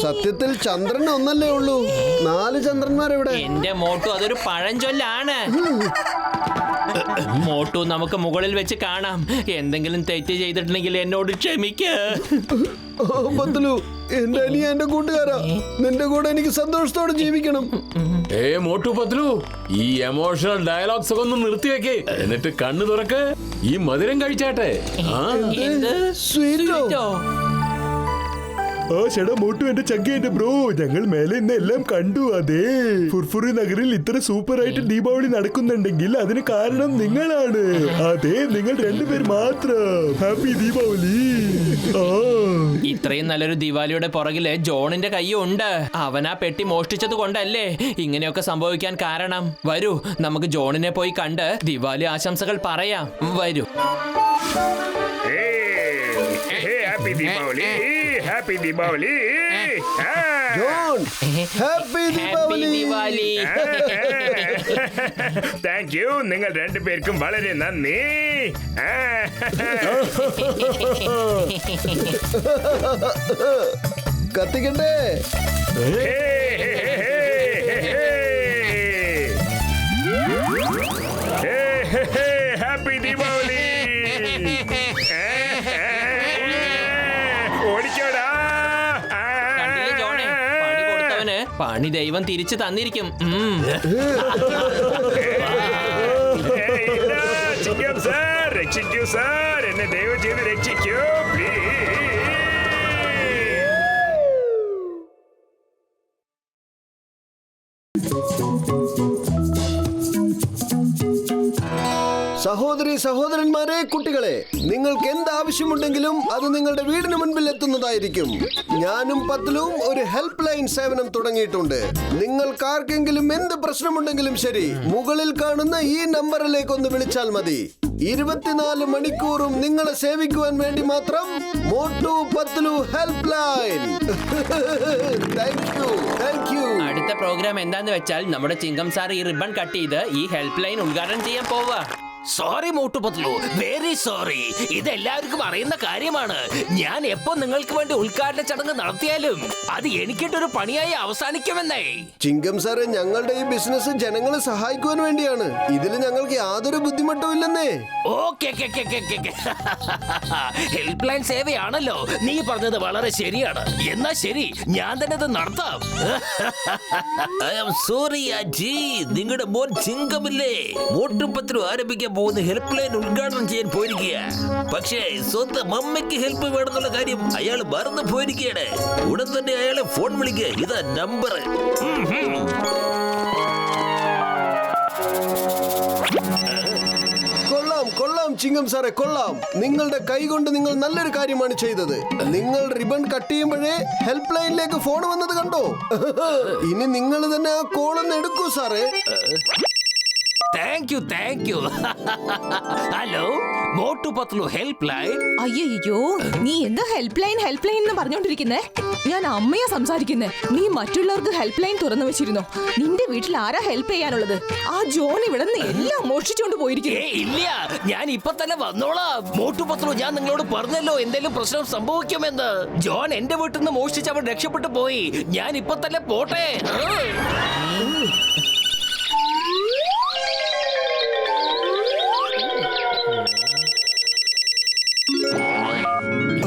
സത്യത്തിൽ ചന്ദ്രൻ ഒന്നല്ലേ ഉള്ളൂ, 4 ചന്ദ്രന്മാരെവിടെ? എന്റെ മോട്ടു അതൊരു പഴഞ്ചൊല്ലാണ്. മോട്ടു നമുക്ക് മുകളിൽ വെച്ച് കാണാം. എന്തെങ്കിലും തെറ്റ് ചെയ്തിട്ടുണ്ടെങ്കിൽ എന്നോട് ക്ഷമിക്ക്. പത്ലു, എന്റെ അനിയ, എന്റെ കൂട്ടുകാരാ, നിന്റെ കൂടെ എനിക്ക് സന്തോഷത്തോടെ ജീവിക്കണം. മോട്ടു പത്ലു, ഈ എമോഷണൽ ഡയലോഗ്സ് ഒക്കെ ഒന്ന് നിർത്തിവെക്കേ, എന്നിട്ട് കണ്ണു തുറക്ക്. ഈ മധുരം കഴിച്ചാട്ടെ. ചേട്ടാ മോട്ടു എന്റെ ചങ്ക എന്റെ ബ്രോ, ഞങ്ങൾ മേലെ ഇന്ന് എല്ലാം കണ്ടു. അതെ, ഫുർഫുറി നഗറിൽ ഇത്ര സൂപ്പർ ആയിട്ട് ദീപാവലി നടക്കുന്നുണ്ടെങ്കിൽ അതിന് കാരണം നിങ്ങളാണ്. അതെ, നിങ്ങൾ 2 പേർ മാത്രം. ഹാപ്പി ദീപാവലി. ഇത്രയും നല്ലൊരു ദിവാലിയുടെ പുറകില് ജോണിന്റെ കൈയുണ്ട്. അവൻ ആ പെട്ടി മോഷ്ടിച്ചത് കൊണ്ടല്ലേ ഇങ്ങനെയൊക്കെ സംഭവിക്കാൻ കാരണം. വരൂ, നമുക്ക് ജോണിനെ പോയി കണ്ട് ദിവാലി ആശംസകൾ പറയാം. വരൂ. Happy Deepavali, happy Deepavali. John, happy Deepavali. Thank you. നിങ്ങൾ 2 പേർക്കും വളരെ നന്ദി. കത്തിക്കട്ടെ. ഹാപ്പി ദീപാവലി. ഓടിക്കോടാ. പണി കൊടുത്തവന് പണി ദൈവം തിരിച്ചു തന്നിരിക്കും. ചിങ്കം സാർ, രക്ഷിക്കൂ സാർ, എന്നെ ദയവ് ചെയ്ത് രക്ഷിക്കൂ പ്ലീസ്. സഹോദരി സഹോദരന്മാരെ, കുട്ടികളെ, നിങ്ങൾക്ക് എന്ത് ആവശ്യമുണ്ടെങ്കിലും അത് നിങ്ങളുടെ വീടിന് മുൻപിൽ എത്തുന്നതായിരിക്കും. ഞാനും പത്ലും ഒരു ഹെൽപ്പ് ലൈൻ സേവനം തുടങ്ങിയിട്ടുണ്ട്. നിങ്ങൾക്കാർക്കെങ്കിലും എന്ത് പ്രശ്നമുണ്ടെങ്കിലും ശരി, മുകളിൽ കാണുന്ന ഈ നമ്പറിലേക്ക് ഒന്ന് വിളിച്ചാൽ മതി. 24 മണിക്കൂറും നിങ്ങളെ സേവിക്കുവാൻ വേണ്ടി മാത്രം Motu Patlu help line. Thank you. അടുത്ത പ്രോഗ്രാം എന്താന്ന് വെച്ചാൽ നമ്മുടെ ചിങ്കം സാർ ഈ റിബൺ കട്ട് ചെയ്ത് ഈ ഹെൽപ്പ് ലൈൻ ഉദ്ഘാടനം ചെയ്യാൻ പോവാ. Sorry Motu Patlu, very sorry. ഇത് എല്ലാവർക്കും അറിയുന്ന കാര്യമാണ്. ഞാൻ എപ്പോ നിങ്ങൾക്ക് വേണ്ടി ഉദ്ഘാടന ചടങ്ങ് നടത്തിയാലും അത് എനിക്കിട്ടൊരു പണിയായി അവസാനിക്കുമെന്നേ. ചിങ്കം സാറ്, ഞങ്ങളുടെ ഈ ബിസിനസ് ജനങ്ങളെ സഹായിക്കുവാൻ വേണ്ടിയാണ്. ഇതിൽ ഞങ്ങൾക്ക് യാതൊരു ബുദ്ധിമുട്ടും ഇല്ലെന്നേ. ഓക്കെ, ഹെൽപ്പ് ലൈൻ സേവയാണല്ലോ. നീ പറഞ്ഞത് വളരെ ശരിയാണ്. എന്നാ ശരി, ഞാൻ തന്നെ ഇത് നടത്താം. ഐ ആം സോറി ആജി, നിങ്ങളുടെ മോൻ ചിങ്കമില്ലേ മോട്ടു പത്ലു ആരംഭിക്കാൻ പോകുന്ന ഹെൽപ്പ് ലൈൻ ഉദ്ഘാടനം ചെയ്യാൻ പോയിരിക്കുക. പക്ഷേ സ്വന്തം അമ്മയ്ക്ക് ഹെൽപ്പ് വേണമെന്നുള്ള കാര്യം അയാൾ മറന്നു പോയിരിക്കുകയാണ്. ഉടൻ തന്നെ അയാളെ ഫോൺ വിളിക്കുക. ഇതാ നമ്പർ. കൊള്ളാം ചിങ്കം സാറെ, കൊള്ളാം. നിങ്ങളുടെ കൈ കൊണ്ട് നിങ്ങൾ നല്ലൊരു കാര്യമാണ് ചെയ്തത്. നിങ്ങൾ റിബൺ കട്ട് ചെയ്യുമ്പോഴേ ഹെൽപ്പ് ലൈനിലേക്ക് ഫോൺ വന്നത് കണ്ടോ? ഇനി നിങ്ങൾ തന്നെ ആ കോളൊന്ന് എടുക്കൂ സാറേ. Thank you. Hello, Motu Patlu help line. അയ്യോ, നീ എന്താ ഹെൽപ്പ് ലൈൻ എന്ന് പറഞ്ഞോണ്ടിരിക്കുന്നേ? ഞാൻ അമ്മയാ സംസാരിക്കുന്നേ. നീ മറ്റുള്ളവർക്ക് ഹെൽപ്പ് ലൈൻ തുറന്നു വെച്ചിരുന്നോ? നിന്റെ വീട്ടിൽ ആരാ ഹെൽപ്പ് ചെയ്യാനുള്ളത്? ആ ജോൺ ഇവിടെ നിന്ന് എല്ലാം മോഷ്ടിച്ചോണ്ട് പോയിരിക്കുന്നു. ഇല്ല, ഞാൻ ഇപ്പൊ തന്നെ വന്നോളാം. മോട്ടു പത്ലു, ഞാൻ നിങ്ങളോട് പറഞ്ഞല്ലോ എന്തെങ്കിലും പ്രശ്നം സംഭവിക്കുമെന്ന്. ജോൺ എന്റെ വീട്ടിൽ നിന്ന് മോഷ്ടിച്ച് അവൻ രക്ഷപ്പെട്ടു പോയി. ഞാൻ ഇപ്പൊ തന്നെ പോട്ടെ.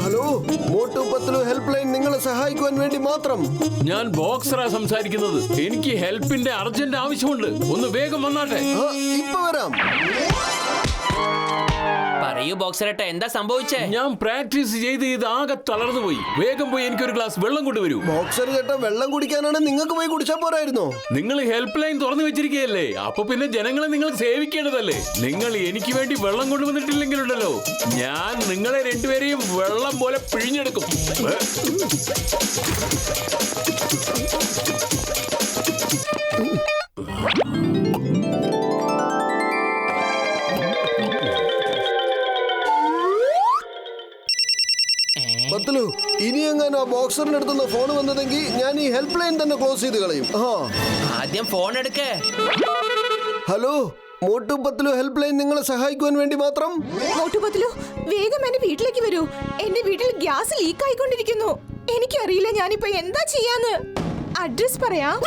Hello, Motu Patlu help line നിങ്ങളെ സഹായിക്കുവാൻ വേണ്ടി മാത്രം. ഞാൻ ബോക്സറാ സംസാരിക്കുന്നത്. എനിക്ക് ഹെൽപ്പിന്റെ അർജന്റ് ആവശ്യമുണ്ട്. ഒന്ന് വേഗം വന്നാട്ടെ. ഇപ്പൊ വരാം. പറയൂ ബോക്സറേട്ട, എന്താ സംഭവിച്ചേ? ഞാൻ പ്രാക്ടീസ് ചെയ്ത് ഇത് ആകെ തളർന്നു പോയി. വേഗം പോയി എനിക്കൊരു ഗ്ലാസ് വെള്ളം കൊണ്ടുവരൂ. ബോക്സർ ചേട്ടാ, വെള്ളം കുടിക്കാനാണ് നിങ്ങൾക്ക് പോയി കുടിച്ചാൽ പോരായിരുന്നോ? നിങ്ങൾ ഹെൽപ്പ് ലൈൻ തുറന്നു വെച്ചിരിക്കുകയല്ലേ, അപ്പൊ പിന്നെ ജനങ്ങളെ നിങ്ങൾ സേവിക്കേണ്ടതല്ലേ. നിങ്ങൾ എനിക്ക് വേണ്ടി വെള്ളം കൊണ്ടുവന്നിട്ടില്ലെങ്കിലുണ്ടല്ലോ, ഞാൻ നിങ്ങളെ രണ്ടുപേരെയും വെള്ളം പോലെ പിഴിഞ്ഞെടുക്കും. പത്തലു, ഇനി എങ്ങാനും ആ ബോക്സറിന്റെ അടുത്തുനിന്ന് ഫോൺ വന്നതെങ്കിൽ ഞാൻ ഈ ഹെൽപ്പ് ലൈൻ തന്നെ ക്ലോസ് ചെയ്ത് കളയും. ആദ്യം ഫോൺ എടുക്കേ. Hello, Motu Patlu help line നിങ്ങളെ സഹായിക്കുവാൻ വേണ്ടി മാത്രം. മോട്ടു പത്തലു, വേഗം എന്റെ വീട്ടിലേക്ക് വരൂ. എന്റെ വീട്ടിൽ ഗ്യാസ് ലീക്ക് ആയിക്കൊണ്ടിരിക്കുന്നു. എനിക്കറിയില്ല ഞാനിപ്പോ എന്താ ചെയ്യാന്ന്. അഡ്രസ് പറയാം.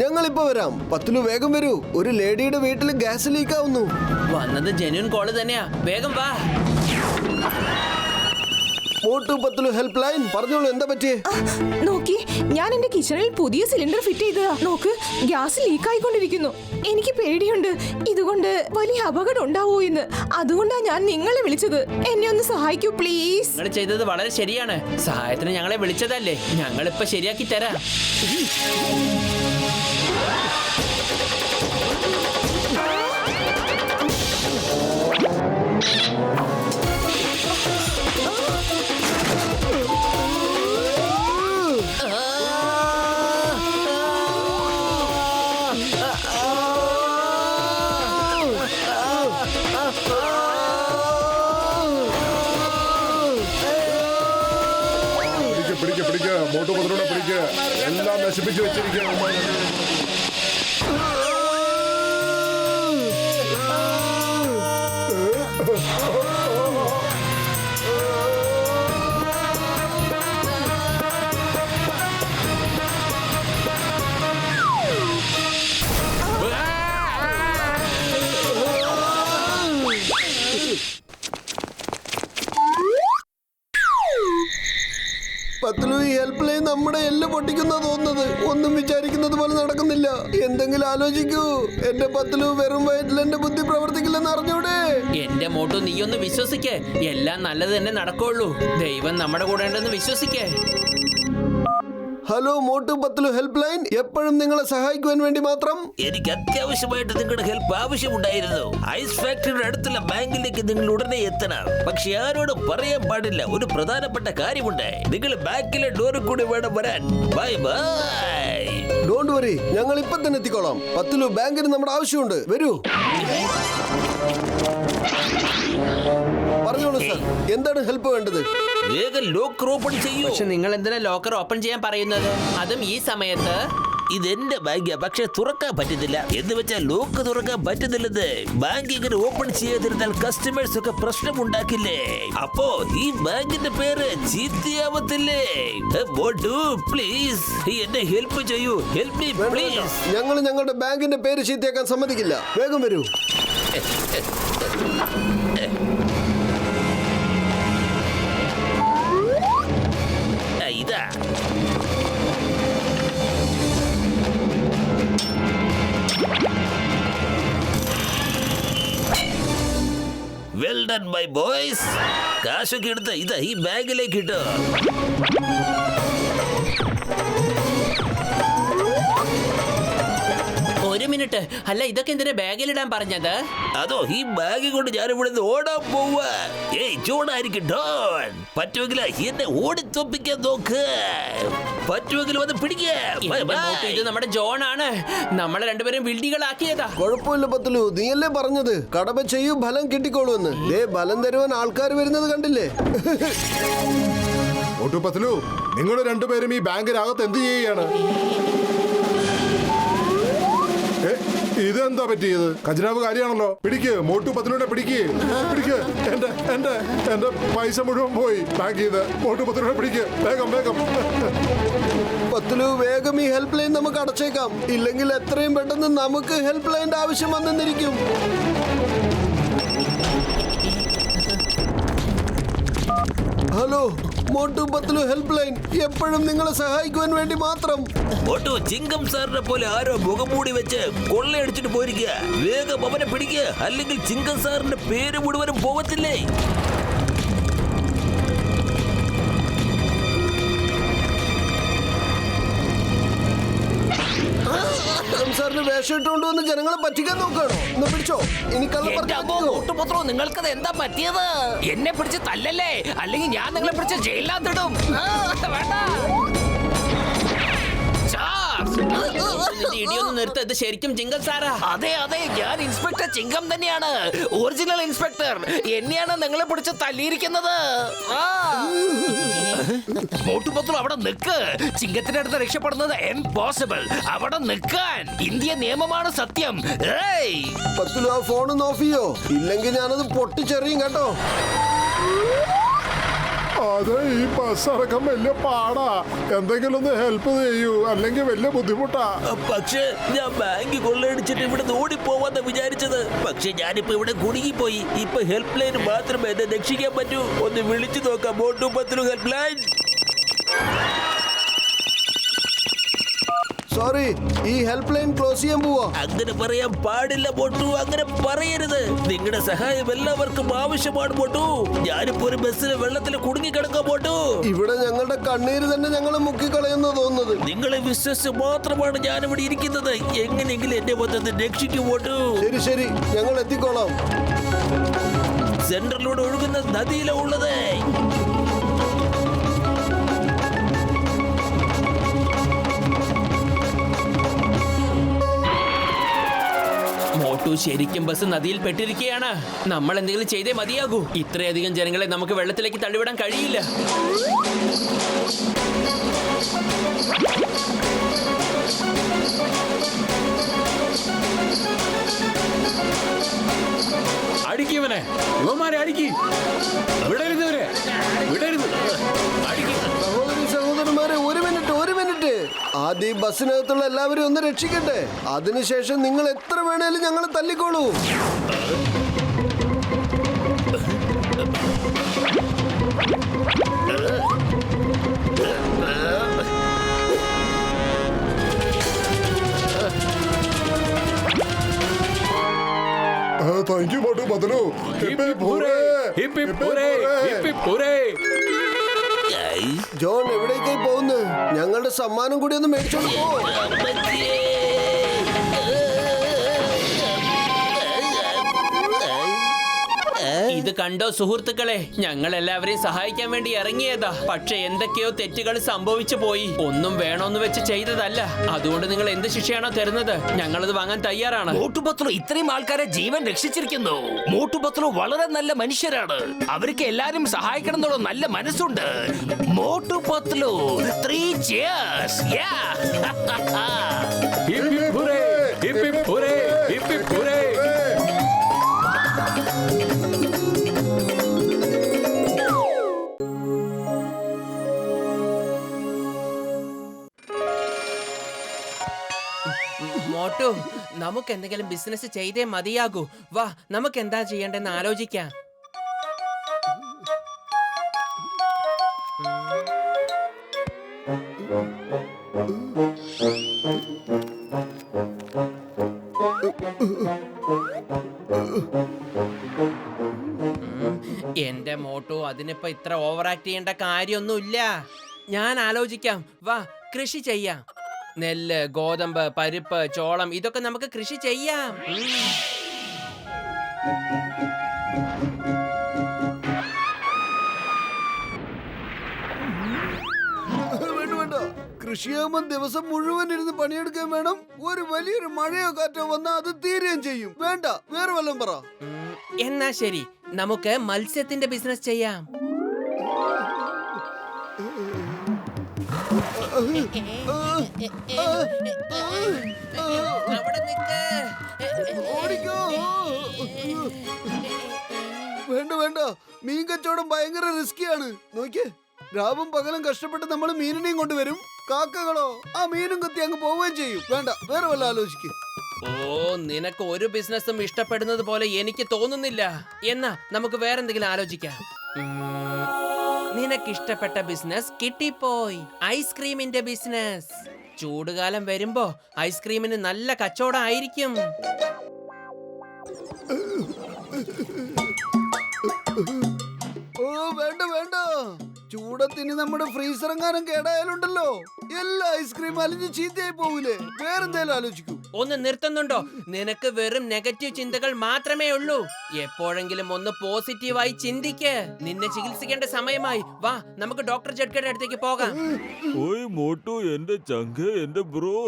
ഞങ്ങളിപ്പോ വരാം. പത്തലു വേഗം വരൂ, ഒരു ലേഡിയുടെ വീട്ടിൽ ഗ്യാസ് ലീക്ക് ആവുന്നു. വന്നത് ജെന്യൂൻ കോള് തന്നെയാ, വേഗം വാ. മോട്ടു പത്തലു ഹെൽപ്പ് ലൈൻ, പറഞ്ഞോളൂ, എന്താ പറ്റിയേ? നോക്കി, ഞാൻ എന്റെ കിച്ചണിൽ പുതിയ സിലിണ്ടർ ഫിറ്റ് ചെയ്തതാ. നോക്ക്, ഗ്യാസ് ലീക്ക് ആയിക്കൊണ്ടിരിക്കുന്നു. എനിക്ക് പേടിയുണ്ട്, ഇതുകൊണ്ട് വലിയ അപകടം ഉണ്ടാവോ എന്ന്. അതുകൊണ്ടാ ഞാൻ നിങ്ങളെ വിളിച്ചത്. എന്നെ ഒന്ന് സഹായിക്കൂ പ്ലീസ്. നിങ്ങൾ ചെയ്തത് വളരെ ശരിയാണ്. സഹായത്തിന് ഞങ്ങളെ വിളിച്ചതല്ലേ, ഞങ്ങളിപ്പോ ശരിയാക്കി തരാം. പിടിക്ക്, മോട്ടു പത്രൂടെ പിടിക്ക്. എല്ലാം നശിപ്പിച്ചു വെച്ചിരിക്കുകയാണ്. പത്തലു, ഈ ഹെൽപ്പ് ലൈൻ നമ്മുടെ എല്ലാം പൊട്ടിക്കുന്ന തോന്നുന്നത്. ഒന്നും വിചാരിക്കുന്നത് പോലെ നടക്കുന്നില്ല. എന്തെങ്കിലും ആലോചിക്കൂ. എന്റെ പത്തലു, വെറും വയറ്റിൽ എന്റെ ബുദ്ധി പ്രവർത്തിക്കില്ലെന്ന് അറിഞ്ഞൂടെ? എന്റെ മോട്ടു, നീ ഒന്ന് വിശ്വസിക്കേ. എല്ലാം നല്ലത് തന്നെ നടക്കുള്ളൂ. ദൈവം നമ്മുടെ കൂടെ ഉണ്ടെന്ന് വിശ്വസിക്കേ. Hello Motu Patlu help line, എപ്പോഴും നിങ്ങളെ സഹായിക്കുവാൻ വേണ്ടി മാത്രം. എനിക്ക് അത്യാവശ്യമായിട്ട് നിങ്ങളുടെ ഹെൽപ്പ് ആവശ്യമുണ്ടായിരുന്നു. ഐസ് ഫാക്ടറിയുടെ അടുത്തുള്ള ബാങ്കിലേക്ക് നിങ്ങൾ ഉടനെ എത്തണം. പക്ഷെ ആരോടും പറയാൻ പാടില്ല. ഒരു പ്രധാനപ്പെട്ട കാര്യമുണ്ട്. നിങ്ങൾ ബാങ്കിലെ ഡോറിൽ കൂടി വേണം വരാൻ. Bye bye. ഡോണ്ട് വറി, ഞങ്ങൾ ഇപ്പൊ തന്നെ എത്തിക്കോളാം. പത്തലു, ബാങ്കിന് നമ്മുടെ ആവശ്യമുണ്ട്. വരൂ. പറഞ്ഞോളൂ സർ, എന്താണ് ഹെൽപ്പ് വേണ്ടത്? വേഗം ലോക്കർ ഓപ്പൺ ചെയ്യൂ. പക്ഷെ നിങ്ങൾ എന്തിനാ ലോക്കർ ഓപ്പൺ ചെയ്യാൻ പറയുന്നത്, അതും ഈ സമയത്ത്? ഇതെന്റെ ബാങ്കാ, പക്ഷെ തുറക്കാൻ പറ്റുന്നില്ല. എന്ന് വെച്ചാൽ ലോക്ക് തുറക്കാൻ പറ്റുന്നില്ലത്. ബാങ്ക് ഇങ്ങനെ ഓപ്പൺ ചെയ്യാതിരുന്നാൽ കസ്റ്റമേഴ്സ് ഒക്കെ പ്രശ്നം ഉണ്ടാക്കില്ലേ. അപ്പോ ഈ ബാങ്കിന്റെ പേര് ചീത്തയാവത്തില്ലേ? മോട്ടു പ്ലീസ് എന്നെ ഹെൽപ്പ് ചെയ്യൂ. Help me please. ഞങ്ങൾ ഞങ്ങളുടെ ബാങ്കിന്റെ പേര് ചീത്തയാക്കാൻ സമ്മതിക്കില്ല. വേഗം വരൂ. ഇതാ വെൽ ഡൺ മൈ ബോയ്സ്. കാശൊക്കെ എടുത്ത് ഇതാ ഈ ബാഗിലേക്ക് ഇട്ടോ. ഒരു മിനിറ്റ്, അല്ല ഇതൊക്കെ എന്തിനാ ബാഗിലിടാൻ പറഞ്ഞത്? അതോ, ഈ ബാഗ് കൊണ്ട് ഞാൻ ഇവിടെ ഓടാൻ പോവാ. ഏയ് ജോണായിരിക്കും ഡോൺ. പറ്റുമെങ്കിൽ എന്നെ ഓടിത്തൊപ്പിക്കാൻ നോക്ക്. പറ്റുമെങ്കിൽ വന്ന് പിടിക്കുക. ഇത് നമ്മുടെ ജോൺ ആണ്. നമ്മളെ രണ്ടുപേരും വിൽഡികളാക്കിയതാ. കുഴപ്പമില്ല പത്തലു, നീയല്ലേ പറഞ്ഞത് കടമ ചെയ്യൂ ഫലം കിട്ടിക്കോളൂന്ന്. ഫലം തരുവാൻ ആൾക്കാർ വരുന്നത് കണ്ടില്ലേ? മോട്ടു പത്തലു, നിങ്ങൾ രണ്ടുപേരും ഈ ബാങ്കിനകത്ത് എന്ത് ചെയ്യുകയാണ്? ഇതെന്താ പറ്റിയത്? ഖജനാവ് കാര്യമാണല്ലോ. പിടിക്ക്, മോട്ടു പത്തലൂടെ പിടിക്ക്. എന്റെ പൈസ മുഴുവൻ പോയി ബാങ്കിൽ നിന്ന്. മോട്ടു പത്തലൂടെ പിടിക്ക്, വേഗം വേഗം. പത്തലു, വേഗം ഈ ഹെൽപ്പ് ലൈൻ നമുക്ക് അടച്ചേക്കാം. ഇല്ലെങ്കിൽ എത്രയും പെട്ടെന്ന് നമുക്ക് ഹെൽപ്പ് ലൈൻ്റെ ആവശ്യം വന്നെന്നിരിക്കും. Hello Motu Patlu help line എപ്പോഴും നിങ്ങളെ സഹായിക്കുവാൻ വേണ്ടി മാത്രം. മോട്ടു, ചിങ്കം സാറിനെ പോലെ ആരോ മുഖംമൂടി വെച്ച് കൊള്ളയടിച്ചിട്ട് പോയിരിക്കുക. വേഗം അവനെ പിടിക്കുക, അല്ലെങ്കിൽ ചിങ്കം സാറിന്റെ പേര് മുഴുവനും പോകത്തില്ലേ? സാറിന് വേഷം ഇട്ടുകൊണ്ട് വന്ന് ജനങ്ങളെ പറ്റിക്കാൻ നോക്കാണോ? ഒന്ന് പിടിച്ചോ. ഇനി മോട്ടുപത്രോ, നിങ്ങൾക്കത് എന്താ പറ്റിയത്? എന്നെ പിടിച്ച് തല്ലല്ലേ, അല്ലെങ്കിൽ ഞാൻ നിങ്ങളെ പിടിച്ച് ജയിലിനകത്തിടും. വേണ്ട. ഇടിയൊന്നും നിർത്തത് ശരിക്കും ചിങ്കം സാറാ? അതെ അതെ, ഞാൻ ഇൻസ്പെക്ടർ ചിങ്കം തന്നെയാണ്, ഒറിജിനൽ ഇൻസ്പെക്ടർ. എന്നെയാണ് നിങ്ങളെ പിടിച്ച് തല്ലിയിരിക്കുന്നത്. മോട്ടുപത്രു, അവിടെ നിൽക്ക്. ചിങ്കത്തിന്റെ അടുത്ത് രക്ഷപ്പെടുന്നത് ഇംപോസിബിൾ. അവിടെ നിൽക്കാൻ. ഇന്ത്യ നിയമമാണ് സത്യം. പത്ലു, ആ ഫോൺ ഓഫ് ചെയ്യോ, ഇല്ലെങ്കിൽ ഞാനത് പൊട്ടിച്ചെറിയും കേട്ടോ. അതെ, ഈ ബസ് ഇറക്കം വലിയ പാടാ. എന്തെങ്കിലും ഒന്ന് ഹെൽപ്പ് ചെയ്യൂ, അല്ലെങ്കിൽ വലിയ ബുദ്ധിമുട്ടാ. പക്ഷേ ഞാൻ ബാങ്ക് കൊള്ളയടിച്ചിട്ട് ഇവിടെ ഓടിപ്പോവാന്ന് വിചാരിച്ചത്. പക്ഷെ ഞാനിപ്പോ ഇവിടെ കുടുങ്ങിപ്പോയി. ഇപ്പൊ ഹെൽപ്പ് ലൈൻ മാത്രമേ എന്നെ രക്ഷിക്കാൻ പറ്റൂ. ഒന്ന് വിളിച്ചു നോക്കാം. Motu Patlu help line. Sorry, ഈ ഹെൽപ്പ് ലൈൻ ക്ലോസ് ചെയ്യാൻ പോവാ. അങ്ങനെ പറയാൻ പാടില്ല മോട്ടു, അങ്ങനെ പറയരുത്. നിങ്ങളുടെ സഹായം എല്ലാവർക്കും ആവശ്യമാണ് മോട്ടു. ഞാനിപ്പോ ഒരു ബസ്സിൽ വെള്ളത്തിൽ കുടുങ്ങിക്കിടക്കാം മോട്ടു. ഇവിടെ ഞങ്ങളുടെ കണ്ണീര് തന്നെ ഞങ്ങളെ മുക്കിക്കളയെന്ന് തോന്നുന്നത്. നിങ്ങളെ വിശ്വസിച്ച് മാത്രമാണ് ഞാനിവിടെ ഇരിക്കുന്നത്. എങ്ങനെയെങ്കിലും എന്നെ വന്നത് രക്ഷിക്കൂ മോട്ടു. ശരി ശരി, ഞങ്ങൾ എത്തിക്കോളാം. സെന്ററിലൂടെ ഒഴുകുന്ന നദിയിലാണ് ഉള്ളത്. മോട്ടു, ശരിക്കും ബസ് നദിയിൽ പെട്ടിരിക്കുകയാണ്. നമ്മൾ എന്തെങ്കിലും ചെയ്തേ മതിയാകൂ. ഇത്രയധികം ജനങ്ങളെ നമുക്ക് വെള്ളത്തിലേക്ക് തള്ളിവിടാൻ കഴിയില്ല. അടിക്കവനെ, ഇവന്മാരെ അടിക്കി. വിടരുത്, വിടരുത്. സഹോദരന്മാരെ, ഒരു മിനിറ്റ്. ആദ്യം ബസ്സിനകത്തുള്ള എല്ലാവരും ഒന്ന് രക്ഷിക്കട്ടെ. അതിനുശേഷം നിങ്ങൾ എത്ര വേണേലും ഞങ്ങൾ തല്ലിക്കോളൂ. Thank you Motu Patlu. John, എവിടേക്കായി പോകുന്നു? ഞങ്ങളുടെ സമ്മാനം കൂടി ഒന്ന് മേടിച്ചോണ്ട് പോ. ഇത് കണ്ടോ സുഹൃത്തുക്കളെ, ഞങ്ങൾ എല്ലാവരെയും സഹായിക്കാൻ വേണ്ടി ഇറങ്ങിയതാ. പക്ഷെ എന്തൊക്കെയോ തെറ്റുകൾ സംഭവിച്ചു പോയി. ഒന്നും വേണോന്ന് വെച്ച് ചെയ്തതല്ല. അതുകൊണ്ട് നിങ്ങൾ എന്ത് ശിക്ഷയാണോ തരുന്നത്, ഞങ്ങളത് വാങ്ങാൻ തയ്യാറാണ്. മോട്ടുപത്ലു ഇത്രയും ആൾക്കാരെ ജീവൻ രക്ഷിച്ചിരിക്കുന്നു. മോട്ടുപത്ലു വളരെ നല്ല മനുഷ്യരാണ്. അവർക്ക് എല്ലാരും സഹായിക്കണം എന്നുള്ള നല്ല മനസ്സുണ്ട്. മോട്ടുപത്ലു 3 cheers. മോട്ടു, നമുക്ക് എന്തെങ്കിലും ബിസിനസ് ചെയ്തേ മതിയാകൂ. വാ, നമുക്ക് എന്താ ചെയ്യേണ്ടെന്ന് ആലോചിക്കാം. എന്റെ മോട്ടു, അതിനിപ്പോ ഇത്ര ഓവർ ആക്ട് ചെയ്യേണ്ട കാര്യമൊന്നുമില്ല. ഞാൻ ആലോചിക്കാം. വാ, കൃഷി ചെയ്യാം. നെല്ല്, ഗോതമ്പ്, പരിപ്പ്, ചോളം, ഇതൊക്കെ നമുക്ക് കൃഷി ചെയ്യാം. വേണ്ട, കൃഷിയാകുമ്പോൾ ദിവസം മുഴുവൻ ഇരുന്ന് പണിയെടുക്കാൻ വേണം. ഒരു വലിയൊരു മഴയോ കാറ്റോ വന്നാൽ അത് തീരുകയും ചെയ്യും. വേണ്ട, വേറെ വല്ലതും പറ. എന്നാ ശരി, നമുക്ക് മത്സ്യത്തിന്റെ ബിസിനസ് ചെയ്യാം. വേണ്ട വേണ്ട, മീൻ കച്ചവടം ഭയങ്കര റിസ്കിയാണ്. നോക്കിയേ, രാവും പകലും കഷ്ടപ്പെട്ട് നമ്മൾ മീനിനെയും കൊണ്ടുവരും. കാക്കകളോ ആ മീനും കൊത്തി അങ്ങ് പോവുകയും ചെയ്യും. വേണ്ട, വേറെ വല്ല ആലോചിക്കും. ഓ, നിനക്ക് ഒരു ബിസിനസ്സും ഇഷ്ടപ്പെടുന്നത് പോലെ എനിക്ക് തോന്നുന്നില്ല. എന്നാ നമുക്ക് വേറെന്തെങ്കിലും ആലോചിക്കാം. നിനക്കിഷ്ടപ്പെട്ട ബിസിനസ് കിട്ടിപ്പോയി, ഐസ്ക്രീമിന്റെ ബിസിനസ്. ചൂടുകാലം വരുമ്പോ ഐസ്ക്രീമിന് നല്ല കച്ചവടം ആയിരിക്കും. ഓ വേണ്ട വേണ്ട, ചൂടത്തിന് നമ്മുടെ ഫ്രീസർ എങ്ങാനും കേടായാലുണ്ടല്ലോ, എല്ലാ ഐസ്ക്രീം അലിഞ്ഞ് ചീത്തയായി പോവില്ലേ. വേറെന്തേലും ആലോചിക്കൂ. ഒന്ന് നിർത്തുന്നുണ്ടോ? നിനക്ക് വെറും നെഗറ്റീവ് ചിന്തകൾ മാത്രമേ ഉള്ളൂ. എപ്പോഴെങ്കിലും ഒന്ന് പോസിറ്റീവായി ചിന്തിക്ക്. നിന്നെ ചികിത്സിക്കേണ്ട സമയമായി. വാ, നമുക്ക് ഡോക്ടർ ജഡ്കയുടെ അടുത്തേക്ക് പോകാം. ഓയ് മോട്ടു, എന്റെ ചങ്ക്, എന്റെ ബ്രോ,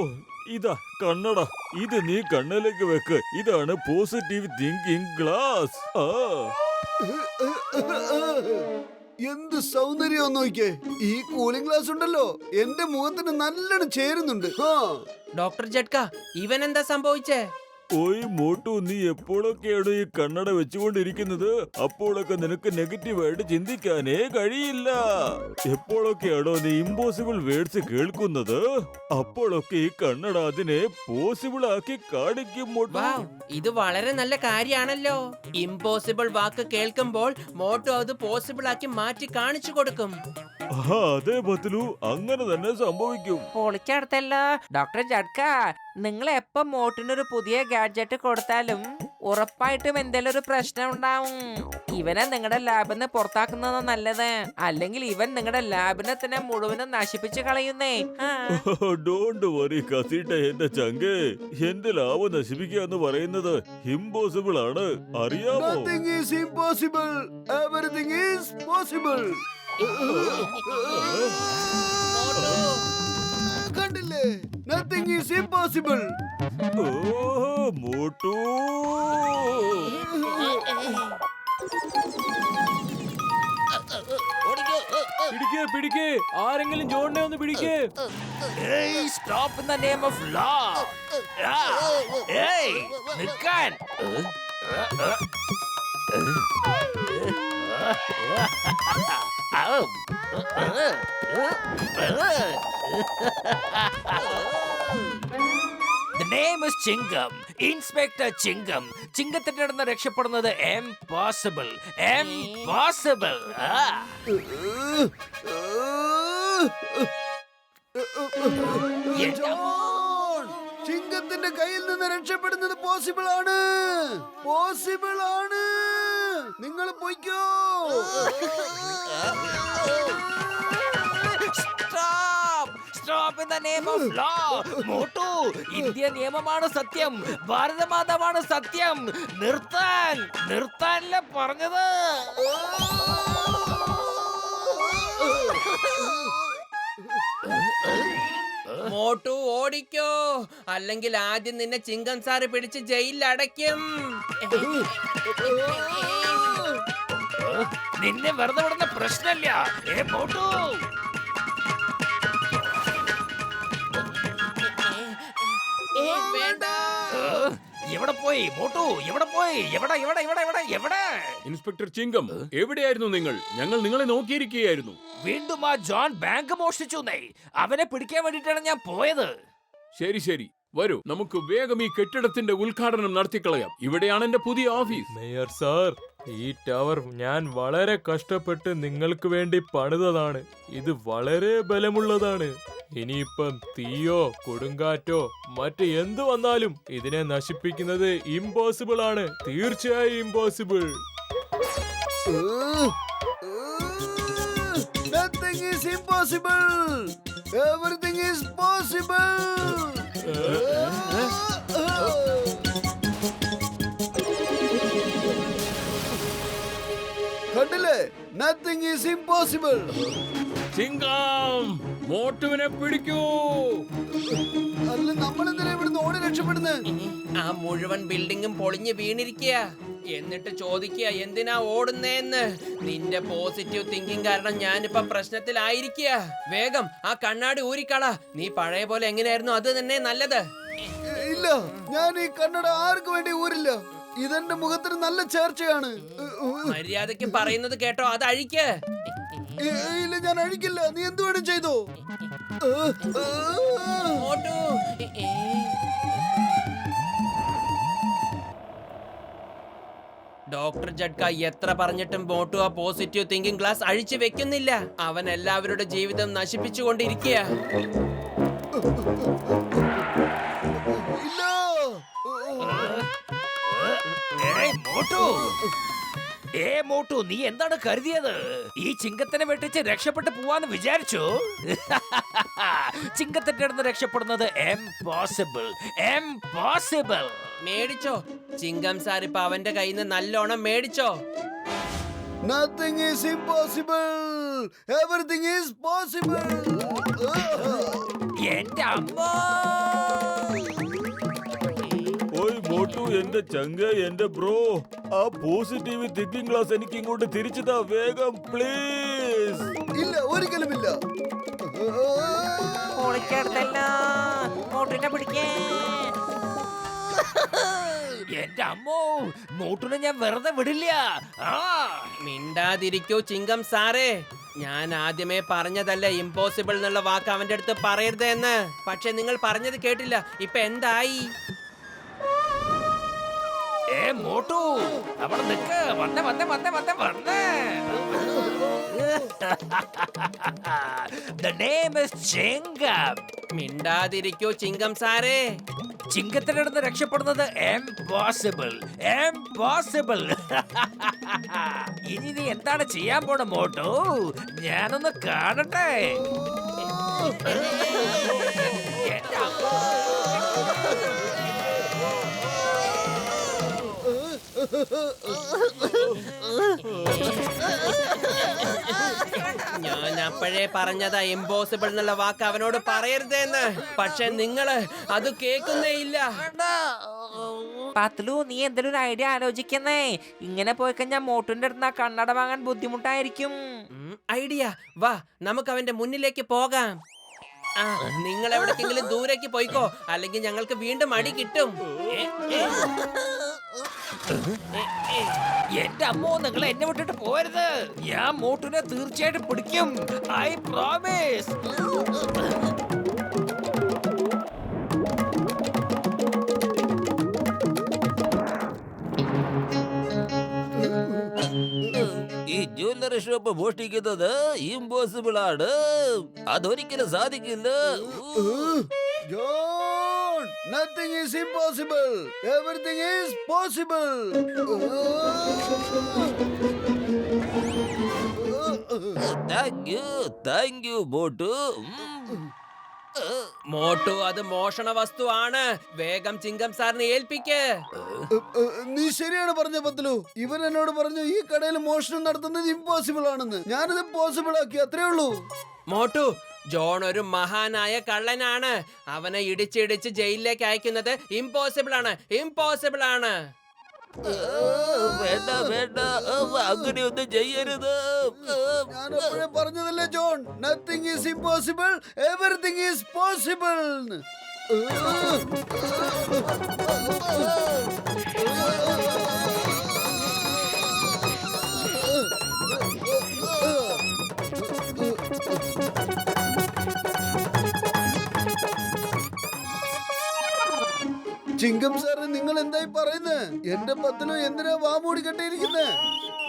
ഇതാ കണ്ണട. ഇത് നീ കണ്ണിലേക്ക് വെക്ക്. ഇതാണ് പോസിറ്റീവ് തിങ്കിങ് ഗ്ലാസ്. എന്ത് സൗന്ദര്യം നോക്കിയേ. ഈ കൂളിംഗ് ഗ്ലാസ് ഉണ്ടല്ലോ എന്റെ മുഖത്തിന് നല്ലോണം ചേരുന്നുണ്ട്. ഡോക്ടർ ജഡ്ക, ഇവൻ എന്താ സംഭവിച്ചേ? ഓയ് മോട്ടു, നീ എപ്പോഴൊക്കെയാണ് ഈ കണ്ണട വെച്ചുകൊണ്ടിരിക്കുന്നത്? അപ്പോഴൊക്കെ നിനക്ക് നെഗറ്റീവായിട്ട് ചിന്തിക്കാനേ കഴിയില്ല. എപ്പോഴൊക്കെയാണോ നീ ഇമ്പോസിബിൾ വേർഡ്സ് കേൾക്കുന്നത്, അപ്പോഴൊക്കെ ഈ കണ്ണട അതിനെ പോസിബിൾ ആക്കി കാണിക്കും മോട്ടു. ഇത് വളരെ നല്ല കാര്യാണല്ലോ. ഇമ്പോസിബിൾ വാക്ക് കേൾക്കുമ്പോൾ മോട്ടു അത് പോസിബിൾ ആക്കി മാറ്റി കാണിച്ചു കൊടുക്കും. അതെ ബത്ലു, അങ്ങനെ തന്നെ സംഭവിക്കും. പൊളിച്ചടുത്തല്ലോ. ഡോക്ടർ ജഡ്ക, നിങ്ങൾ എപ്പോ മോട്ടിനൊരു പുതിയ ഗാഡ്ജറ്റ് കൊടുത്താലും ഉറപ്പായിട്ടും എന്തെങ്കിലും ഒരു പ്രശ്നം ഉണ്ടാവും. ഇവനെ നിങ്ങളുടെ ലാബിൽ നിന്ന് പുറത്താക്കുന്നത് നല്ലത്. അല്ലെങ്കിൽ ഇവൻ നിങ്ങളുടെ ലാബിനെ തന്നെ മുഴുവനും നശിപ്പിച്ചു കളയുന്നേ. ഡോണ്ട് വറി കസീട്ട, എന്റെ ചങ്കേ. എന്റെ ലാബ് നശിപ്പിക്കുക എന്ന് പറയുന്നത് ഇമ്പോസിബിൾ ആണ്, അറിയാമോ? Nothing is impossible. Everything is possible. കണ്ടില്ലേ, nothing is impossible. മോട്ടു, പിടിക്കേ, ആരെങ്കിലും ജോണിനെ ഒന്ന് പിടിക്കേ. Stop in the name of law. നിൽക്കാൻ. The name is Chingam. Inspector Chingam. ചിങ്കത്തിന്റെ അടുത്ത് രക്ഷപ്പെടുന്നത് impossible. Impossible. ചിങ്കത്തിന്റെ കയ്യിൽ നിന്ന് രക്ഷപ്പെടുന്നത് പോസിബിൾ ആണ്. പോസിബിൾ ആണ്. നിങ്ങൾ പൊയ്ക്കോ. Stop in the name of law. Motu, India നിയമമാണ് സത്യം, ഭാരതമാതാവാണ് സത്യം. നിർത്താനല്ലേ പറഞ്ഞത്. മോട്ടു ഓടിക്കോ, അല്ലെങ്കിൽ ആദ്യം നിന്നെ ചിങ്കം സാറ് പിടിച്ച് ജയിലിൽ അടയ്ക്കും. നിന്നെ വെറുതെ വിടുന്ന പ്രശ്നമില്ല. മോട്ടു, എവിടെ പോയി മോട്ടു? എവിടെ പോയി? എവിടെ? ഇൻസ്പെക്ടർ ചിങ്കം, എവിടെയായിരുന്നു നിങ്ങൾ? ഞങ്ങൾ നിങ്ങളെ നോക്കിയിരിക്കുകയായിരുന്നു. വീണ്ടും ആ ജോൺ ബാങ്ക് മോഷ്ടിച്ചു. അവനെ പിടിക്കാൻ വേണ്ടിട്ടാണ് ഞാൻ പോയത്. ശരി, വരൂ, നമുക്ക് വേഗം ഈ കെട്ടിടത്തിന്റെ ഉദ്ഘാടനം നടത്തിക്കളയാം. ഇവിടെയാണ് എന്റെ പുതിയ ഓഫീസ്. മേയർ സാർ, ഈ ടവർ ഞാൻ വളരെ കഷ്ടപ്പെട്ട് നിങ്ങൾക്ക് വേണ്ടി പണിതതാണ്. ഇത് വളരെ ബലമുള്ളതാണ്. ഇനിയിപ്പം തീയോ കൊടുങ്കാറ്റോ മറ്റ് എന്ത് വന്നാലും ഇതിനെ നശിപ്പിക്കുന്നത് ഇമ്പോസിബിൾ ആണ്. തീർച്ചയായും impossible. Nothing is impossible. Everything is possible. കണ്ടില്ലേ, നത്തിങ് ഈസ് ഇമ്പോസിബിൾ. ചിങ്കം, മോട്ടുവിനെ പിടിക്കൂ. അല്ല, നമ്മളെന്തിനാ ഇവിടുന്ന് ഓടി രക്ഷപ്പെടുന്നത്? ആ മുഴുവൻ ബിൽഡിങ്ങും പൊളിഞ്ഞ് വീണിരിക്കുക. എന്നിട്ട് ചോദിക്കുക എന്തിനാ ഓടുന്നേന്ന്. നിന്റെ പോസിറ്റീവ് തിങ്കിങ് കാരണം ഞാനിപ്പോ പ്രശ്നത്തിലായിരിക്കുക. വേഗം ആ കണ്ണാടി ഊരിക്കള. നീ പഴയ പോലെ എങ്ങനെയായിരുന്നു അത് തന്നെ നല്ലത്. ഇല്ല, ഞാൻ ഈ കണ്ണട ആർക്ക് വേണ്ടി ഊരില്ല. ഇതെന്റെ മുഖത്തിന് നല്ല ചേർച്ചയാണ്. മര്യാദക്ക് പറയുന്നത് കേട്ടോ, അത് അഴിക്ക്. ഇല്ല, ഞാൻ അഴിക്കില്ല. നീ എന്ത് വേണം ചെയ്തോ. ഡോക്ടർ ജഡ്ക എത്ര പറഞ്ഞിട്ടും മോട്ടു ആ പോസിറ്റീവ് തിങ്കിങ് ഗ്ലാസ് അഴിച്ചു വെക്കുന്നില്ല. അവൻ എല്ലാവരുടെ ജീവിതം നശിപ്പിച്ചുകൊണ്ടിരിക്കുക. മോട്ടു, നീ എന്താണ് കരുതിയത്? ഈ ചിങ്കത്തിനെ വെട്ടിച്ച് രക്ഷപ്പെട്ട് പോവാന്ന് വിചാരിച്ചു? ചിങ്കത്തിന്റെ അടുത്ത് രക്ഷപ്പെടുന്നത് impossible. മേടിച്ചോ ചിങ്കം സാർ, ഇപ്പൊ അവന്റെ കയ്യിൽ നിന്ന് നല്ലോണം മേടിച്ചോ. Nothing is impossible. Everything is possible. എന്റെ അമ്മ! ഓയ് മോട്ടു, എന്റെ ചങ്ക, എന്റെ ബ്രോ, ആ പോസിറ്റീവ് തിങ്കിങ് ഗ്ലാസ് എനിക്ക് ഇങ്ങോട്ട് തിരിച്ചുതാ വേഗം, പ്ലീസ്. ഇല്ല, ഒരിക്കലുമില്ല. മോട്ടിനെ പിടിക്കേ. എന്റെ അമ്മോ, മോട്ടിനെ ഞാൻ വെറുതെ വിടില്ല. മിണ്ടാതിരിക്കൂ ചിങ്കം സാറേ. ഞാൻ ആദ്യമേ പറഞ്ഞതല്ലേ ഇമ്പോസിബിൾ എന്നുള്ള വാക്ക് അവന്റെ അടുത്ത് പറയരുത് എന്ന്. പക്ഷെ നിങ്ങൾ പറഞ്ഞത് കേട്ടില്ല. ഇപ്പൊ എന്തായി? മോട്ടു, അവിടെ നിക്ക്. വന്നേ. The name is ചിങ്കം. മിണ്ടാതിരിക്കൂ ചിങ്കം സാറേ. ചിങ്കത്തിന്റെ അടുത്ത് രക്ഷപ്പെടുന്നത് impossible. ഇനി നീ എന്താണ് ചെയ്യാൻ പോണ മോട്ടു? ഞാനൊന്ന് കാണട്ടെ. ഞാൻ അപ്പോഴേ പറഞ്ഞതാ ഇമ്പോസിബിൾ എന്നുള്ള വാക്ക് അവനോട് പറയരുതെന്ന്. പക്ഷെ നിങ്ങള് അത് കേൾക്കുന്നേ ഇല്ല. പത്ലു, നീ എന്തെങ്കിലും ഒരു ഐഡിയ ആലോചിക്കുന്നേ. ഇങ്ങനെ പോയി കഴിഞ്ഞാൽ മോട്ടുന്റെ അടുത്ത് ആ കണ്ണട വാങ്ങാൻ ബുദ്ധിമുട്ടായിരിക്കും. ഐഡിയ, വാ നമുക്ക് അവന്റെ മുന്നിലേക്ക് പോകാം. നിങ്ങൾ എവിടേക്കെങ്കിലും ദൂരേക്ക് പോയിക്കോ, അല്ലെങ്കിൽ ഞങ്ങൾക്ക് വീണ്ടും അടി കിട്ടും. എന്റെ അമ്മോ, നിങ്ങൾ എന്നെ വിട്ടിട്ട് പോരുത്. ഞാൻ മോട്ടുനെ തീർച്ചയായിട്ടും പിടിക്കും. I promise. ഈ ജ്വല്ലറി ഷോപ്പ് മോഷ്ടിക്കുന്നത് ഇമ്പോസിബിൾ ആണ്, അതൊരിക്കലും സാധിക്കില്ല. John, nothing is impossible. Everything is possible. Thank you Motu. Motu, അത് മോഷണ വസ്തുവാണ്. വേഗം ചിങ്കം സാറിനെ ഏൽപ്പിക്ക്. നീ ശരിയാണ് പറഞ്ഞ പത്ലു. ഇവൻ എന്നോട് പറഞ്ഞു ഈ കടയിൽ മോഷണം നടത്തുന്നത് ഇമ്പോസിബിൾ ആണെന്ന്. ഞാനത് പോസിബിൾ ആക്കി, അത്രേ ഉള്ളൂ. മോട്ടു, ജോൺ ഒരു മഹാനായ കള്ളനാണ്. അവനെ ഇടിച്ചിടിച്ച് ജയിലിലേക്ക് അയക്കുന്നത് ഇമ്പോസിബിൾ ആണ്. വേണ്ട, അങ്ങനെയൊന്നും ചെയ്യരുത്. ഞാൻ അപ്പോഴേ പറഞ്ഞതല്ലേ John, nothing is impossible, everything is possible. ചിങ്കം sir, നിങ്ങൾ എന്തായി പറയുന്നത്? എന്റെ പത്ലു എന്തിനാ വാ മൂടി കെട്ടിയിരിക്കുന്നത്?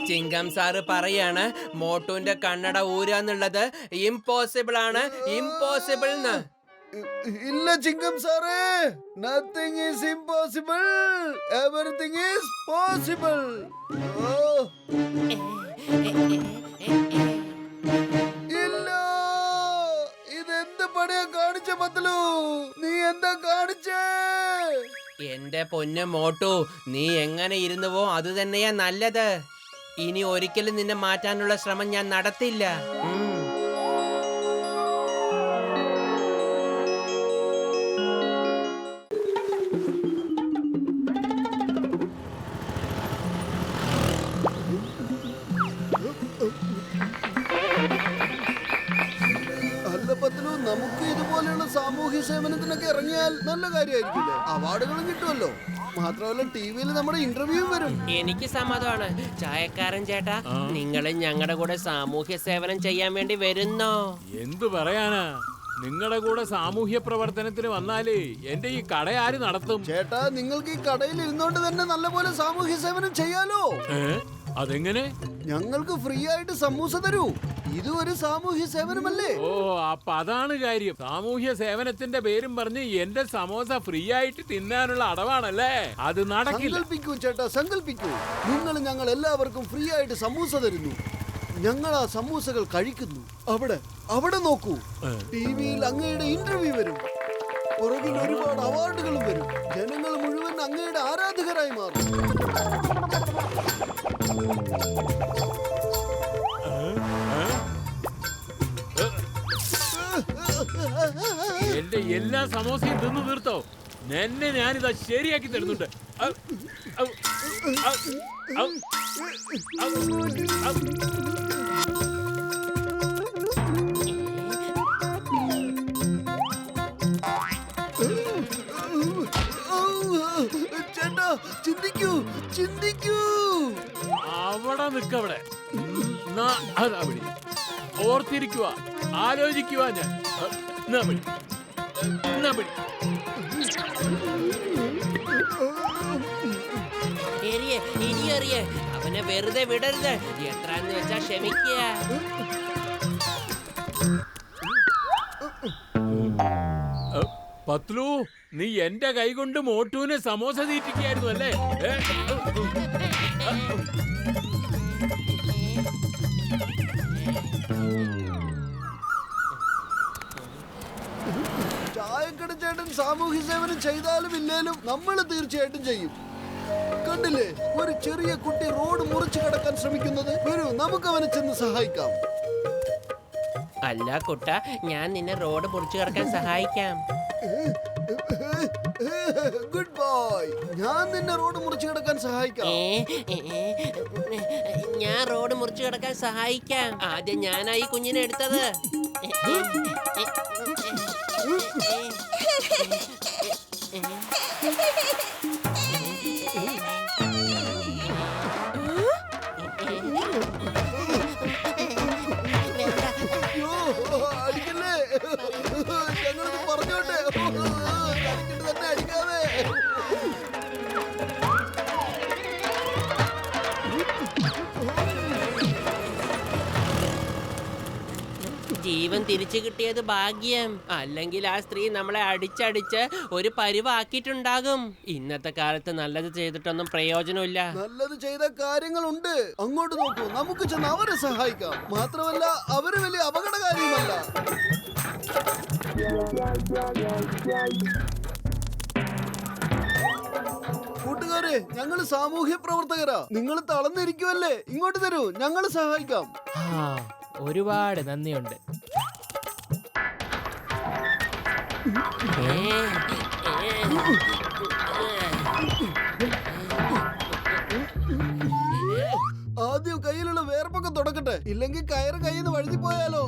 ചിങ്കം സാറ് പറയാണ് മോട്ടുവിന്റെ കണ്ണട ഊരാന്നുള്ളത് ഇമ്പോസിബിൾ ആണ്. ഇല്ല ചിങ്കം സാറേ, nothing is impossible, everything is possible. ഇല്ല, ഇതെന്ത് പണിയാ കാണിച്ച പത്ലു? നീ എന്താ കാണിച്ചേ? എന്റെ പൊന്നു മോട്ടു, നീ എങ്ങനെ ഇരുന്നുവോ അത് തന്നെയാ നല്ലത്. ഇനി ഒരിക്കലും നിന്നെ മാറ്റാനുള്ള ശ്രമം ഞാൻ നടത്തില്ല. അല്ല പത്ലു, നമുക്ക് ഇതുപോലെയുള്ള സാമൂഹ്യ സേവനത്തിനൊക്കെ ഇറങ്ങിയാൽ നല്ല കാര്യമായിരിക്കില്ലേ? അവാർഡുകളും കിട്ടുമല്ലോ. മാത്രമല്ല ടിവിയിൽ നമ്മുടെ ഇന്റർവ്യൂ വരും. എനിക്ക് സമ്മതമാണ്. ചായക്കാരൻ ചേട്ടാ, നിങ്ങൾ ഞങ്ങളുടെ കൂടെ സാമൂഹ്യ സേവനം ചെയ്യാൻ വേണ്ടി വരുന്നോ? എന്തു പറയാനാ, നിങ്ങളുടെ കൂടെ സാമൂഹ്യ പ്രവർത്തനത്തിന് വന്നാലേ എന്റെ ഈ കട ആര് നടത്തും? ചേട്ടാ, നിങ്ങൾക്ക് ഈ കടയിൽ ഇരുന്നോണ്ട് തന്നെ നല്ലപോലെ സാമൂഹ്യ സേവനം ചെയ്യാലോ. അതെങ്ങനെ? ഞങ്ങൾക്ക് ഫ്രീ ആയിട്ട് സമൂസ തരൂ. ഇത് ഒരു സാമൂഹ്യ സേവനമല്ലേ? ഓ, അപ്പൊ അതാണ് കാര്യം. സാമൂഹ്യ സേവനത്തിന്റെ പേരും പറഞ്ഞ് എന്റെ സമോസ ഫ്രീ ആയിട്ട് തിന്നാനുള്ള അടവാണല്ലേ? അത് നടക്കില്ല. സങ്കൽപ്പിക്കൂ ചേട്ടാ, സങ്കൽപ്പിക്കൂ. ഞങ്ങൾ എല്ലാവർക്കും ഫ്രീ ആയിട്ട് സമൂസ തരുന്നു. ഞങ്ങൾ ആ സമൂസകൾ കഴിക്കുന്നു. അവിടെ നോക്കൂ, ടിവിയിൽ അങ്ങയുടെ ഇന്റർവ്യൂ വരും. പുറകിൽ ഒരുപാട് അവാർഡുകളും വരും. ജനങ്ങൾ മുഴുവൻ അങ്ങയുടെ ആരാധകരായി മാറും. എന്റെ എല്ലാ സമോസയും തിന്നു തീർത്തോ? എന്നെ ഞാനിതാ ശരിയാക്കി തരുന്നുണ്ട്. ചേട്ടാ, ചിന്തിക്കൂ, ചിന്തിക്കൂ. അവിടെ നിക്കവിടെ. ഓർത്തിരിക്കുക, ആലോചിക്കുക. ഞാൻ അവനെ വെറുതെ വിടരുത്. എത്രാന്ന് വെച്ചാ ക്ഷമിക്കുക. പത്ലു, നീ എന്റെ കൈ കൊണ്ട് മോട്ടുവിനെ സമോസ തീറ്റിക്കായിരുന്നു അല്ലേ? ചായക്കട ചേട്ടൻ സാമൂഹ്യ സേവനം ചെയ്താലും ഇല്ലേലും നമ്മൾ തീർച്ചയായിട്ടും ചെയ്യും. കണ്ടില്ലേ, ഒരു ചെറിയ കുട്ടി റോഡ് മുറിച്ചു കടക്കാൻ ശ്രമിക്കുന്നത്. വരൂ, നമുക്ക് അവനെ ചെന്ന് സഹായിക്കാം. അല്ല കുട്ട, ഞാൻ നിന്നെ റോഡ് മുറിച്ചു കടക്കാൻ സഹായിക്കാം. ഗുഡ് ബോയ്, ഞാൻ നിന്നെ റോഡ് മുറിച്ചു കിടക്കാൻ സഹായിക്കാം. ഞാൻ റോഡ് മുറിച്ചു കിടക്കാൻ സഹായിക്കാം. ആദ്യം ഞാനായി കുഞ്ഞിനെ എടുത്തത്. അടിക്കല്ലേ, ഞങ്ങളൊന്ന് പറഞ്ഞോട്ടെ. തന്നെ അടിക്കാതെ. ജീവൻ തിരിച്ചു കിട്ടിയത് ഭാഗ്യം. അല്ലെങ്കിൽ ആ സ്ത്രീ നമ്മളെ അടിച്ചടിച്ച് ഒരു പരിവാക്കിയിട്ടുണ്ടാകും. ഇന്നത്തെ കാലത്ത് നല്ലത് ചെയ്തിട്ടൊന്നും പ്രയോജനമില്ല. നല്ലത് ചെയ്ത കാര്യങ്ങളുണ്ട്. അങ്ങോട്ട് നോക്കൂ, നമുക്ക് ചെന്ന് അവരെ സഹായിക്കാം. മാത്രമല്ല, അവര് വലിയ അപകടകാരിയുമല്ല. കൂട്ടുകാരെ, ഞങ്ങൾ സാമൂഹ്യ പ്രവർത്തകരാ. നിങ്ങൾ തളർന്നിരിക്കുവല്ലേ? ഇങ്ങോട്ട് തരൂ, ഞങ്ങൾ സഹായിക്കാം. ഒരുപാട് നന്ദിയുണ്ട്. ആദ്യം കയ്യിലുള്ള വേർപ്പൊക്കെ തുടക്കട്ടെ, ഇല്ലെങ്കിൽ കയറ് കയ്യിൽ നിന്ന് വഴുതി പോയാലോ.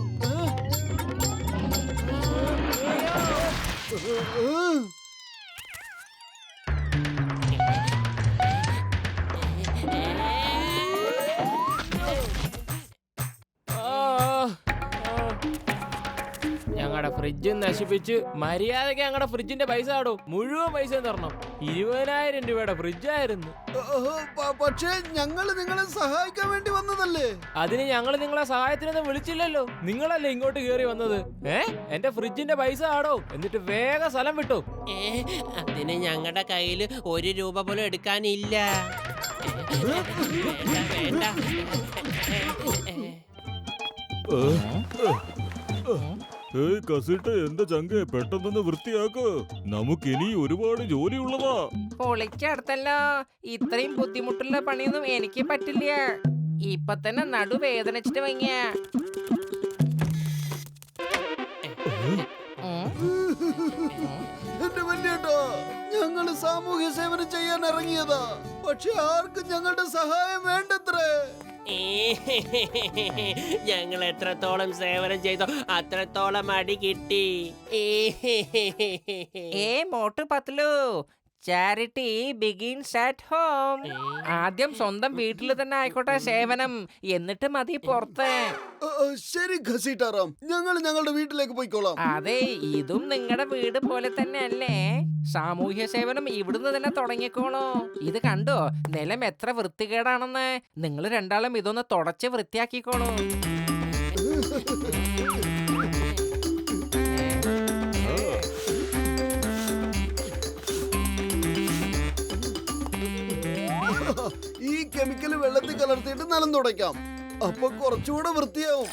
ഞങ്ങളുടെ ഫ്രിഡ്ജ് നശിപ്പിച്ച് മര്യാദക്ക് ഞങ്ങളുടെ ഫ്രിഡ്ജിന്റെ പൈസ ആടും. മുഴുവൻ പൈസ തരണം. 20,000 രൂപയുടെ ഫ്രിഡ്ജായിരുന്നു. പക്ഷേ ഞങ്ങൾ നിങ്ങളെ സഹായിക്കാൻ വേണ്ടി വന്നതല്ലേ? അതിന് ഞങ്ങൾ നിങ്ങളെ സഹായത്തിനൊന്നും വിളിച്ചില്ലല്ലോ. നിങ്ങളല്ലേ ഇങ്ങോട്ട് കേറി വന്നത്. എന്റെ ഫ്രിഡ്ജിന്റെ പൈസ ആടോ, എന്നിട്ട് വേഗം സ്ഥലം വിട്ടു. അതിന് ഞങ്ങളുടെ കയ്യിൽ 1 രൂപ പോലും എടുക്കാനില്ല. വേണ്ട. കസിട്ട്, എന്റെ ചങ്ക പെട്ടെന്ന് വൃത്തിയാക്ക്. നമുക്കിനി ഒരുപാട് ജോലിയുള്ളതാ. പൊളിക്കടുത്തല്ലോ. ഇത്രയും ബുദ്ധിമുട്ടുള്ള പണിയൊന്നും എനിക്ക് പറ്റില്ല. ഇപ്പൊ തന്നെ നടുവേദനിച്ചിട്ട് വങ്ങിയ. എന്റെ വല്യേട്ടാ, ഞങ്ങൾ സാമൂഹ്യ സേവനം ചെയ്യാൻ ഇറങ്ങിയതാ. പക്ഷെ ആർക്കും ഞങ്ങളുടെ സഹായം വേണ്ടത്രേ. ഞങ്ങൾ എത്രത്തോളം സേവനം ചെയ്തോ അത്രത്തോളം അടി കിട്ടി. Motu Patlu, charity begins at home. ആദ്യം സ്വന്തം വീട്ടിൽ തന്നെ ആയിക്കോട്ടെ സേവനം, എന്നിട്ട് മതി പുറത്ത്. ശരി ഘസീട്ടാറാം, ഞങ്ങൾ ഞങ്ങളുടെ വീട്ടിലേക്ക് പോയിക്കോളാം. അതെ, ഇതും നിങ്ങളുടെ വീട് പോലെ തന്നെ അല്ലേ? സാമൂഹ്യ സേവനം ഇവിടുന്ന് തന്നെ തുടങ്ങിക്കോളൂ. ഇത് കണ്ടോ, നിലം എത്ര വൃത്തികേടാണെന്ന്. നിങ്ങൾ രണ്ടാളും ഇതൊന്ന് തുടച്ച് വൃത്തിയാക്കിക്കോളൂ. ഈ കെമിക്കല് വെള്ളത്തിൽ കലർത്തിയിട്ട് നിലം തുടയ്ക്കാം, അപ്പൊ കുറച്ചുകൂടെ വൃത്തിയാവും.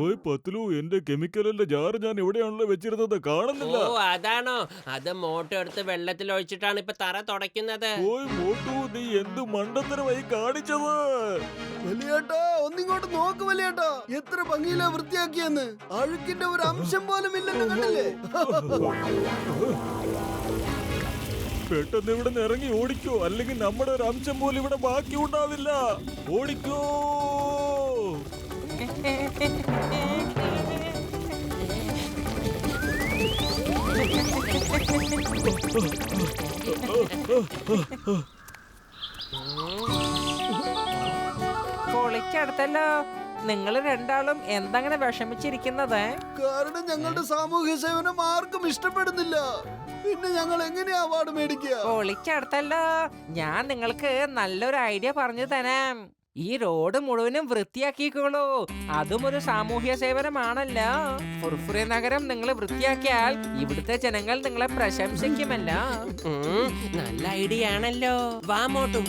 ഓയ് പത്ലു, എന്റെ കെമിക്കലിന്റെ ജാറ് ഞാൻ എവിടെയാണല്ലോ വെച്ചിരുന്നത്, കാണുന്നില്ല. ഓ അതാണോ? അത് മോട്ടോ എടുത്ത് വെള്ളത്തിൽ ഒഴിച്ചിട്ടാണ് ഇപ്പൊ തറ തുടയ്ക്കുന്നത്. ഓയ് മോട്ടു, നീ എന്ത് മണ്ടത്തരമായി കാണിച്ചത്? വലിയേട്ടാ, ഒന്നിങ്ങോട്ട് നോക്ക് വലിയേട്ടാ, എത്ര ഭംഗിയിലാ വൃത്തിയാക്കിയെന്ന്. അഴുക്കിന്റെ ഒരു അംശം പോലും ഇല്ലെന്ന് കണ്ടില്ലേ? പെട്ടെന്ന് ഇവിടെ നിന്ന് ഇറങ്ങി ഓടിക്കോ, അല്ലെങ്കിൽ നമ്മുടെ ഒരു അംശം പോലും ഇവിടെ ബാക്കി ഉണ്ടാവില്ല. ഓടിക്കോ. പൊളിച്ചെടുത്തല്ലോ. നിങ്ങൾ രണ്ടാളും എന്തങ്ങനെ വിഷമിച്ചിരിക്കുന്നത്? കാരണം ഞങ്ങളുടെ സാമൂഹ്യ സേവനം ആർക്കും ഇഷ്ടപ്പെടുന്നില്ല. പിന്നെ ഞങ്ങൾ എങ്ങനെയാ അവാർഡ് മേടിക്കുക? പൊളിച്ചെടുത്തല്ലോ. ഞാൻ നിങ്ങൾക്ക് നല്ലൊരു ഐഡിയ പറഞ്ഞു തരാം. ഈ റോഡ് മുഴുവനും വൃത്തിയാക്കിക്കോളൂ. അതും ഒരു സാമൂഹ്യ സേവനമാണല്ലോ. ഫുർഫുറി നഗരം നിങ്ങൾ വൃത്തിയാക്കിയാൽ ഇവിടുത്തെ ജനങ്ങൾ നിങ്ങളെ പ്രശംസിക്കുമല്ലോ. നല്ല ഐഡിയ ആണല്ലോ. വാ മോട്ടു.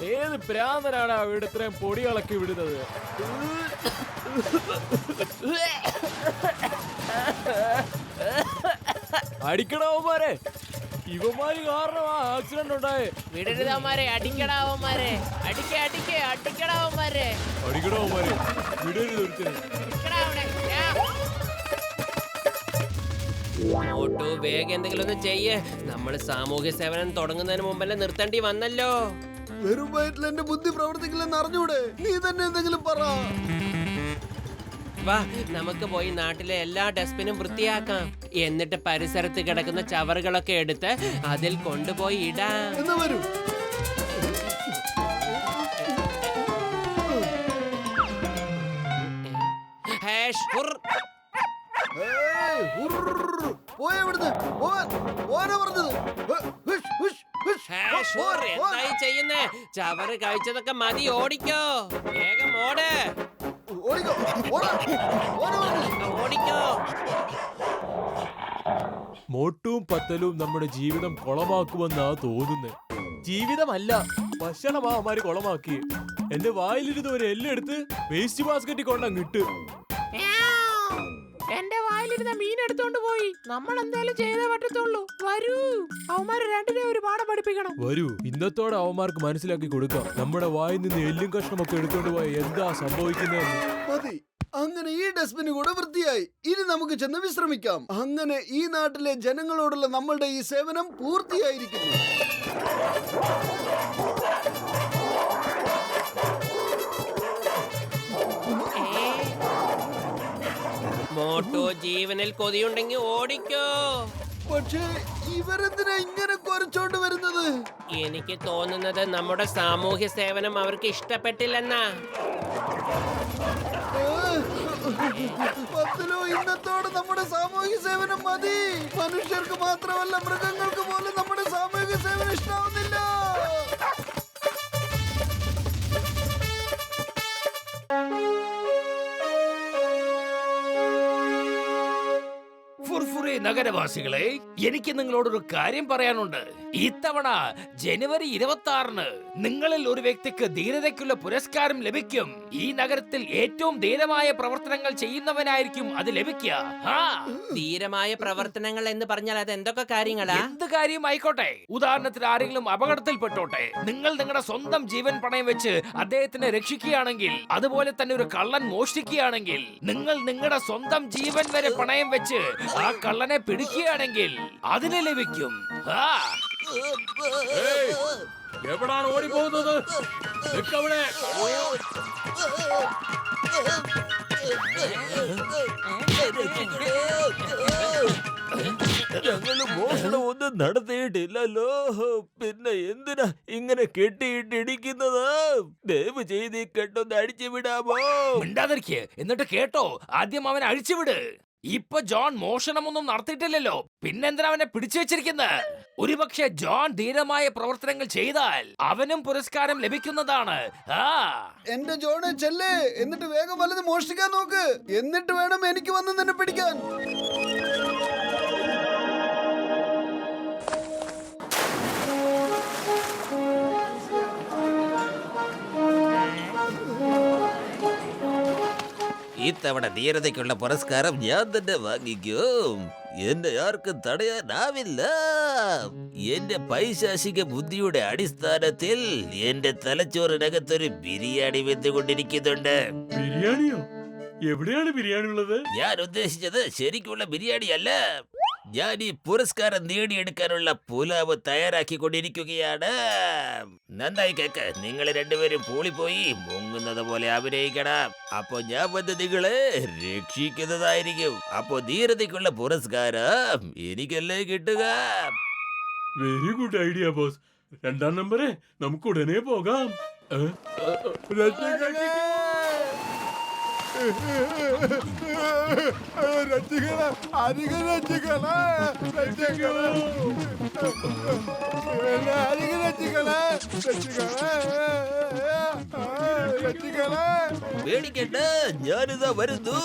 ഏത് പ്രാന്തനാണ് അവിടെ ഇത്രയും പൊടികളൊക്കെ വിടുന്നത്? അടിക്കണവന്മാരെ, ഇവന്മാര് കാരണമാ ആക്സിഡന്റ് ഉണ്ടായേ. വിടരുതവന്മാരെ, അടിക്കടാവന്മാരെ, അടിക്കടാവന്മാരെ, അടിക്കണവന്മാരെ, വിടരുത് ഒരുത്തനെ. മോട്ടു, വേഗം എന്തെങ്കിലും ഒന്ന് ചെയ്യേ. നമ്മൾ സാമൂഹ്യ സേവനം തുടങ്ങുന്നതിന് മുമ്പല്ലേ നിർത്തേണ്ടി വന്നല്ലോ. വെറും വയറ്റിൽ എന്റെ ബുദ്ധി പ്രവർത്തിക്കില്ലെന്ന് അറിഞ്ഞൂടെ? നീ തന്നെ എന്തെങ്കിലും പറ. വാ, നമുക്ക് പോയി നാട്ടിലെ എല്ലാ ഡസ്റ്റ്ബിനും വൃത്തിയാക്കാം. എന്നിട്ട് പരിസരത്ത് കിടക്കുന്ന ചവറുകളൊക്കെ എടുത്ത് അതിൽ കൊണ്ടുപോയി ഇടാം. എന്നാ വരൂ. എന്തായി ചെയ്യുന്നേ? ചവറ് കഴിച്ചതൊക്കെ മതി, ഓടിക്കോ. വേഗം ഓട്. ഓടിക്കോ. മോട്ടും പത്തലും നമ്മുടെ ജീവിതം കുളമാക്കുമെന്നാ തോന്നുന്നേ. ജീവിതമല്ല, ഭക്ഷണമാ അവന്മാര് കുളമാക്കി. എന്റെ വായിലിരുന്ന് ഒരു എല്ലെടുത്ത് വേസ്റ്റ് ബാസ്കറ്റിൽ കൊണ്ടങ്ങിട്ട്. എന്റെ വായിലിരുന്ന മീൻ എടുത്തോണ്ട് പോയി. നമ്മൾ എന്തായാലും ചെയ്തേ പറ്റത്തുള്ളൂ. വരൂ, അവന്മാര് രണ്ടിനെ ഒരു പാഠം പഠിപ്പിക്കണം. വരൂ, ഇന്നത്തോടെ അവന്മാർക്ക് മനസ്സിലാക്കി കൊടുക്കാം നമ്മുടെ വായിൽ നിന്ന് എല്ലും കഷ്ണമൊക്കെ എടുത്തോണ്ട് പോയി എന്താ സംഭവിക്കുന്നതെന്ന്. മതി, അങ്ങനെ ഈ ഡസ്റ്റ്ബിന് കൂടെ വൃത്തിയായി. ഇനി നമുക്ക് ചെന്ന് വിശ്രമിക്കാം. അങ്ങനെ ഈ നാട്ടിലെ ജനങ്ങളോടുള്ള നമ്മളുടെ ഈ സേവനം പൂർത്തിയായിരിക്കുന്നു. മോട്ടോ, ജീവനിൽ കൊതിയുണ്ടെങ്കിൽ ഓടിക്കോ. പക്ഷേ ഇവരെന്തിനാ ഇങ്ങനെ കുറച്ചോണ്ട് വരുന്നത്? എനിക്ക് തോന്നുന്നത് നമ്മുടെ സാമൂഹ്യ സേവനം അവർക്ക് ഇഷ്ടപ്പെട്ടില്ലെന്നാ. ഇന്നത്തോടെ നമ്മുടെ സാമൂഹ്യ സേവനം മതി. മനുഷ്യർക്ക് മാത്രമല്ല, മൃഗങ്ങൾക്ക് പോലും നമ്മുടെ സാമൂഹ്യ സേവനം ഇഷ്ടാവുന്നില്ല. ഫുർഫുറി ഫുർഫുറി നഗരവാസികളെ, എനിക്ക് നിങ്ങളോടൊരു കാര്യം പറയാനുണ്ട്. ഇത്തവണ ജനുവരി 26-ന് നിങ്ങളിൽ ഒരു വ്യക്തിക്ക് ധീരതയ്ക്കുള്ള പുരസ്കാരം ലഭിക്കും. ഈ നഗരത്തിൽ ഏറ്റവും ധീരമായ പ്രവർത്തനങ്ങൾ ചെയ്യുന്നവനായിരിക്കും അത് ലഭിക്കുക. ധീരമായ പ്രവർത്തനങ്ങൾ എന്ന് പറഞ്ഞാൽ അത് എന്തൊക്കെ കാര്യങ്ങളാ? എന്ത് കാര്യം ആയിക്കോട്ടെ. ഉദാഹരണത്തിന് ആരെങ്കിലും അപകടത്തിൽപ്പെട്ടോട്ടെ, നിങ്ങൾ നിങ്ങളുടെ സ്വന്തം ജീവൻ പണയം വെച്ച് അദ്ദേഹത്തിനെ രക്ഷിക്കുകയാണെങ്കിൽ, അതുപോലെ തന്നെ ഒരു കള്ളൻ മോഷ്ടിക്കുകയാണെങ്കിൽ, നിങ്ങൾ നിങ്ങളുടെ സ്വന്തം ജീവൻ വരെ പണയം വെച്ച് ആ കള്ളനെ പിടിക്കുകയാണെങ്കിൽ അതിന് ലഭിക്കും. എവിടാണ് ഓടിപ്പോകുന്നത്? നിക്കവിടെ. ഞങ്ങള് മോഷണം ഒന്നും നടത്തിയിട്ടില്ലല്ലോ, പിന്നെ എന്തിനാ ഇങ്ങനെ കെട്ടിയിട്ടിടിക്കുന്നത്? ദയവ് ചെയ്ത് ഈ കെട്ടൊന്ന് അടിച്ചുവിടാമോ? മിണ്ടാതിരിക്ക്. എന്നിട്ട് കേട്ടോ, ആദ്യം അവനെ അഴിച്ചുവിട്. ഇപ്പൊ ജോൺ മോഷണമൊന്നും നടത്തിയിട്ടില്ലല്ലോ, പിന്നെന്തിനാ അവനെ പിടിച്ചു വെച്ചിരിക്കുന്നത്? ഒരുപക്ഷെ ജോൺ ധീരമായ പ്രവർത്തനങ്ങൾ ചെയ്താൽ അവനും പുരസ്കാരം ലഭിക്കുന്നതാണ്. എന്റെ ജോണെ ചെല്ലേ, എന്നിട്ട് വേഗം വല്ലത് മോഷ്ടിക്കാൻ നോക്ക്. എന്നിട്ട് വേണം എനിക്ക് വന്ന് നിന്നെ പിടിക്കാൻ. ഇത്തവണ ധീരതയ്ക്കുള്ള പുരസ്കാരം ഞാൻ തന്നെ വാങ്ങിക്കും. എന്നെ ആർക്കും തടയാനാവില്ല. എന്റെ പൈശാചിക ബുദ്ധിയുടെ അടിസ്ഥാനത്തിൽ എന്റെ തലച്ചോറിനകത്തൊരു ബിരിയാണി വെന്തുകൊണ്ടിരിക്കുന്നുണ്ട്. ബിരിയാണിയോ? എവിടെയാണ് ബിരിയാണി ഉള്ളത്? ഞാൻ ഉദ്ദേശിച്ചത് ശരിക്കുള്ള ബിരിയാണി അല്ല. ഞാൻ ഈ പുരസ്കാരം നേടിയെടുക്കാനുള്ള പുലാവ് തയ്യാറാക്കിക്കൊണ്ടിരിക്കുകയാണ്. നന്നായി കേക്ക്. നിങ്ങൾ രണ്ടുപേരും പൂളിപ്പോയി മുങ്ങുന്നത് പോലെ അഭിനയിക്കണം. അപ്പൊ ഞാൻ വന്ന് നിങ്ങളെ രക്ഷിക്കുന്നതായിരിക്കും. അപ്പൊ ധീരതയ്ക്കുള്ള പുരസ്കാരം എനിക്കല്ലേ കിട്ടുക. Very good idea boss. 2ാം നമ്പറെ നമുക്ക് ഉടനെ പോകാം. പേടിക്കണ്ട, ഞാനിതാ വരുന്നു.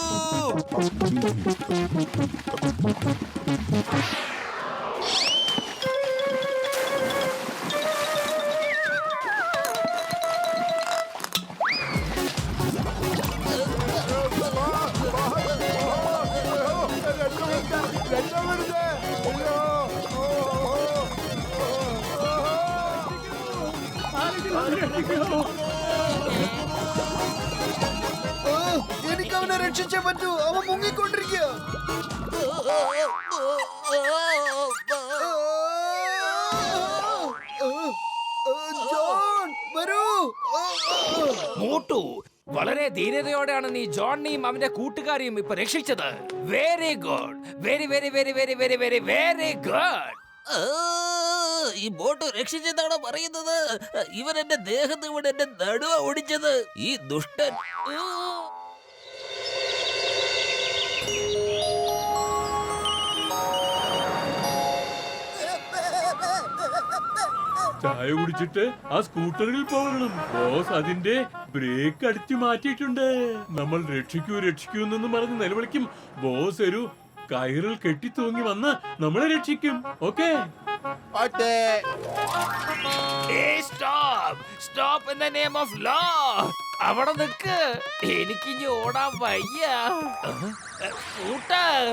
എനിക്ക് അവനെ രക്ഷിച്ചേ പറ്റൂ. അവൻ മുങ്ങിക്കൊണ്ടിരിക്കുക. ജോൺ വരൂ. മോട്ടു, വളരെ ധീരതയോടെയാണ് നീ ജോണിനെയും അവന്റെ കൂട്ടുകാരെയും ഇപ്പൊ രക്ഷിച്ചത്. Very good. Very very very very very very very good. ഈ ബോട്ട് രക്ഷിച്ചതാണോ പറയുന്നത്? ഇവൻ എന്റെ ദേഹത്ത് ഇവിടെ എന്റെ നടുവ ഓടിച്ചത്, ഈ ദുഷ്ടൻ. ചായ കുടിച്ചിട്ട് ആ സ്കൂട്ടറിൽ പോകണം. ബോസ് അതിന്റെ ബ്രേക്ക് അടിച്ചു മാറ്റിയിട്ടുണ്ട്. നമ്മൾ രക്ഷിക്കൂ രക്ഷിക്കൂ എന്നൊന്നും പറഞ്ഞ് നിലവിളിക്കും. ബോസ് ഒരു കയറിൽ കെട്ടി തൂങ്ങി വന്ന് നമ്മളെ രക്ഷിക്കും. Okay? Stop in the name of law. അവിടെ നിക്ക്. എനിക്കിനി ഓടാൻ വയ്യ. സ്കൂട്ടർ.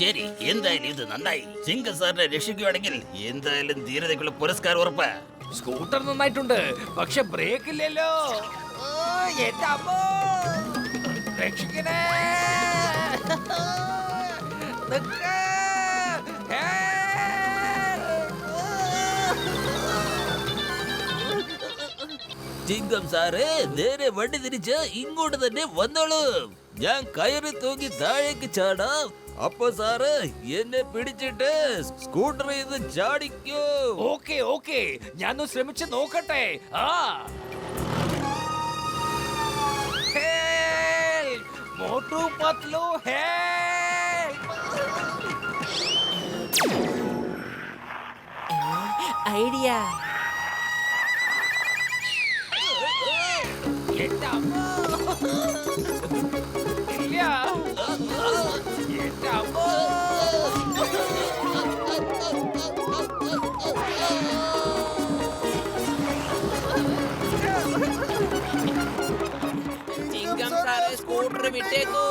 ശരി, എന്തായാലും ഇത് നന്നായി. സിംഗ സാറിനെ രക്ഷിക്കുകയാണെങ്കിൽ എന്തായാലും ധീരതയ്ക്കുള്ള പുരസ്കാരം ഉറപ്പ്. സ്കൂട്ടർ നന്നായിട്ടുണ്ട്, പക്ഷെ ബ്രേക്ക് ഇല്ലല്ലോ. എന്റെ അമ്മോ, രക്ഷിക്കണേ. ചിങ്കം സാറേ, നേരെ വണ്ടി തിരിച്ച് ഇങ്ങോട്ട് തന്നെ വന്നോളൂ. ഞാൻ കയറി തൂങ്ങി താഴേക്ക് ചാടാം. അപ്പൊ സാറ് എന്നെ പിടിച്ചിട്ട് സ്കൂട്ടറിൽ നിന്ന് ചാടിക്കോ. ഓക്കെ ഓക്കെ, ഞാനൊന്ന് ശ്രമിച്ച് നോക്കട്ടെ. മോട്ടു പത്ലു ഐഡിയ. എന്റെ അമ്മ. സ്കൂട്ടർ വിട്ടേക്കൂ.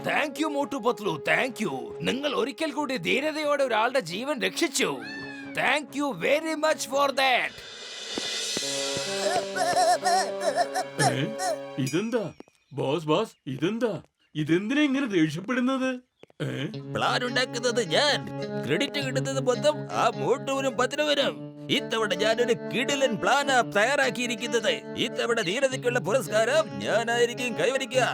Thank you Motu Patlu, thank you. നിങ്ങൾ ഒരിക്കൽ കൂടി ധീരതയോടെ ഒരാളുടെ ജീവൻ രക്ഷിച്ചു. Thank you very much for that. ഇതെന്താ ബോസ് ഇതെന്താ? ഇതെന്തിനാ ഇങ്ങനെ ദേഷ്യപ്പെടുന്നത്? പ്ലാൻ ഉണ്ടാക്കുന്നത് ഞാൻ, ക്രെഡിറ്റ് കിട്ടുന്നത് മൊത്തം ആ മോട്ടുവിനും പത്ലുവിനും. ഇത്തവണ ഞാനൊരു കിടിലൻ പ്ലാനാ തയ്യാറാക്കിയിരിക്കുന്നത്. ഇത്തവണ ധീരതയ്ക്കുള്ള പുരസ്കാരം ഞാനായിരിക്കും കൈവരിക്കുക.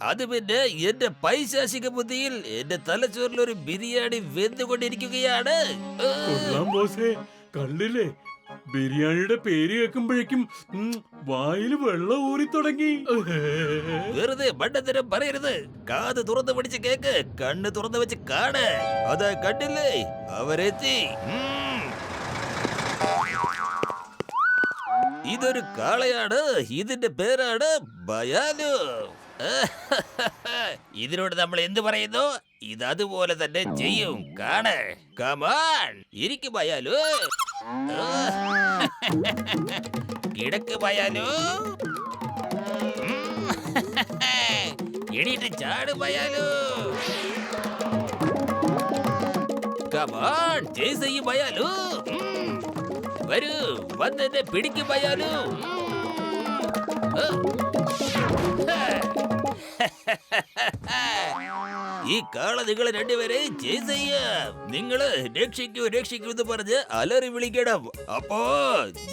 അത് പിന്നെ എന്റെ പൈശാചിക ബുദ്ധിയിൽ എന്റെ തലച്ചോറിൽ ഒരു ബിരിയാണി വെന്തുകൊണ്ടിരിക്കുകയാണ്. കൊള്ളാം ബോസേ, കണ്ടില്ലേ? ബിരിയാണിയുടെ പേര് കേൾക്കുമ്പോഴേക്കും വായിൽ വെള്ളം ഊറി തുടങ്ങി. വെറുതെ മണ്ടത്തരം പറയരുത്. കാത് തുറന്നു പിടിച്ച് കേക്ക്, കണ്ണ് തുറന്നു വെച്ച് കാണ്. അതാ കണ്ടില്ലേ, അവരെത്തി. ഇതൊരു കാളയാണ്. ഇതിന്റെ പേരാണ് ബയാലു. ഇതിനോട് നമ്മൾ എന്ത് പറയുന്നു? ഇത് അതുപോലെ തന്നെ ചെയ്യും. കാണ്, കമാൻ, ഇരിക്കു ബയാലു. കിടക്ക് ബയാലു. എണീറ്റ് ചാട് ബയാലു. കമാൻ, ചെയ്യും ബയാലു. വരൂ, വന്നെന്നെ പിടിക്കും ബയാലു. ഈ കാള നിങ്ങളെ രണ്ടുപേരെയും ചേസ് ചെയ്യാം. നിങ്ങള് രക്ഷിക്കൂ എന്ന് പറഞ്ഞ് അലറി വിളിക്കണം. അപ്പോ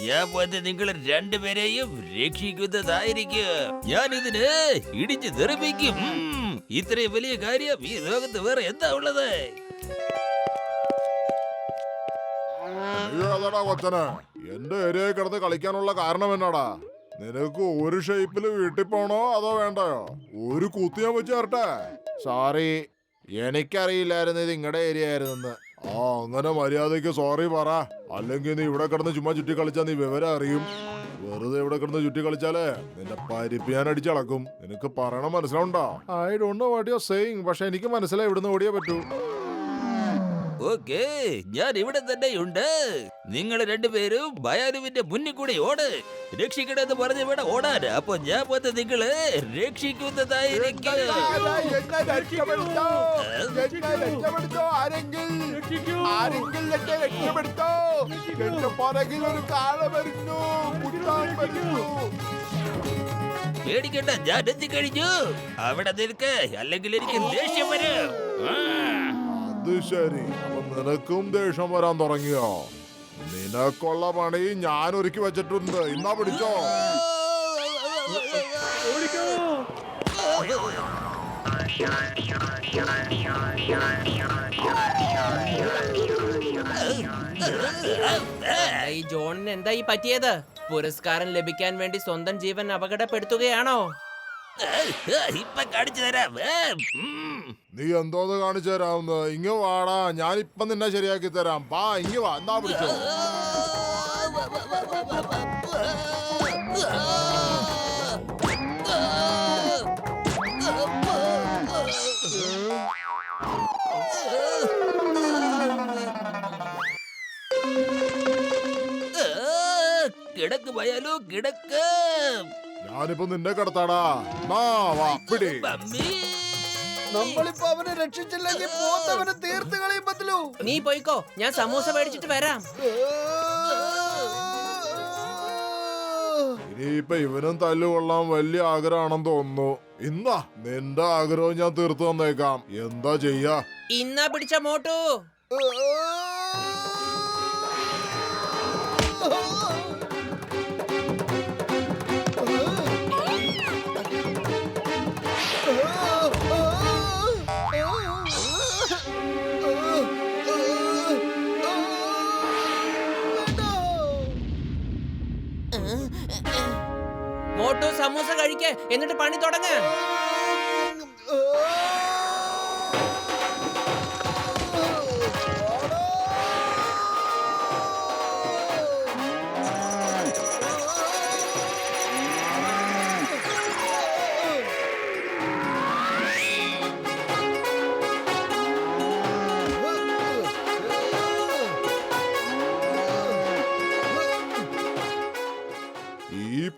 ഞാൻ വന്ന് നിങ്ങൾ രണ്ടുപേരെയും രക്ഷിക്കുന്നതായിരിക്കും. ഞാൻ ഇതിന് ഇടിച്ചു തെറിപ്പിക്കും. ഇത്രയും വലിയ കാര്യം ഈ ലോകത്ത് വേറെ എന്താ ഉള്ളത്? കൊച്ചനെ, എന്റെ ഏരിയയിൽ കിടന്ന് കളിക്കാനുള്ള കാരണം എന്നാടാ? നിനക്ക് ഒരു ഷേപ്പില് വീട്ടിൽ പോണോ അതോ വേണ്ടയോ? ഒരു കുത്തി ഞാൻ വെച്ച് തരട്ടെ. സോറി, എനിക്കറിയില്ലായിരുന്നു ഇത് നിങ്ങളുടെ ഏരിയ ആയിരുന്നെന്ന്. അങ്ങനെ മര്യാദയ്ക്ക് സോറി പറ. അല്ലെങ്കിൽ നീ ഇവിടെ കിടന്ന് ചുമ്മാ ചുറ്റി കളിച്ചാൽ നീ വിവരം അറിയും. വെറുതെ ഇവിടെ കിടന്ന് ചുറ്റി കളിച്ചാലേ നിന്റെ പരിപ്പ് ഞാൻ അടിച്ചളക്കും. നിനക്ക് പറയണം മനസ്സിലാവുണ്ടോ? I don't know what you are saying. പക്ഷെ എനിക്ക് മനസ്സിലായി ഇവിടുന്ന് ഓടിയേ പറ്റൂ. ഓക്കേ, ഞാൻ ഇവിടെ തന്നെയുണ്ട്. നിങ്ങൾ രണ്ടുപേരും ബയാലുവിന്റെ മുന്നിൽ കൂടി ഓട്. രക്ഷിക്കണമെന്ന് പറഞ്ഞ് ഇവിടെ ഓടാൻ. അപ്പൊ ഞാൻ വന്ന് നിങ്ങള് രക്ഷിക്കുന്നതായിരിക്കും. പേടിക്കണ്ട, ഞാൻ എത്തിക്കഴിഞ്ഞു. അവിടെ നിൽക്ക്, അല്ലെങ്കിൽ എനിക്ക് ദേഷ്യം വരും. അത് ശരി, അപ്പൊ നിനക്കും ദേഷ്യം വരാൻ തുടങ്ങിയോ? നിനക്കുള്ള പണി ഞാൻ ഒരുക്കി വെച്ചിട്ടുണ്ട്. ഇന്നാ പിടിച്ചോ. ഈ ജോണിന് എന്താ ഈ പറ്റിയത്? പുരസ്കാരം ലഭിക്കാൻ വേണ്ടി സ്വന്തം ജീവൻ അപകടപ്പെടുത്തുകയാണോ? ഇപ്പൊ കാണിച്ചു തരാം. നീ എന്തോന്ന് കാണിച്ചു തരാമെന്ന്? ഇങ്ങ വാടാ, ഞാൻ ഇപ്പൊ നിന്നെ ശരിയാക്കി തരാം. പാ, ഇങ്ങ വാ. എന്താ പിടിച്ചോ. കിടക്ക് ബയാലു, കിടക്ക്. ഞാനിപ്പോ നിന്നെ കിടത്താടാ. വാ, പിടി. നമ്മളിപ്പോ അവനെ രക്ഷിച്ചില്ലെങ്കിൽ പോത്തവനെ തീർത്ത് കളയും പത്ലു. നീ പോയിക്കോ, ഞാൻ സമൂസ മേടിച്ചിട്ട് വരാം. ഇനിയിപ്പൊ ഇവനും തല്ലുകൊള്ളാൻ വലിയ ആഗ്രഹമാണെന്ന് തോന്നുന്നു. ഇന്നാ നിന്റെ ആഗ്രഹം ഞാൻ തീർത്തു തന്നേക്കാം. എന്താ ചെയ്യാ? ഇന്നാ പിടിച്ച മോട്ടു. മോട്ടു സമൂസ കഴിക്കേ, എന്നിട്ട് പണി തുടങ്ങ.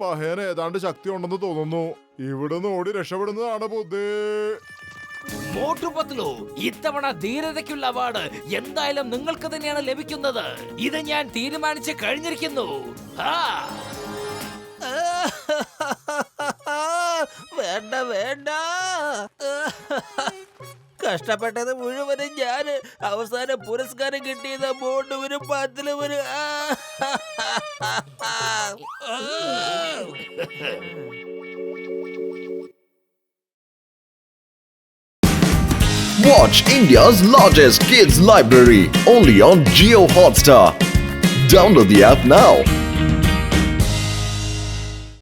സഹേന ഏതാണ്ട് ശക്തി ഉണ്ടെന്ന് തോന്നുന്നു. ഇവിടുന്ന് ഓടി രക്ഷപ്പെടുന്നതാണ് ബുദ്ധി. മോട്ടു പത്ലു, ഇത്തവണ ധീരതയ്ക്കുള്ള അവാർഡ് എന്തായാലും നിങ്ങൾക്ക് തന്നെയാണ് ലഭിക്കുന്നത്. ഇത് ഞാൻ തീരുമാനിച്ച് കഴിഞ്ഞിരിക്കുന്നു. വേണ്ട വേണ്ട, കഷ്ടപ്പെട്ടത് മുഴുവനും ഞാൻ. അവസാന പുരസ്കാരം കിട്ടിയത് മോട്ടുവിനും പത്ലുവിനും. Watch India's largest kids library only on Jio Hotstar. Download the app now.